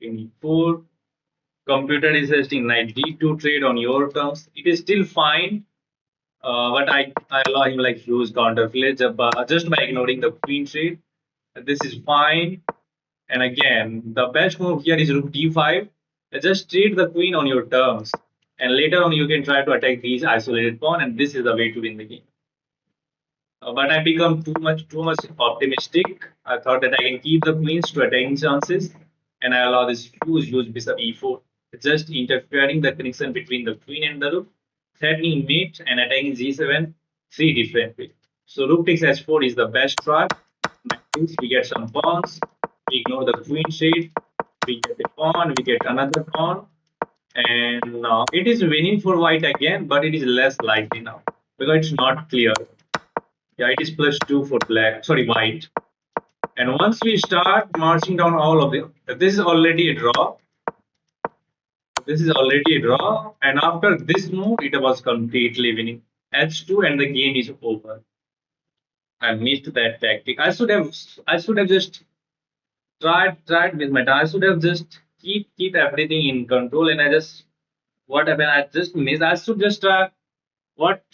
e4. Computer is suggesting knight d2 trade on your terms. It is still fine, but I allow him like huge counter play just by ignoring the queen trade. This is fine. And again, the best move here is rook d5. Just trade the queen on your terms. And later on, you can try to attack these isolated pawn, and this is the way to win the game. But I become too much optimistic. I thought that I can keep the queens to attacking chances, and I allow this huge bishop e4, just interfering the connection between the queen and the rook, threatening mate and attacking g7 three different ways. So rook takes h4 is the best try. We get some pawns, we ignore the queen shade, we get a pawn, we get another pawn, and it is winning for white again, but it is less likely now because it's not clear. Yeah, it is +2 for black, sorry, white. And once we start marching down all of them, this is already a draw. This is already a draw. And after this move, it was completely winning. H2 and the game is over. I missed that tactic. I should have just tried with my I should have just keep everything in control and I just what happened? I just missed. I should just what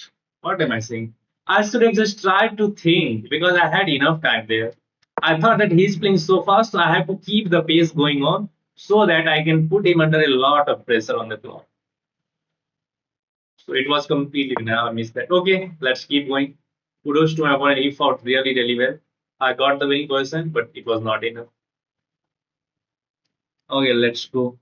what am I saying? I should have just tried to think because I had enough time there. I thought that he's playing so fast, so I have to keep the pace going on so that I can put him under a lot of pressure on the clock. So it was completely now I missed that. Okay, let's keep going. Kudos to my opponent. He fought really well. I got the winning position, but it was not enough. Okay, let's go.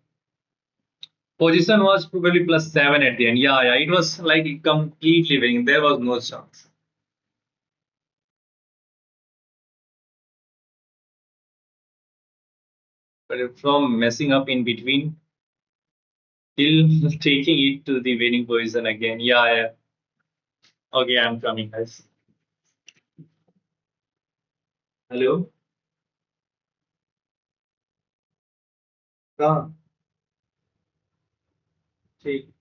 Position was probably +7 at the end. Yeah, it was like completely winning. There was no chance. But from messing up in between till taking it to the winning position again. Yeah. Okay, I'm coming, guys. Hello? कहाँ? ठीक.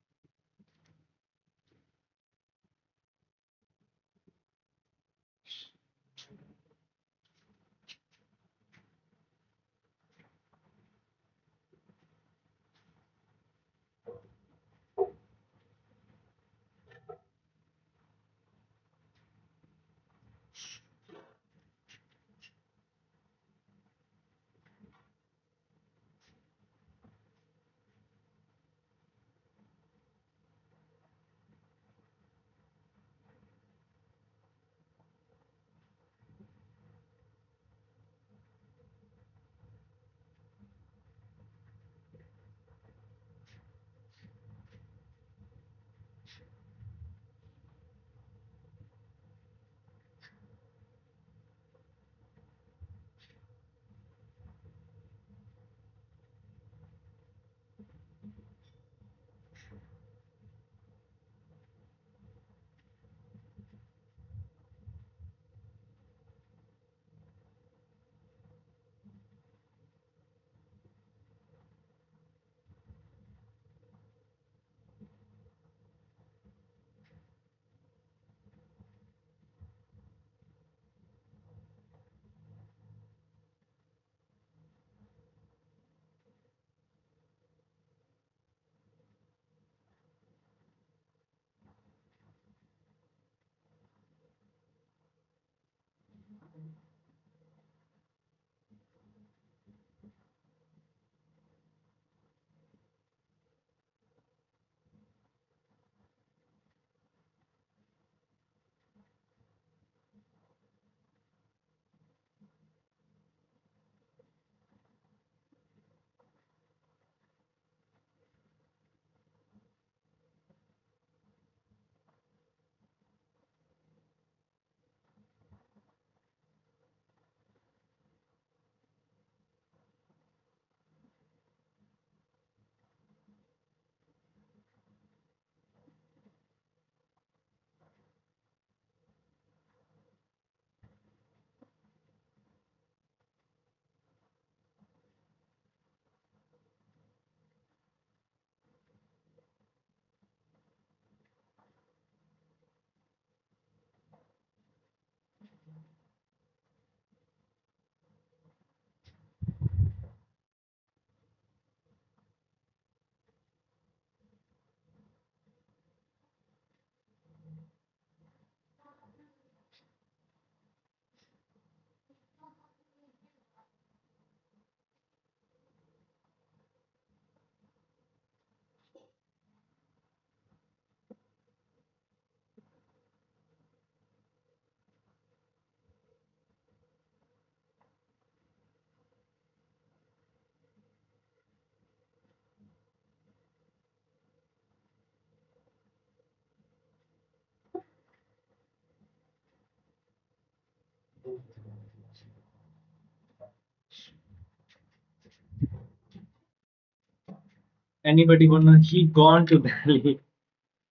Anybody wanna? He gone to Delhi.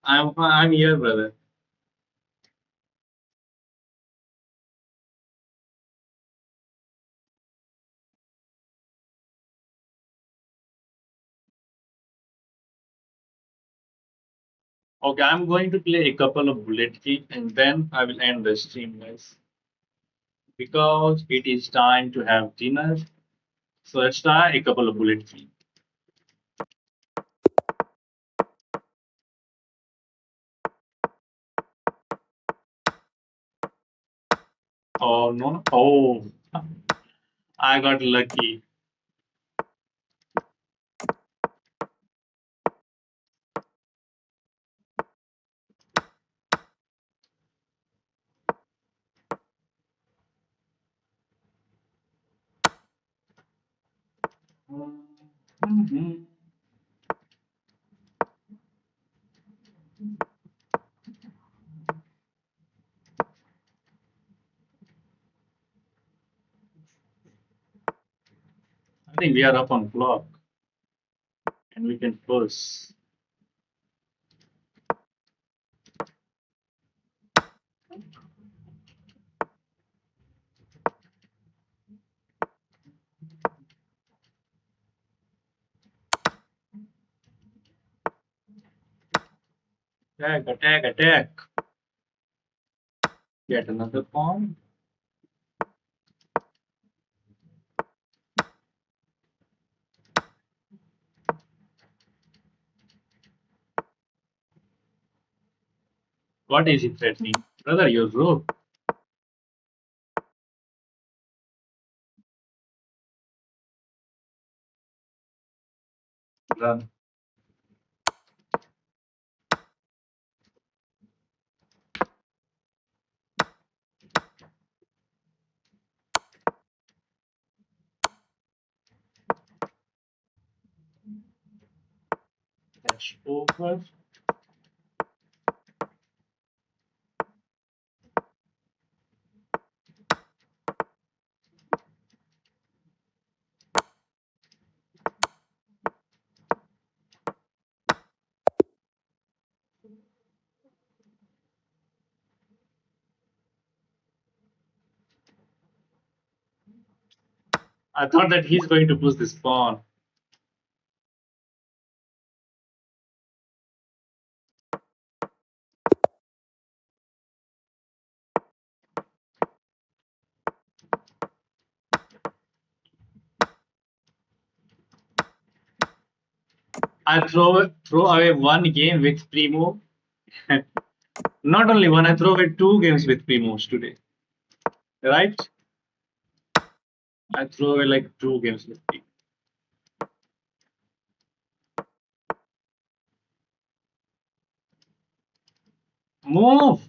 I'm here, brother. Okay, I'm going to play a couple of bullet key and then I will end the stream, guys, because it is time to have dinner. So let's try a couple of bullet key. Oh no! Oh, I got lucky. Mhm. I think we are up on clock and we can push. Attack! Attack! Attack! Get another pawn. What is he threatening? Brother, you're rogue. Run. Dash over. I thought that he's going to push this pawn. I throw away one game with Primo. Not only one, I throw away two games with Primos today. Right? I throw away like two games with Primo. Move!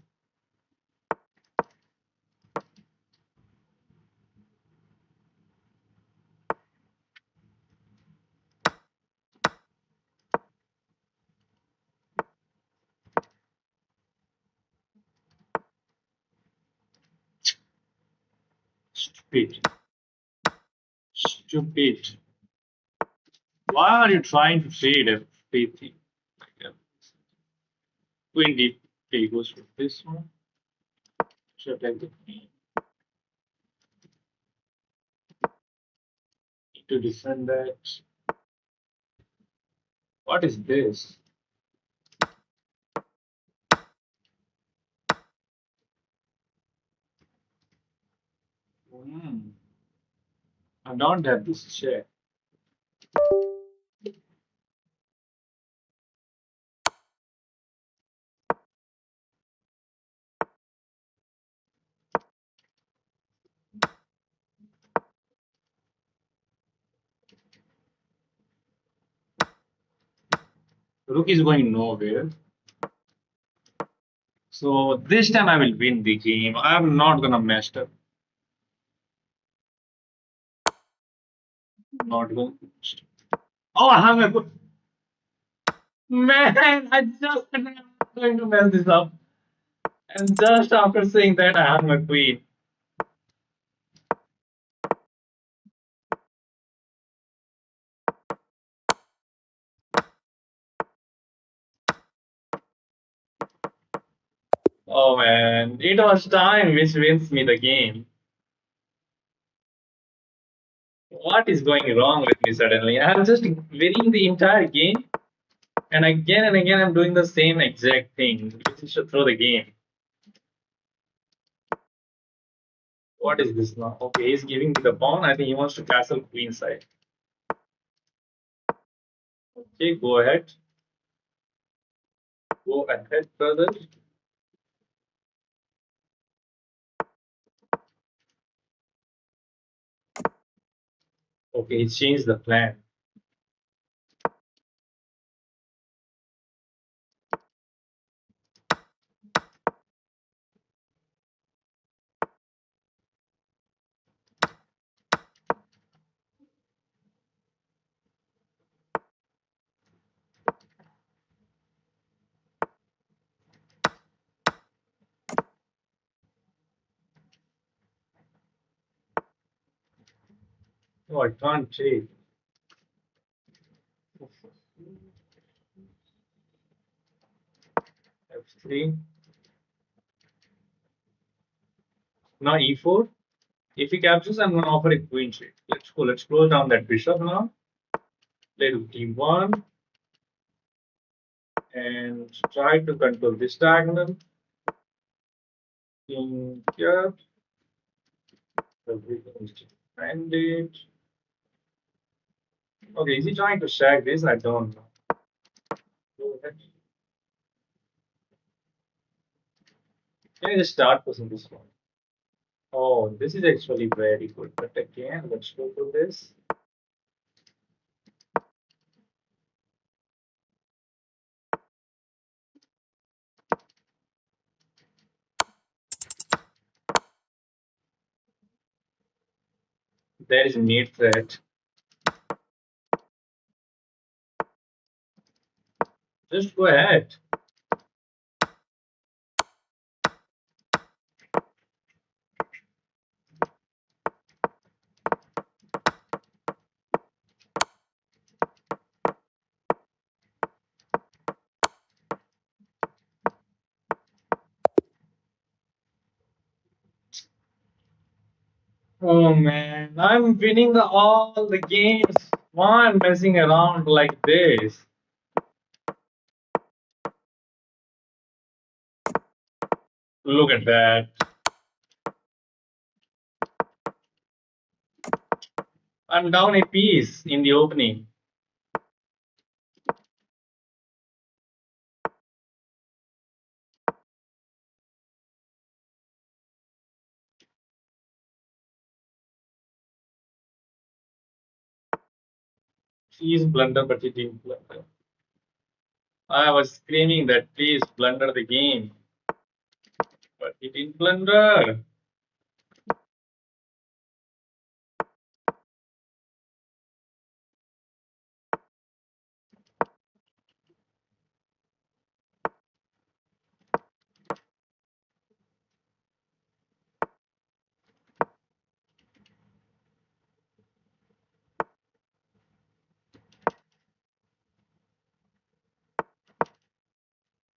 Stupid. Stupid. Why are you trying to trade everything? Queen D goes with this one. Should I take the queen to defend that? What is this? Hmm. I don't have this check. Rook is going nowhere. So this time I will win the game. I'm not gonna mess up. Not gonna. Oh, I hung a good. Man, I just said I'm going to mess this up. And just after saying that, I hung a queen. Oh man, it was time which wins me the game. What is going wrong with me suddenly? I'm just winning the entire game, and again I'm doing the same exact thing, which is to throw the game. What is this now? Okay, he's giving me the pawn. I think he wants to castle queen side. Okay, go ahead. Go ahead, brother. Okay, he changed the plan. Oh, I can't take. F3. Now E4. If he captures, I'm gonna offer a queen trade. Let's go. Let's close down that bishop now. Play to D1 and try to control this diagonal. King here. Everything is defended. Okay, is he trying to shag this? I don't know. Go ahead. Can I just start pushing this one? Oh, this is actually very good. But again, let's go to this. There is a mate threat. Just go ahead. Oh man, I'm winning all the games. Why I'm messing around like this? Look at that. I'm down a piece in the opening. Please blunder, but he didn't blunder. I was screaming that please blunder the game, but he didn't blunder.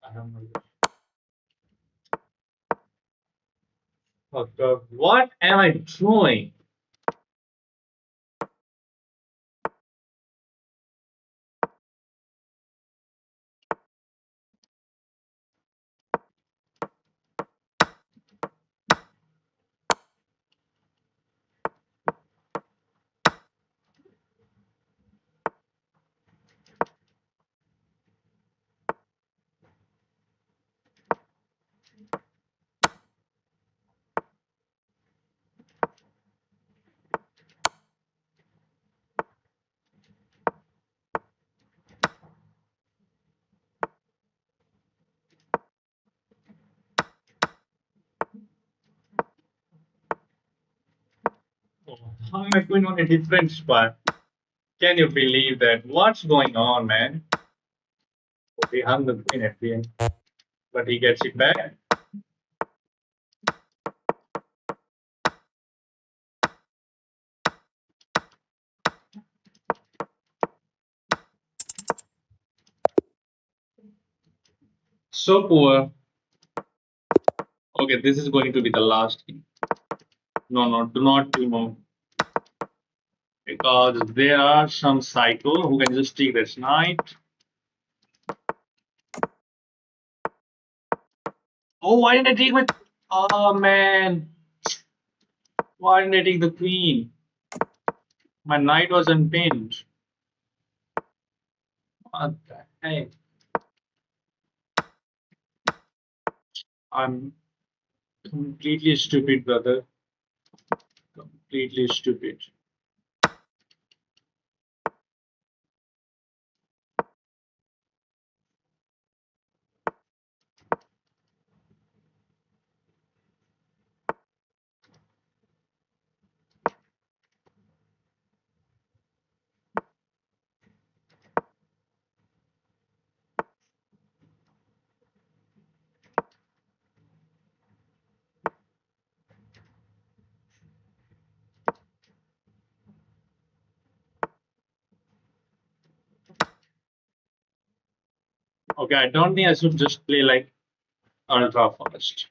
I don't know. Oh God, what am I doing? Oh, how am I going on a different spot? Can you believe that? What's going on, man? Okay, hung the queen at the end, but he gets it back. So poor. Okay, this is going to be the last game. No, no, do not remove. Because there are some psycho who can just take this knight. Oh, why didn't I take my... Oh, man. Why didn't I take the queen? My knight was unpinned. What the heck? I'm completely stupid, brother. Completely stupid. Okay, I don't think I should just play like ultra fast.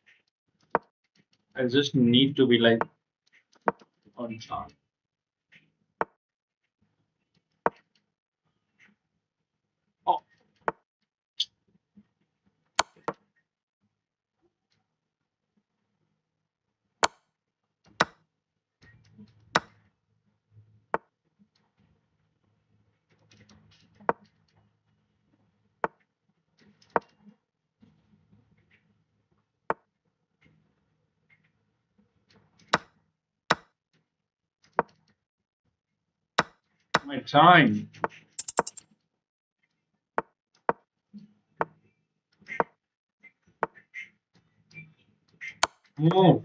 I just need to be like on time. Oh, my time. Move.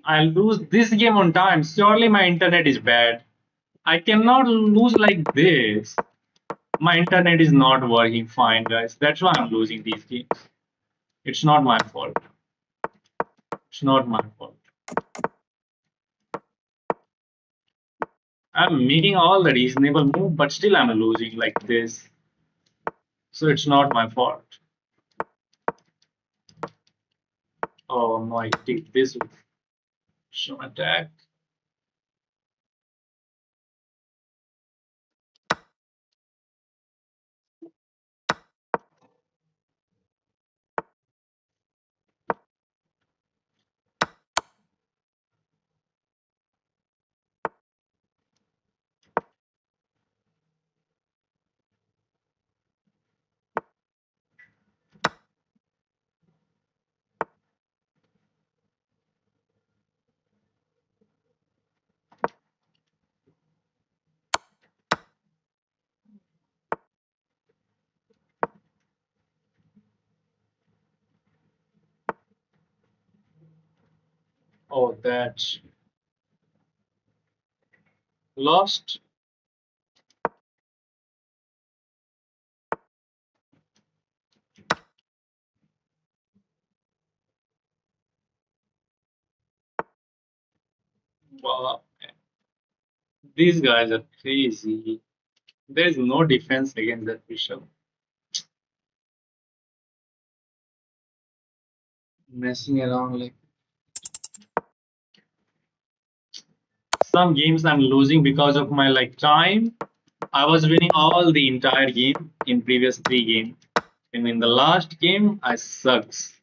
I lose this game on time. Surely my internet is bad. I cannot lose like this. My internet is not working fine, guys. That's why I'm losing these games. It's not my fault. It's not my fault. I'm making all the reasonable move, but still I'm losing like this. So it's not my fault. Oh no, I take this with some attack. Oh, that's lost. Wow, these guys are crazy. There is no defense against that bishop. Messing around like some games I'm losing because of my like time. I was winning all the entire game in previous three games. And in the last game, I sucks.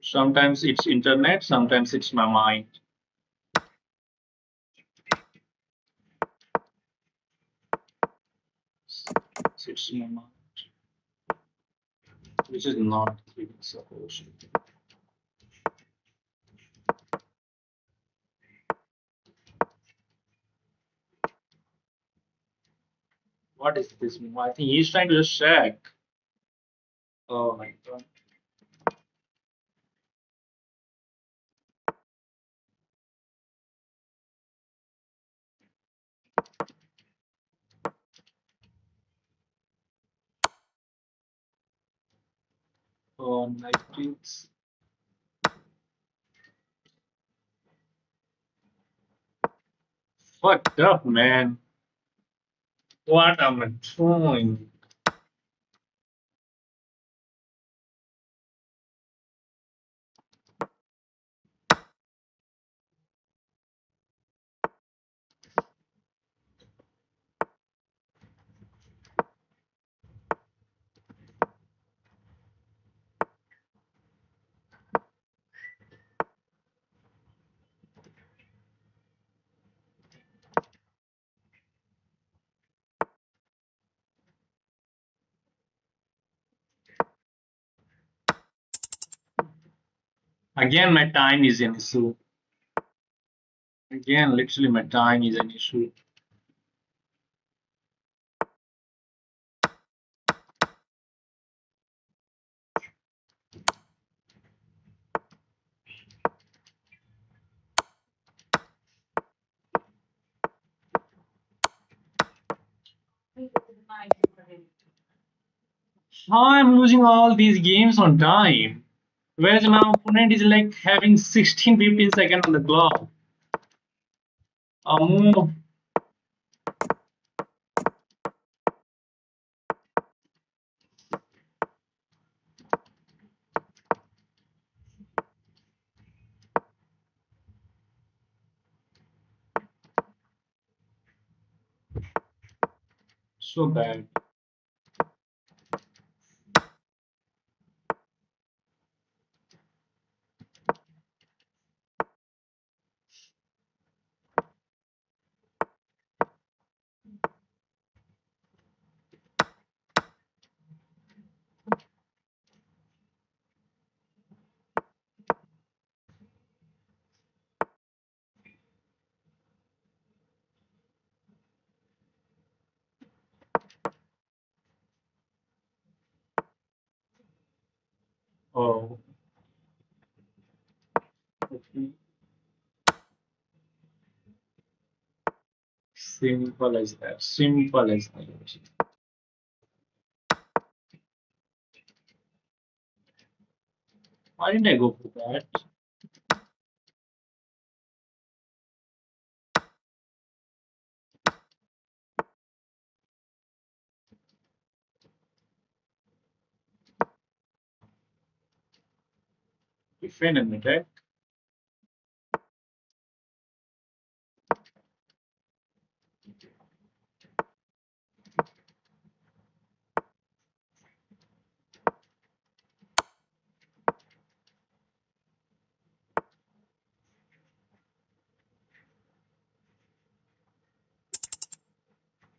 Sometimes it's internet, sometimes it's my mind. It's my mind, which is not even supposed to. What is this move? I think he's trying to just check. Oh my god. on 19th. Fucked up, man. What am I doing? Again, my time is an issue. Again, literally, my time is an issue. How I'm losing all these games on time? Whereas my opponent is like having 16, 15 seconds on the clock. A move. So bad. Oh, okay. Simple as that. Simple as that. Why didn't I go for that? Defend and attack.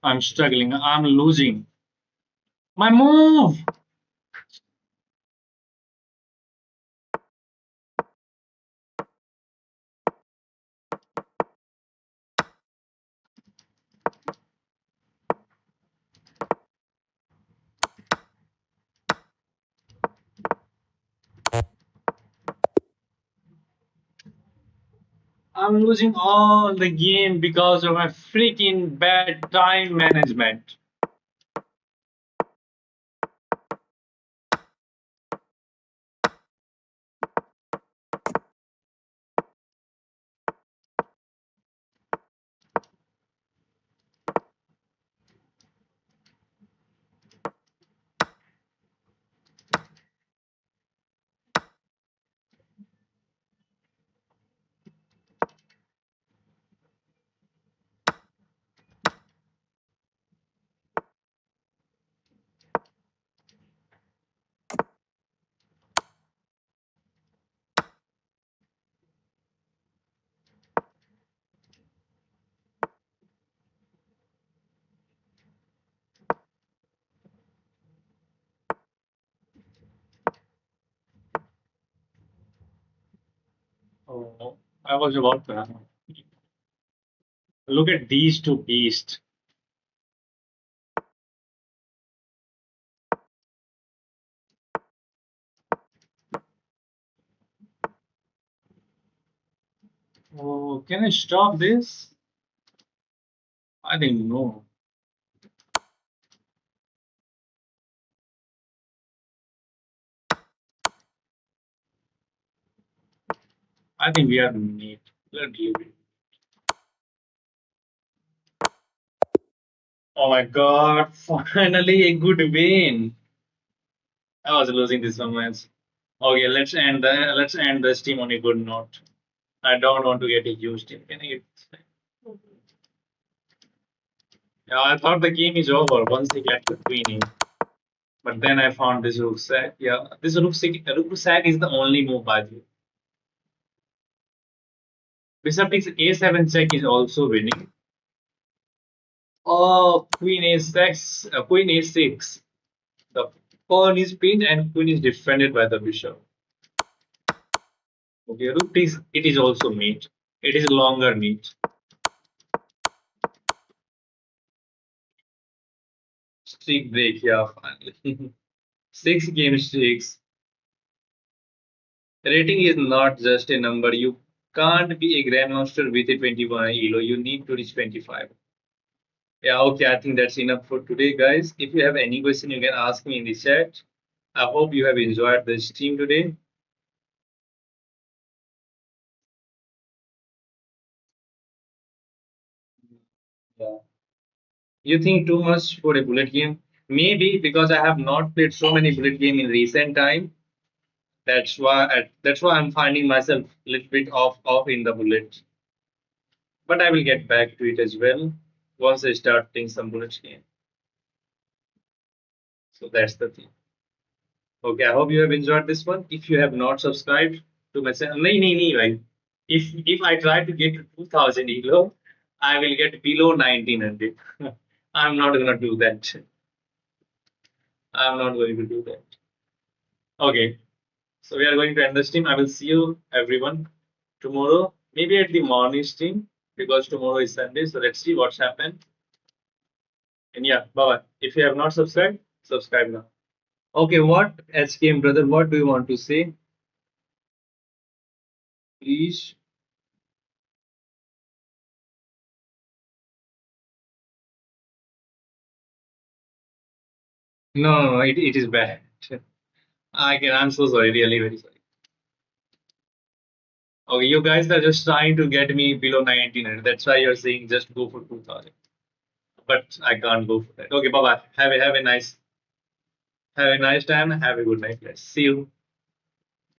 I'm struggling. I'm losing. My move! I'm losing all the game because of my freaking bad time management. Oh, I was about to have. Look at these two beasts. Oh, can I stop this? I think no. I think we are neat. Let's leave it. Oh my god, finally a good win. I was losing this one match. Okay, let's end this team on a good note. I don't want to get a huge team. Can I get Yeah, I thought the game is over once he get the queen in. But then I found this rook sack. Yeah, this rook sack is the only move by the way. Bishop takes a7 check is also winning. Oh, queen a6, queen a6. The pawn is pinned and queen is defended by the bishop. Okay, rook takes, it is also mate. It is longer mate. Streak break, yeah, finally. 6 game streaks. Rating is not just a number. You can't be a grandmaster with a 21 elo. You need to reach 25. Yeah, okay, I think that's enough for today, guys. If you have any question, you can ask me in the chat. I hope you have enjoyed the stream today. Yeah. You think too much for a bullet game? Maybe because I have not played so many bullet game in recent time. That's why I'm finding myself a little bit off in the bullet. But I will get back to it as well once I start playing some bullet game. So that's the thing. Okay, I hope you have enjoyed this one. If you have not subscribed to my channel, no, right? If I try to get to 2000 elo, I will get below 1900. I'm not gonna do that. I'm not going to do that. Okay, so we are going to end the stream. I will see you everyone tomorrow, maybe at the morning stream because tomorrow is Sunday. So let's see what's happened. And yeah, bye bye. If you have not subscribed, subscribe now. Okay, what SKM brother? What do you want to say? Please. No, it is bad. I'm so sorry, really very sorry. Okay, you guys are just trying to get me below 1900. That's why you're saying just go for 2000. But I can't go for that. Okay, bye bye. Have a nice time. Have a good night, guys. See you.